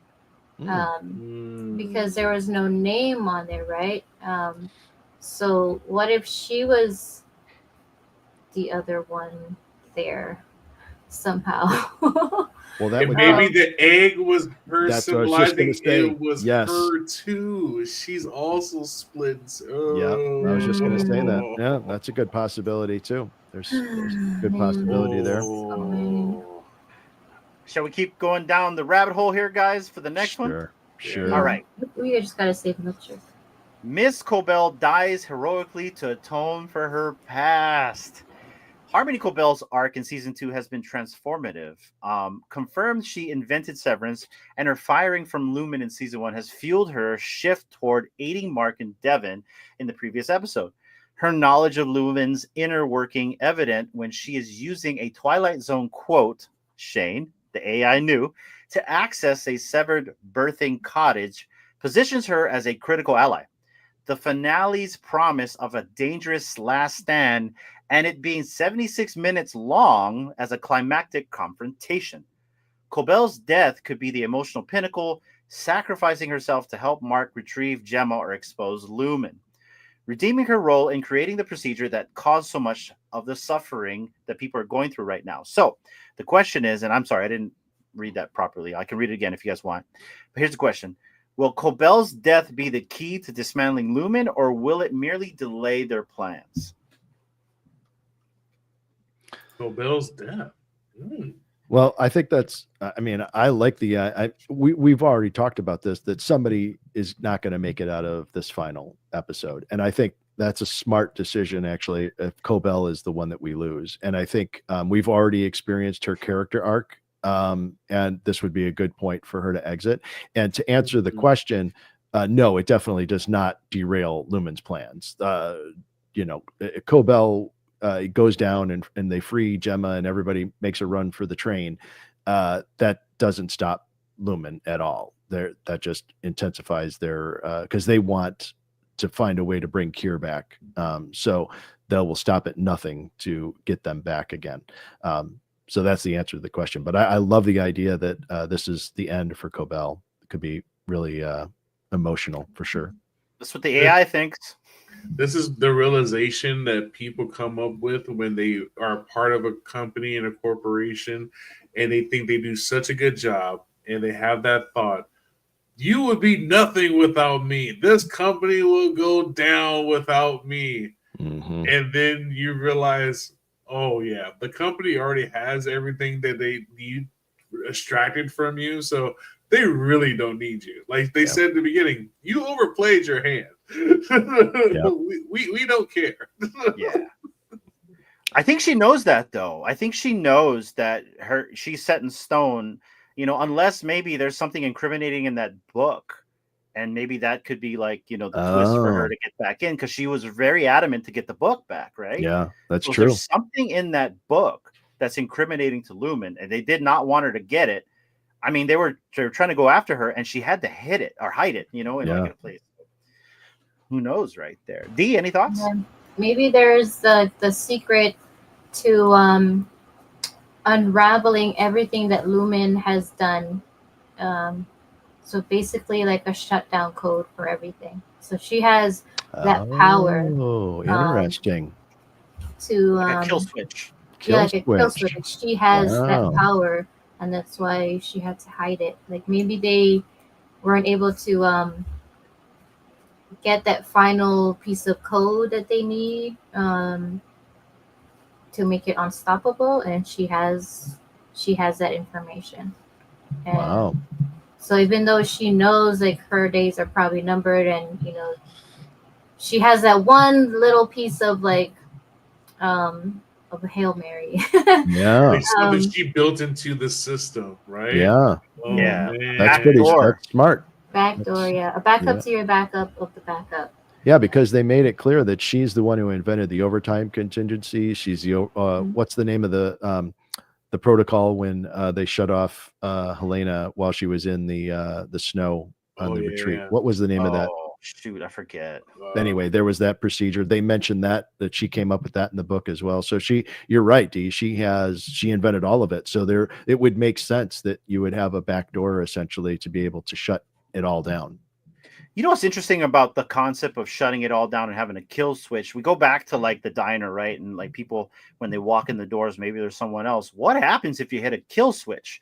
because there was no name on there, right? So what if she was the other one there somehow? Well, that And would maybe the egg was her That's what I was just gonna symbolizing say. it was Yes. her too. She's also split. Yeah, I was just gonna say that. Oh. Yeah, that's a good possibility too. There's good Man, possibility there. so many. Oh. Shall we keep going down the rabbit hole here, guys, for the next one? Sure. All right. We just gotta save Milcher. Miss Cobell dies heroically to atone for her past. Harmony Cobell's arc in season 2 has been transformative. Confirmed she invented Severance, and her firing from Lumon in season 1 has fueled her shift toward aiding Mark and Devon in the previous episode. Her knowledge of Lumon's inner working evident when she is using a Twilight Zone quote, Shane, the AI knew, to access a severed birthing cottage, positions her as a critical ally. The finale's promise of a dangerous last stand and it being 76 minutes long as a climactic confrontation. Cobell's death could be the emotional pinnacle, sacrificing herself to help Mark retrieve Gemma or expose Lumon, redeeming her role in creating the procedure that caused so much of the suffering that people are going through right now. So the question is, and I'm sorry, I didn't read that properly. I can read it again if you guys want. But here's the question. Will Cobell's death be the key to dismantling Lumon, or will it merely delay their plans? Cobell's death. Well, I think that's. I mean, I like the. We've already talked about this. That somebody is not going to make it out of this final episode, and I think that's a smart decision. Actually, if Cobell is the one that we lose, and I think we've already experienced her character arc, and this would be a good point for her to exit. And to answer the question, no, it definitely does not derail Lumon's plans. Cobell. Goes down and they free Gemma and everybody makes a run for the train. That doesn't stop Lumon at all. That just intensifies their because they want to find a way to bring Kier back. So they will stop at nothing to get them back again. So that's the answer to the question. But I love the idea that this is the end for Cobell. It could be really emotional for sure. That's what the AI thinks. This is the realization that people come up with when they are part of a company and a corporation, and they think they do such a good job, and they have that thought, you would be nothing without me. This company will go down without me. Mm-hmm. And then you realize, oh yeah, the company already has everything that they need extracted from you, so they really don't need you. Like they said at the beginning, you overplayed your hand. We don't care. Yeah. I think she knows that though. I think she knows that she's set in stone, unless maybe there's something incriminating in that book. And maybe that could be like, the twist for her to get back in, because she was very adamant to get the book back, right? Yeah, that's so true. There's something in that book that's incriminating to Lumon, and they did not want her to get it. I mean, they were trying to go after her, and she had to hide it, in like a place. Who knows, right there? D, any thoughts? Maybe there's the secret to unraveling everything that Lumon has done. So basically, like a shutdown code for everything. So she has that power. Oh, interesting. To like a kill switch. Kill switch. She has that power, and that's why she had to hide it. Like maybe they weren't able to get that final piece of code that they need to make it unstoppable, and she has that information. And wow. So even though she knows like her days are probably numbered, and she has that one little piece of like of a Hail Mary. Yeah. Something she built into the system, right? Yeah. Oh, yeah. Man. That's pretty that's smart. Backdoor, yeah. A backup to your backup of the backup. Yeah, because they made it clear that she's the one who invented the overtime contingency. She's the what's the name of the protocol when they shut off Helena while she was in the snow on the retreat? Yeah. What was the name of that? shoot, I forget. Anyway, there was that procedure. They mentioned that she came up with that in the book as well. So you're right, Dee. She invented all of it. So it would make sense that you would have a back door essentially to be able to shut it all down. You know what's interesting about the concept of shutting it all down and having a kill switch? We go back to like the diner, right? And like people, when they walk in the doors, maybe there's someone else. What happens if you hit a kill switch?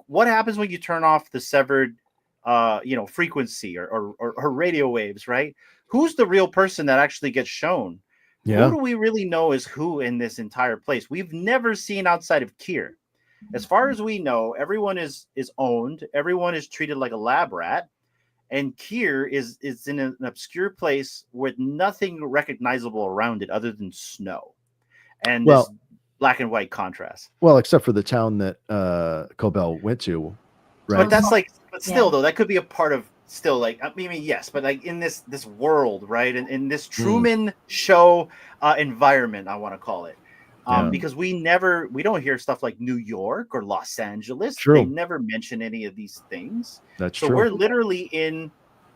What happens when you turn off the severed, frequency or radio waves, right? Who's the real person that actually gets shown? Yeah. Who do we really know is who in this entire place? We've never seen outside of Kier. As far as we know, everyone is owned. Everyone is treated like a lab rat. And Kier is in an obscure place with nothing recognizable around it other than snow and this black and white contrast. Well, except for the town that Cobell went to, right? But that's like, but still though, that could be a part of still like, I mean, yes, but like in this world, right? And in this Truman Show environment, I want to call it. Because we don't hear stuff like New York or Los Angeles. True. They never mention any of these things. That's so true. We're literally in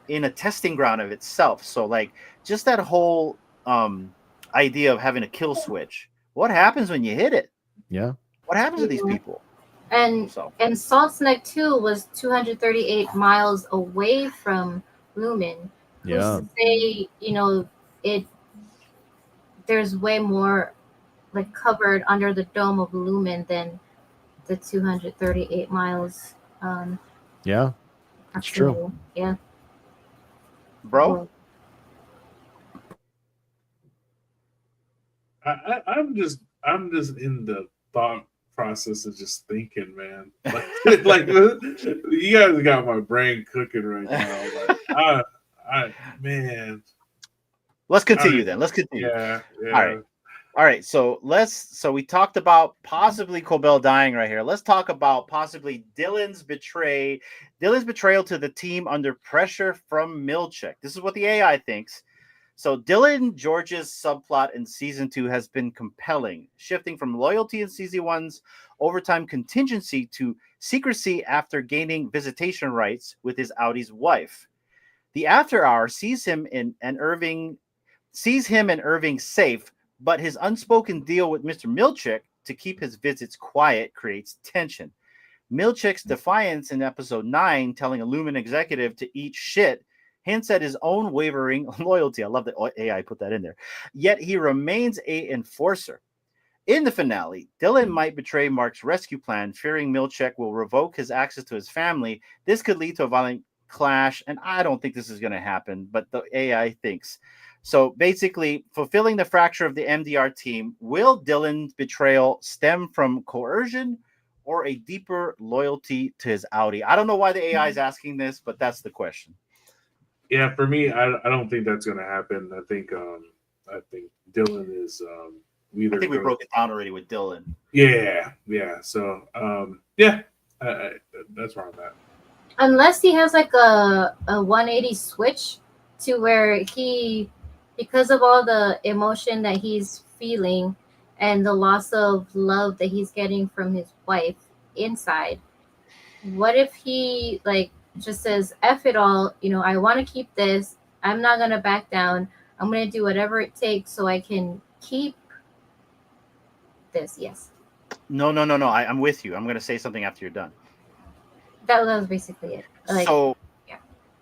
a testing ground of itself. So like just that whole idea of having a kill switch. What happens when you hit it? Yeah. What happens to these people? And Salt's Neck 2 was 238 miles away from Lumon. Yeah. Who's to say, there's way more like covered under the dome of Lumon than the 238 miles. Yeah, that's true. Yeah, bro. I'm just in the thought process of just thinking, man. Like you guys got my brain cooking right now. Like, man. Let's continue then. Let's continue. Yeah. All right, so we talked about possibly Cobell dying right here. Let's talk about possibly Dylan's betrayal to the team under pressure from Milchick. This is what the AI thinks. So Dylan George's subplot in season 2 has been compelling, shifting from loyalty in season 1's overtime contingency to secrecy after gaining visitation rights with his Audi's wife. The After Hour sees him and Irving safe, but his unspoken deal with Mr. Milchick to keep his visits quiet creates tension. Milchick's defiance in episode 9, telling a Lumon executive to eat shit, hints at his own wavering loyalty. I love that AI put that in there. Yet he remains an enforcer. In the finale, Dylan might betray Mark's rescue plan, fearing Milchick will revoke his access to his family. This could lead to a violent clash, and I don't think this is going to happen, but the AI thinks. So basically, fulfilling the fracture of the MDR team, will Dylan's betrayal stem from coercion or a deeper loyalty to his Audi? I don't know why the AI is asking this, but that's the question. Yeah, for me, I don't think that's going to happen. I think Dylan is I think we broke it down already with Dylan. Yeah. So that's where I'm at. Unless he has like a 180 switch to where he, because of all the emotion that he's feeling and the loss of love that he's getting from his wife inside, what if he like just says, F it all, I want to keep this. I'm not going to back down. I'm going to do whatever it takes so I can keep this. Yes. No. I'm with you. I'm going to say something after you're done. That was basically it.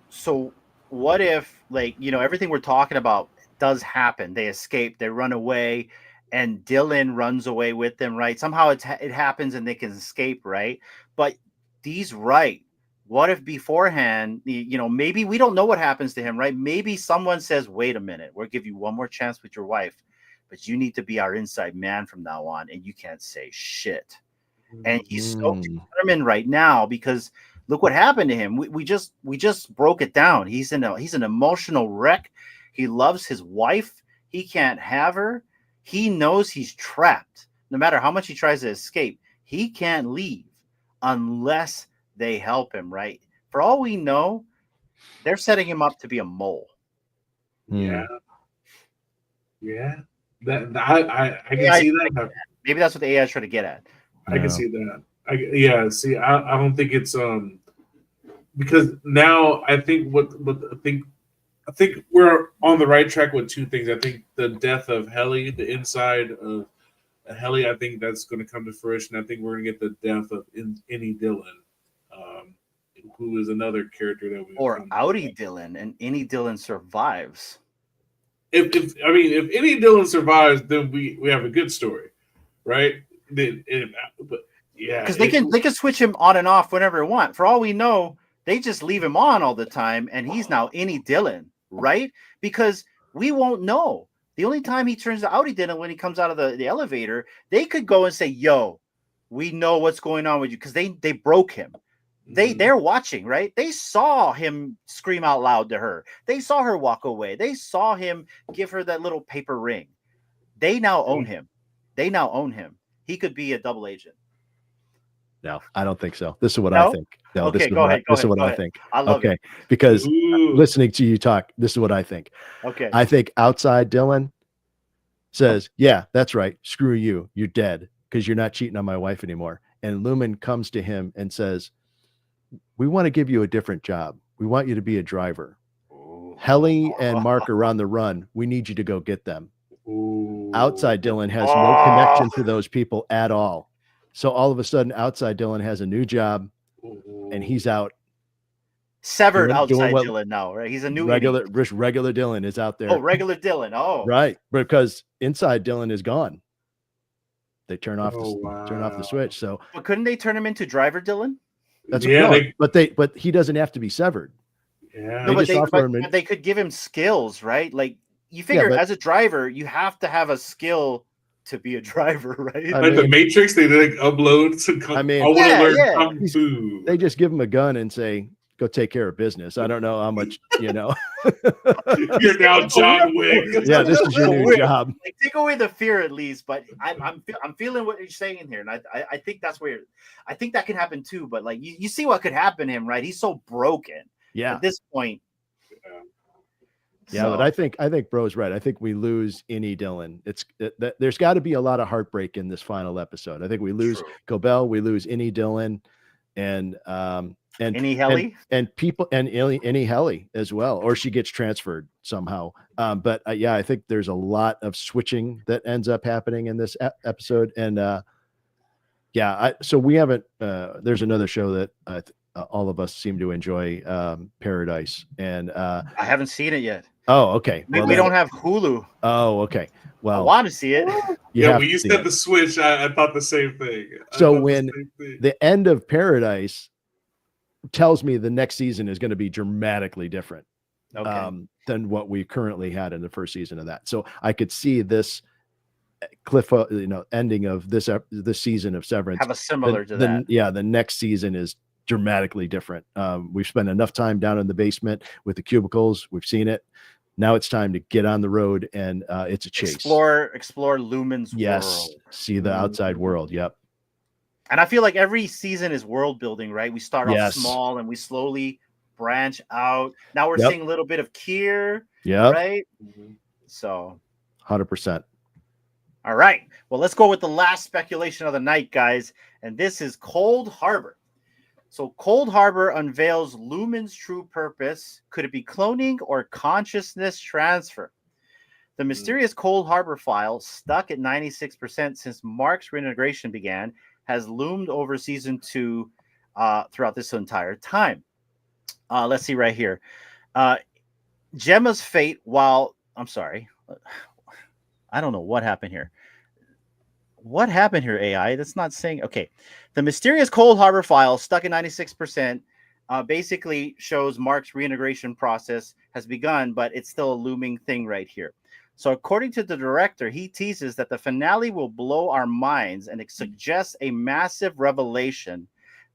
So what if, everything we're talking about does happen? They escape, they run away, and Dylan runs away with them, right? Somehow it happens and they can escape, right? But Dee's right. What if beforehand, maybe we don't know what happens to him, right? Maybe someone says, wait a minute, we'll give you one more chance with your wife, but you need to be our inside man from now on, and you can't say shit. And he's so determined right now because look what happened to him. We just broke it down. He's an emotional wreck. He loves his wife. He can't have her. He knows he's trapped. No matter how much he tries to escape, he can't leave unless they help him, right? For all we know, they're setting him up to be a mole. Yeah. That I can see that. Maybe that's what the AI is trying to get at. I can see that. I don't think it's because now I think what I think we're on the right track with two things. I think the death of Helly, the inside of Helly, I think that's going to come to fruition. I think we're going to get the death of Any Dillon, um, who is another character that we or Outie Dillon, and Any Dillon survives. If Any Dillon survives, then we have a good story, right? But yeah, because they can switch him on and off whenever they want. For all we know, they just leave him on all the time, and he's now Any Dillon, right? Because we won't know. The only time he turns to Outie Dillon when he comes out of the elevator, they could go and say, "Yo, we know what's going on with you," because they broke him. They're watching, right? They saw him scream out loud to her. They saw her walk away. They saw him give her that little paper ring. They now own him. They now own him. He could be a double agent. No, I don't think so. This is what I think. No, okay, this is what I think. I love it. Because listening to you talk, this is what I think. Okay. I think outside Dillon says, yeah, that's right. Screw you. You're dead because you're not cheating on my wife anymore. And Lumon comes to him and says, we want to give you a different job. We want you to be a driver. Helly and Mark are on the run. We need you to go get them. Outside Dillon has no connection to those people at all. So all of a sudden, outside Dillon has a new job, and he's out. Severed outside Dillon now, right? He's a new regular Dillon is out there. Oh, regular Dillon. Oh, right, because inside Dillon is gone. They turn off the switch. So, but couldn't they turn him into driver Dillon? That's but he doesn't have to be severed. Yeah, no, but they could give him skills, right? Like you figure, as a driver, you have to have a skill to be a driver, right? Like the Matrix, they like upload some. I want to learn kung fu. They just give him a gun and say, "Go take care of business." I don't know how much, You're now John Wick. Yeah, this is your new job. Like, take away the fear at least, but I'm feeling what you're saying here, and I think that's where I think that can happen too. But like you see what could happen to him, right? He's so broken. Yeah. At this point. Yeah, but I think Bro's right. I think we lose Any Dillon. There's got to be a lot of heartbreak in this final episode. I think we lose Cobell, we lose Any Dillon, and Any Helly and people and Any Helly as well, or she gets transferred somehow. But I think there's a lot of switching that ends up happening in this episode, and so we haven't. There's another show that all of us seem to enjoy, Paradise, and I haven't seen it yet. Oh, okay. Well, we don't have Hulu. Oh, okay. Well, I want to see it. When you said the switch, I thought the same thing. So when the end of Paradise tells me the next season is going to be dramatically different than what we currently had in the first season of that. So I could see this ending of this season of Severance have a similar to that. Yeah, the next season is dramatically different. We've spent enough time down in the basement with the cubicles. We've seen it. Now it's time to get on the road, and it's a chase. Explore Lumon's world. See the outside world. Yep. And I feel like every season is world building, right? We start off small and we slowly branch out. Now we're seeing a little bit of Kier. Yeah. Right. So 100%. All right. Well, let's go with the last speculation of the night, guys. And this is Cold Harbor. So Cold Harbor unveils Lumon's true purpose. Could it be cloning or consciousness transfer? The mysterious Cold Harbor file, stuck at 96% since Mark's reintegration began, has loomed over season 2 throughout this entire time. Let's see right here. Gemma's fate I'm sorry. I don't know what happened here. What happened here, AI? That's not saying... Okay. The mysterious Cold Harbor file, stuck at 96%, basically shows Mark's reintegration process has begun, but it's still a looming thing right here. So according to the director, he teases that the finale will blow our minds, and it suggests a massive revelation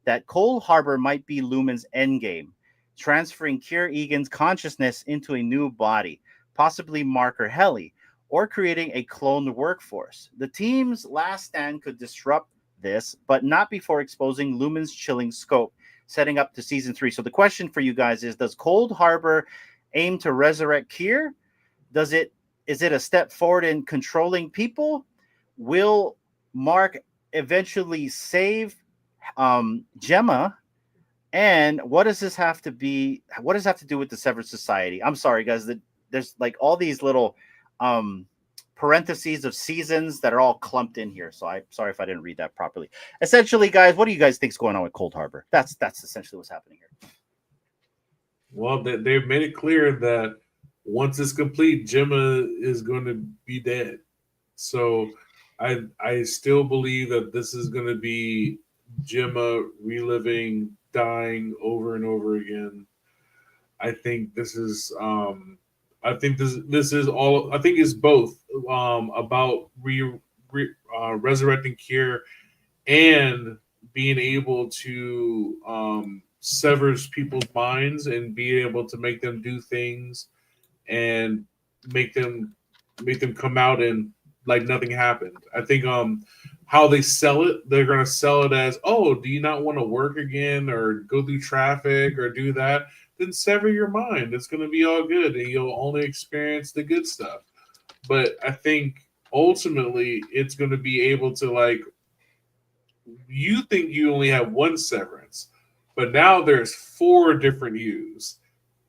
that Cold Harbor might be Lumon's endgame, transferring Kier Egan's consciousness into a new body, possibly Mark or Helly, or creating a cloned workforce. The team's last stand could disrupt this, but not before exposing Lumon's chilling scope, setting up to season 3. So the question for you guys is, does Cold Harbor aim to resurrect Kier? Is it a step forward in controlling people? Will Mark eventually save Gemma? And what does this have to be? What does it have to do with the Severance Society? I'm sorry, guys. There's like all these little parentheses of seasons that are all clumped in here. So I'm sorry if I didn't read that properly. Essentially, guys, what do you guys think is going on with Cold Harbor? That's essentially what's happening here. Well, they've made it clear that once it's complete, Gemma is going to be dead. So I still believe that this is going to be Gemma reliving, dying over and over again. I think this is I think this is all. I think it's both about resurrecting Kier and being able to sever people's minds and be able to make them do things and make them come out and like nothing happened. I think how they sell it, they're gonna sell it as, oh, do you not want to work again or go through traffic or do that? Then sever your mind. It's gonna be all good and you'll only experience the good stuff. But I think ultimately it's gonna be able to like, you think you only have one severance, but now there's 4 different yous.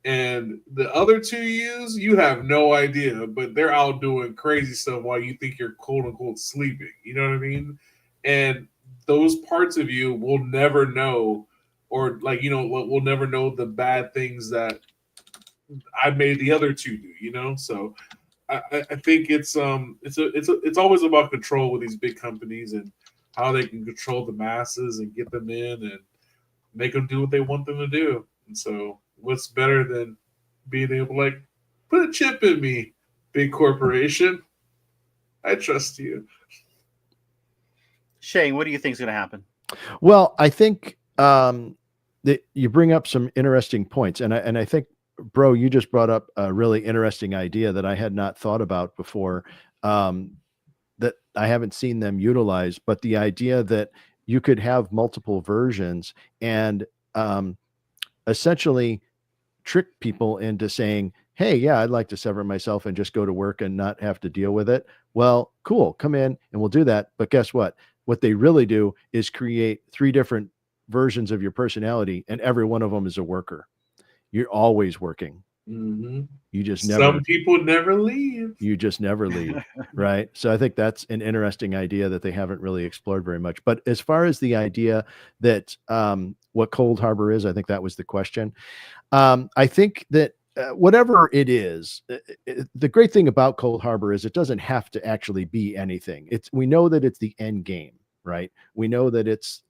And the other 2 yous, you have no idea, but they're out doing crazy stuff while you think you're quote unquote sleeping. You know what I mean? And those parts of you will never know, or like, you know, we'll never know the bad things that I made the other 2 do, you know? So I think it's always about control with these big companies and how they can control the masses and get them in and make them do what they want them to do. And so what's better than being able to like put a chip in me, big corporation? I trust you. Shane, what do you think is going to happen? Well, I think that you bring up some interesting points, and I think, bro, you just brought up a really interesting idea that I had not thought about before, that I haven't seen them utilize, but the idea that you could have multiple versions and essentially trick people into saying, hey, yeah, I'd like to sever myself and just go to work and not have to deal with it. Well, cool, come in and we'll do that. But guess what? What they really do is create 3 different versions of your personality, and every one of them is a worker. You're always working. Mm-hmm. You just never. Some people never leave. You just never leave, right? So I think that's an interesting idea that they haven't really explored very much. But as far as the idea that what Cold Harbor is, I think that was the question. I think that whatever it is, the great thing about Cold Harbor is it doesn't have to actually be anything. We know that it's the end game, right? We know that it's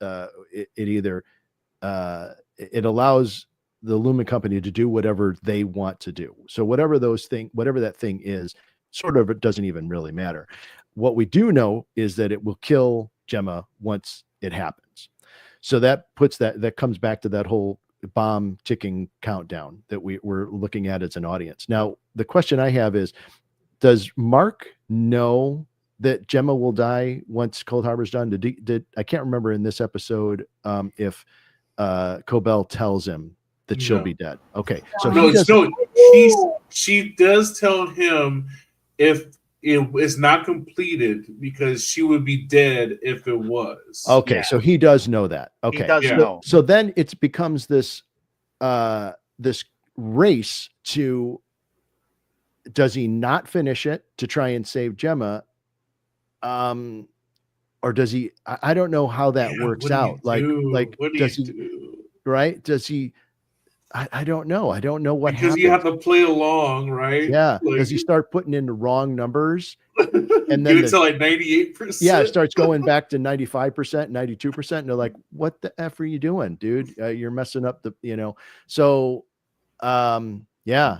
it allows the Lumon company to do whatever they want to do. So whatever that thing is, sort of, it doesn't even really matter. What we do know is that it will kill Gemma once it happens. So that comes back to that whole bomb ticking countdown that we're looking at as an audience. Now, the question I have is, does Mark know that Gemma will die once Cold Harbor's done? Did I can't remember in this episode if Cobell tells him that she'll be dead. Okay. So she does tell him if it is not completed because she would be dead if it was. Okay. Yeah. So he does know that. Okay. He does know. So then it becomes this race to, does he not finish it to try and save Gemma? Or does he, I don't know how that works out. Like what does he he do? Right? Does he, I don't know. I don't know what because happens. you have to play along, right? Yeah. Like, does he start putting in the wrong numbers? And then to like 98%. Yeah, it starts going back to 95%, 92%. And they're like, what the F are you doing, dude? You're messing up So yeah,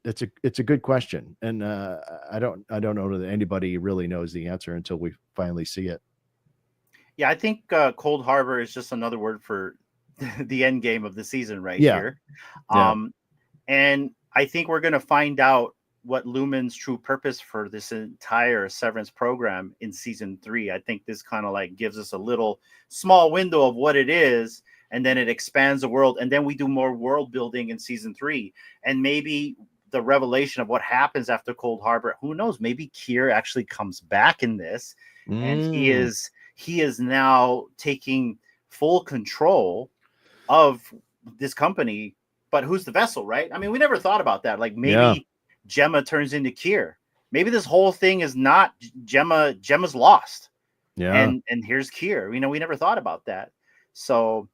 it's a good question. And I don't know that anybody really knows the answer until we finally see it. Yeah, I think Cold Harbor is just another word for the end game of the season here. And I think we're going to find out what Lumon's true purpose for this entire Severance program in season 3. I think this kind of like gives us a little small window of what it is, and then it expands the world, and then we do more world building in season 3, and maybe the revelation of what happens after Cold Harbor. Who knows? Maybe Kier actually comes back in this, and he is now taking full control of this company, but who's the vessel, right? I mean, we never thought about that. Like maybe Gemma turns into Kier. Maybe this whole thing is not Gemma. Gemma's lost. Yeah. And here's Kier. You know, we never thought about that. So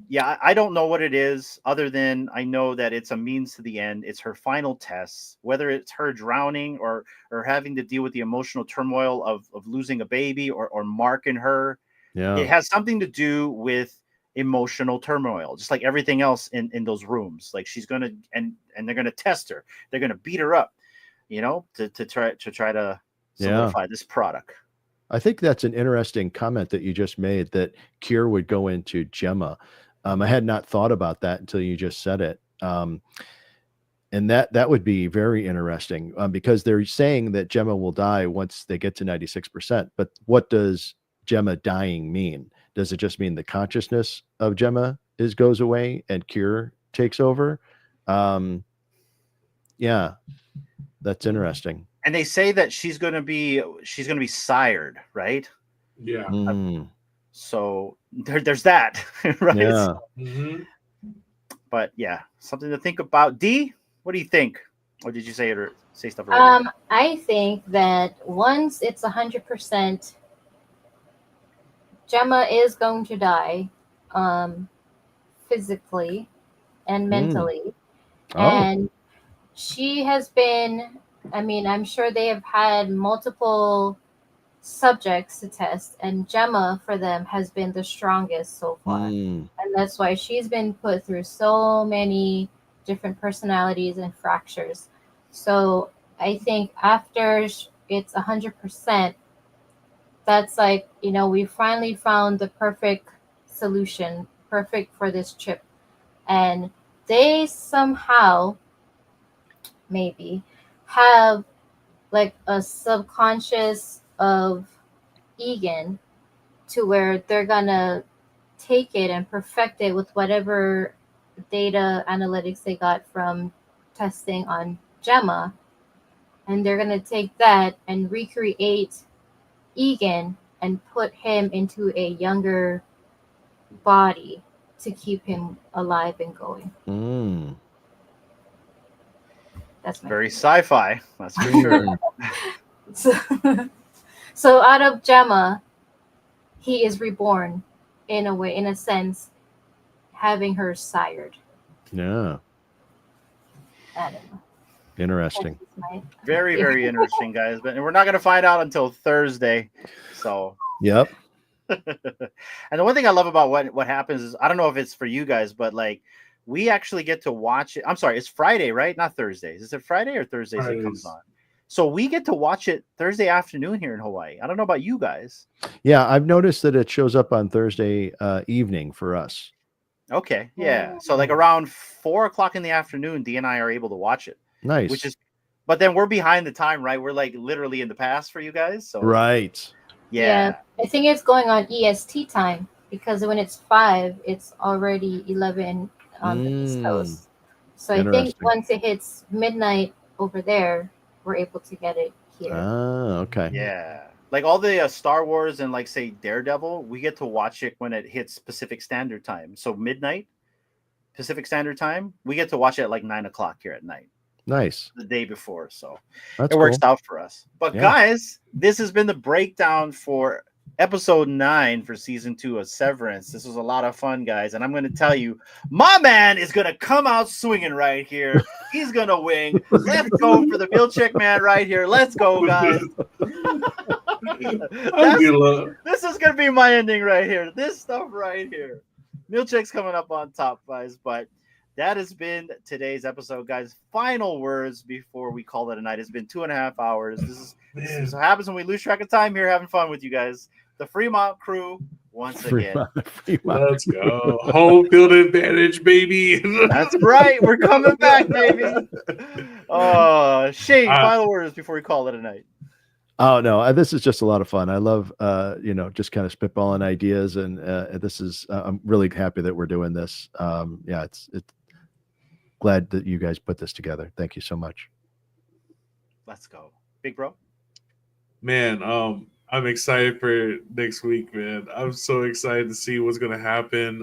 yeah, I don't know what it is other than I know that it's a means to the end. It's her final test, whether it's her drowning or having to deal with the emotional turmoil of losing a baby or Mark and her. Yeah. It has something to do with emotional turmoil, just like everything else in those rooms. Like she's gonna and they're gonna test her. They're gonna beat her up, you know, to try to solidify this product. I think that's an interesting comment that you just made, that Kier would go into Gemma. I had not thought about that until you just said it. And that would be very interesting because they're saying that Gemma will die once they get to 96%. But what does Gemma dying mean? Does it just mean the consciousness of Gemma goes away and Kier takes over? Yeah, that's interesting. And they say that she's gonna be sired, right? Yeah. So there's that, right? Yeah. But yeah, something to think about. D, what do you think? Or did you say it or say stuff already? I think that once it's 100%, Gemma is going to die, physically and mentally, and she has been. I mean, I'm sure they have had multiple subjects to test, and Gemma for them has been the strongest so far. And that's why she's been put through so many different personalities and fractures. So I think after it's 100%, that's like, you know, we finally found the perfect solution, perfect for this chip. And they somehow maybe have like a subconscious of Egan to where they're gonna take it and perfect it with whatever data analytics they got from testing on Gemma, and they're gonna take that and recreate Egan and put him into a younger body to keep him alive and going. That's very sci-fi, that's for sure. So out of Gemma, he is reborn in a way, in a sense, having her sired. Yeah. I don't know. Interesting. Very, very interesting, guys. But we're not going to find out until Thursday. So. Yep. And the one thing I love about what happens is, I don't know if it's for you guys, but like we actually get to watch it. I'm sorry, it's Friday, right? Not Thursdays. Is it Friday or Thursdays it comes on? So we get to watch it Thursday afternoon here in Hawaii. I don't know about you guys. Yeah, I've noticed that it shows up on Thursday evening for us. Okay, yeah. So like around 4 o'clock in the afternoon, D and I are able to watch it. Nice. Which is, but then we're behind the time, right? We're like literally in the past for you guys. So right. Yeah. I think it's going on EST time because when it's 5, it's already 11 on the East Coast. So I think once it hits midnight over there, we're able to get it here. Okay. Yeah. Like all the Star Wars and like say Daredevil, we get to watch it when it hits Pacific Standard Time. So midnight Pacific Standard Time, we get to watch it at like 9 o'clock here at night. Nice. The day before. So it works out for us. But guys, this has been the breakdown for episode 9 for season 2 of Severance. This was a lot of fun, guys. And I'm going to tell you, my man is going to come out swinging right here. He's going to wing. Let's go for the Milchek man right here. Let's go, guys. This is going to be my ending right here. This stuff right here. Milchek's coming up on top, guys. But that has been today's episode, guys. Final words before we call it a night. It's been 2.5 hours. This is what happens when we lose track of time here, having fun with you guys. The Fremont crew, once again. Let's go. Home field advantage, baby. That's right. We're coming back, baby. Oh, Shane, final words before we call it a night. Oh no, this is just a lot of fun. I love just kind of spitballing ideas, and this is I'm really happy that we're doing this. It's glad that you guys put this together. Thank you so much. Let's go. Big bro. Man, I'm excited for next week, man. I'm so excited to see what's gonna happen.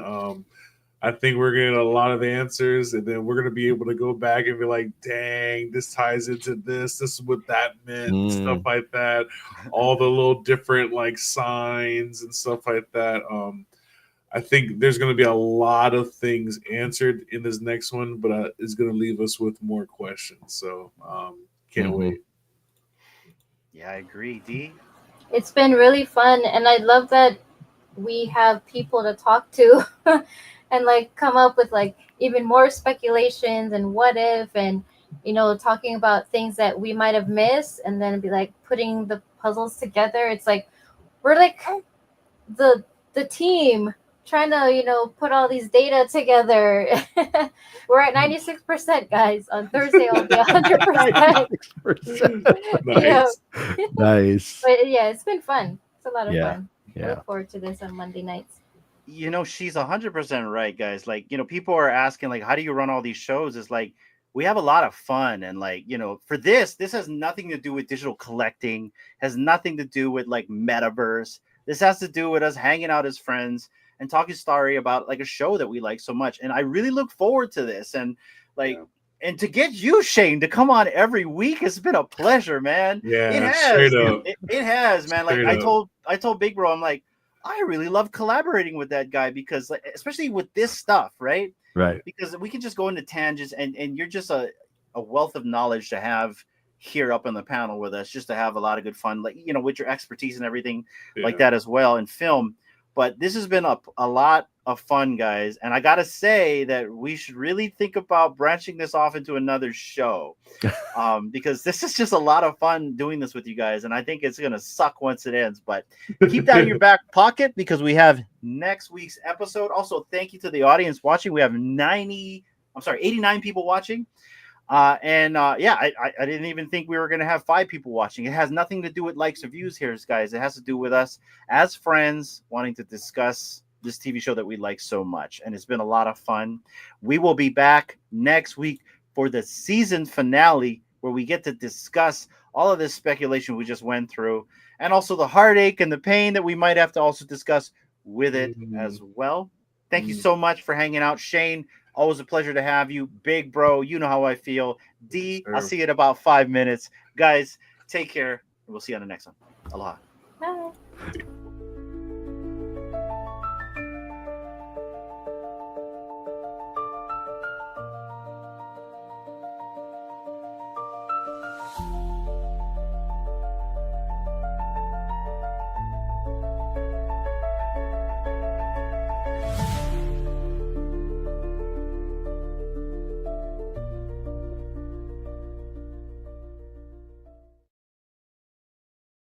I think we're getting a lot of answers, and then we're gonna be able to go back and be like, "Dang, this ties into this. This is what that meant." And stuff like that. All the little different like signs and stuff like that. I think there's going to be a lot of things answered in this next one, but it's going to leave us with more questions. So can't wait. Yeah, I agree. D. It's been really fun, and I love that we have people to talk to and like come up with like even more speculations and what if, and talking about things that we might have missed, and then be like putting the puzzles together. It's like we're like the team trying to put all these data together. We're at 96%, guys. On Thursday I'll be 100%. 96%. Nice. Nice. But yeah, it's been fun. It's a lot of fun. Yeah. I look forward to this on Monday nights. She's 100% right, guys. Like, people are asking, like, how do you run all these shows? It's like, we have a lot of fun. And like, for this has nothing to do with digital collecting, has nothing to do with like metaverse. This has to do with us hanging out as friends and talking story about like a show that we like so much. And I really look forward to this. And like, and to get you, Shane, to come on every week, it's been a pleasure, man. Yeah, it has. Straight up. It has, man. Like Straight I told Big Bro, I'm like, I really love collaborating with that guy because, like, especially with this stuff, right? Right. Because we can just go into tangents, and you're just a wealth of knowledge to have here up on the panel with us, just to have a lot of good fun, like, with your expertise and everything like that as well in film. But this has been a lot of fun, guys. And I got to say that we should really think about branching this off into another show because this is just a lot of fun doing this with you guys. And I think it's going to suck once it ends. But keep that in your back pocket because we have next week's episode. Also, thank you to the audience watching. We have 89 people watching. I didn't even think we were going to have 5 people watching. It has nothing to do with likes or views here, guys. It has to do with us as friends wanting to discuss this TV show that we like so much. And it's been a lot of fun. We will be back next week for the season finale where we get to discuss all of this speculation we just went through and also the heartache and the pain that we might have to also discuss with it as well. Thank you so much for hanging out, Shane. Always a pleasure to have you. Big Bro, you know how I feel. D, I'll see you in about 5 minutes. Guys, take care. We'll see you on the next one. Aloha. Bye.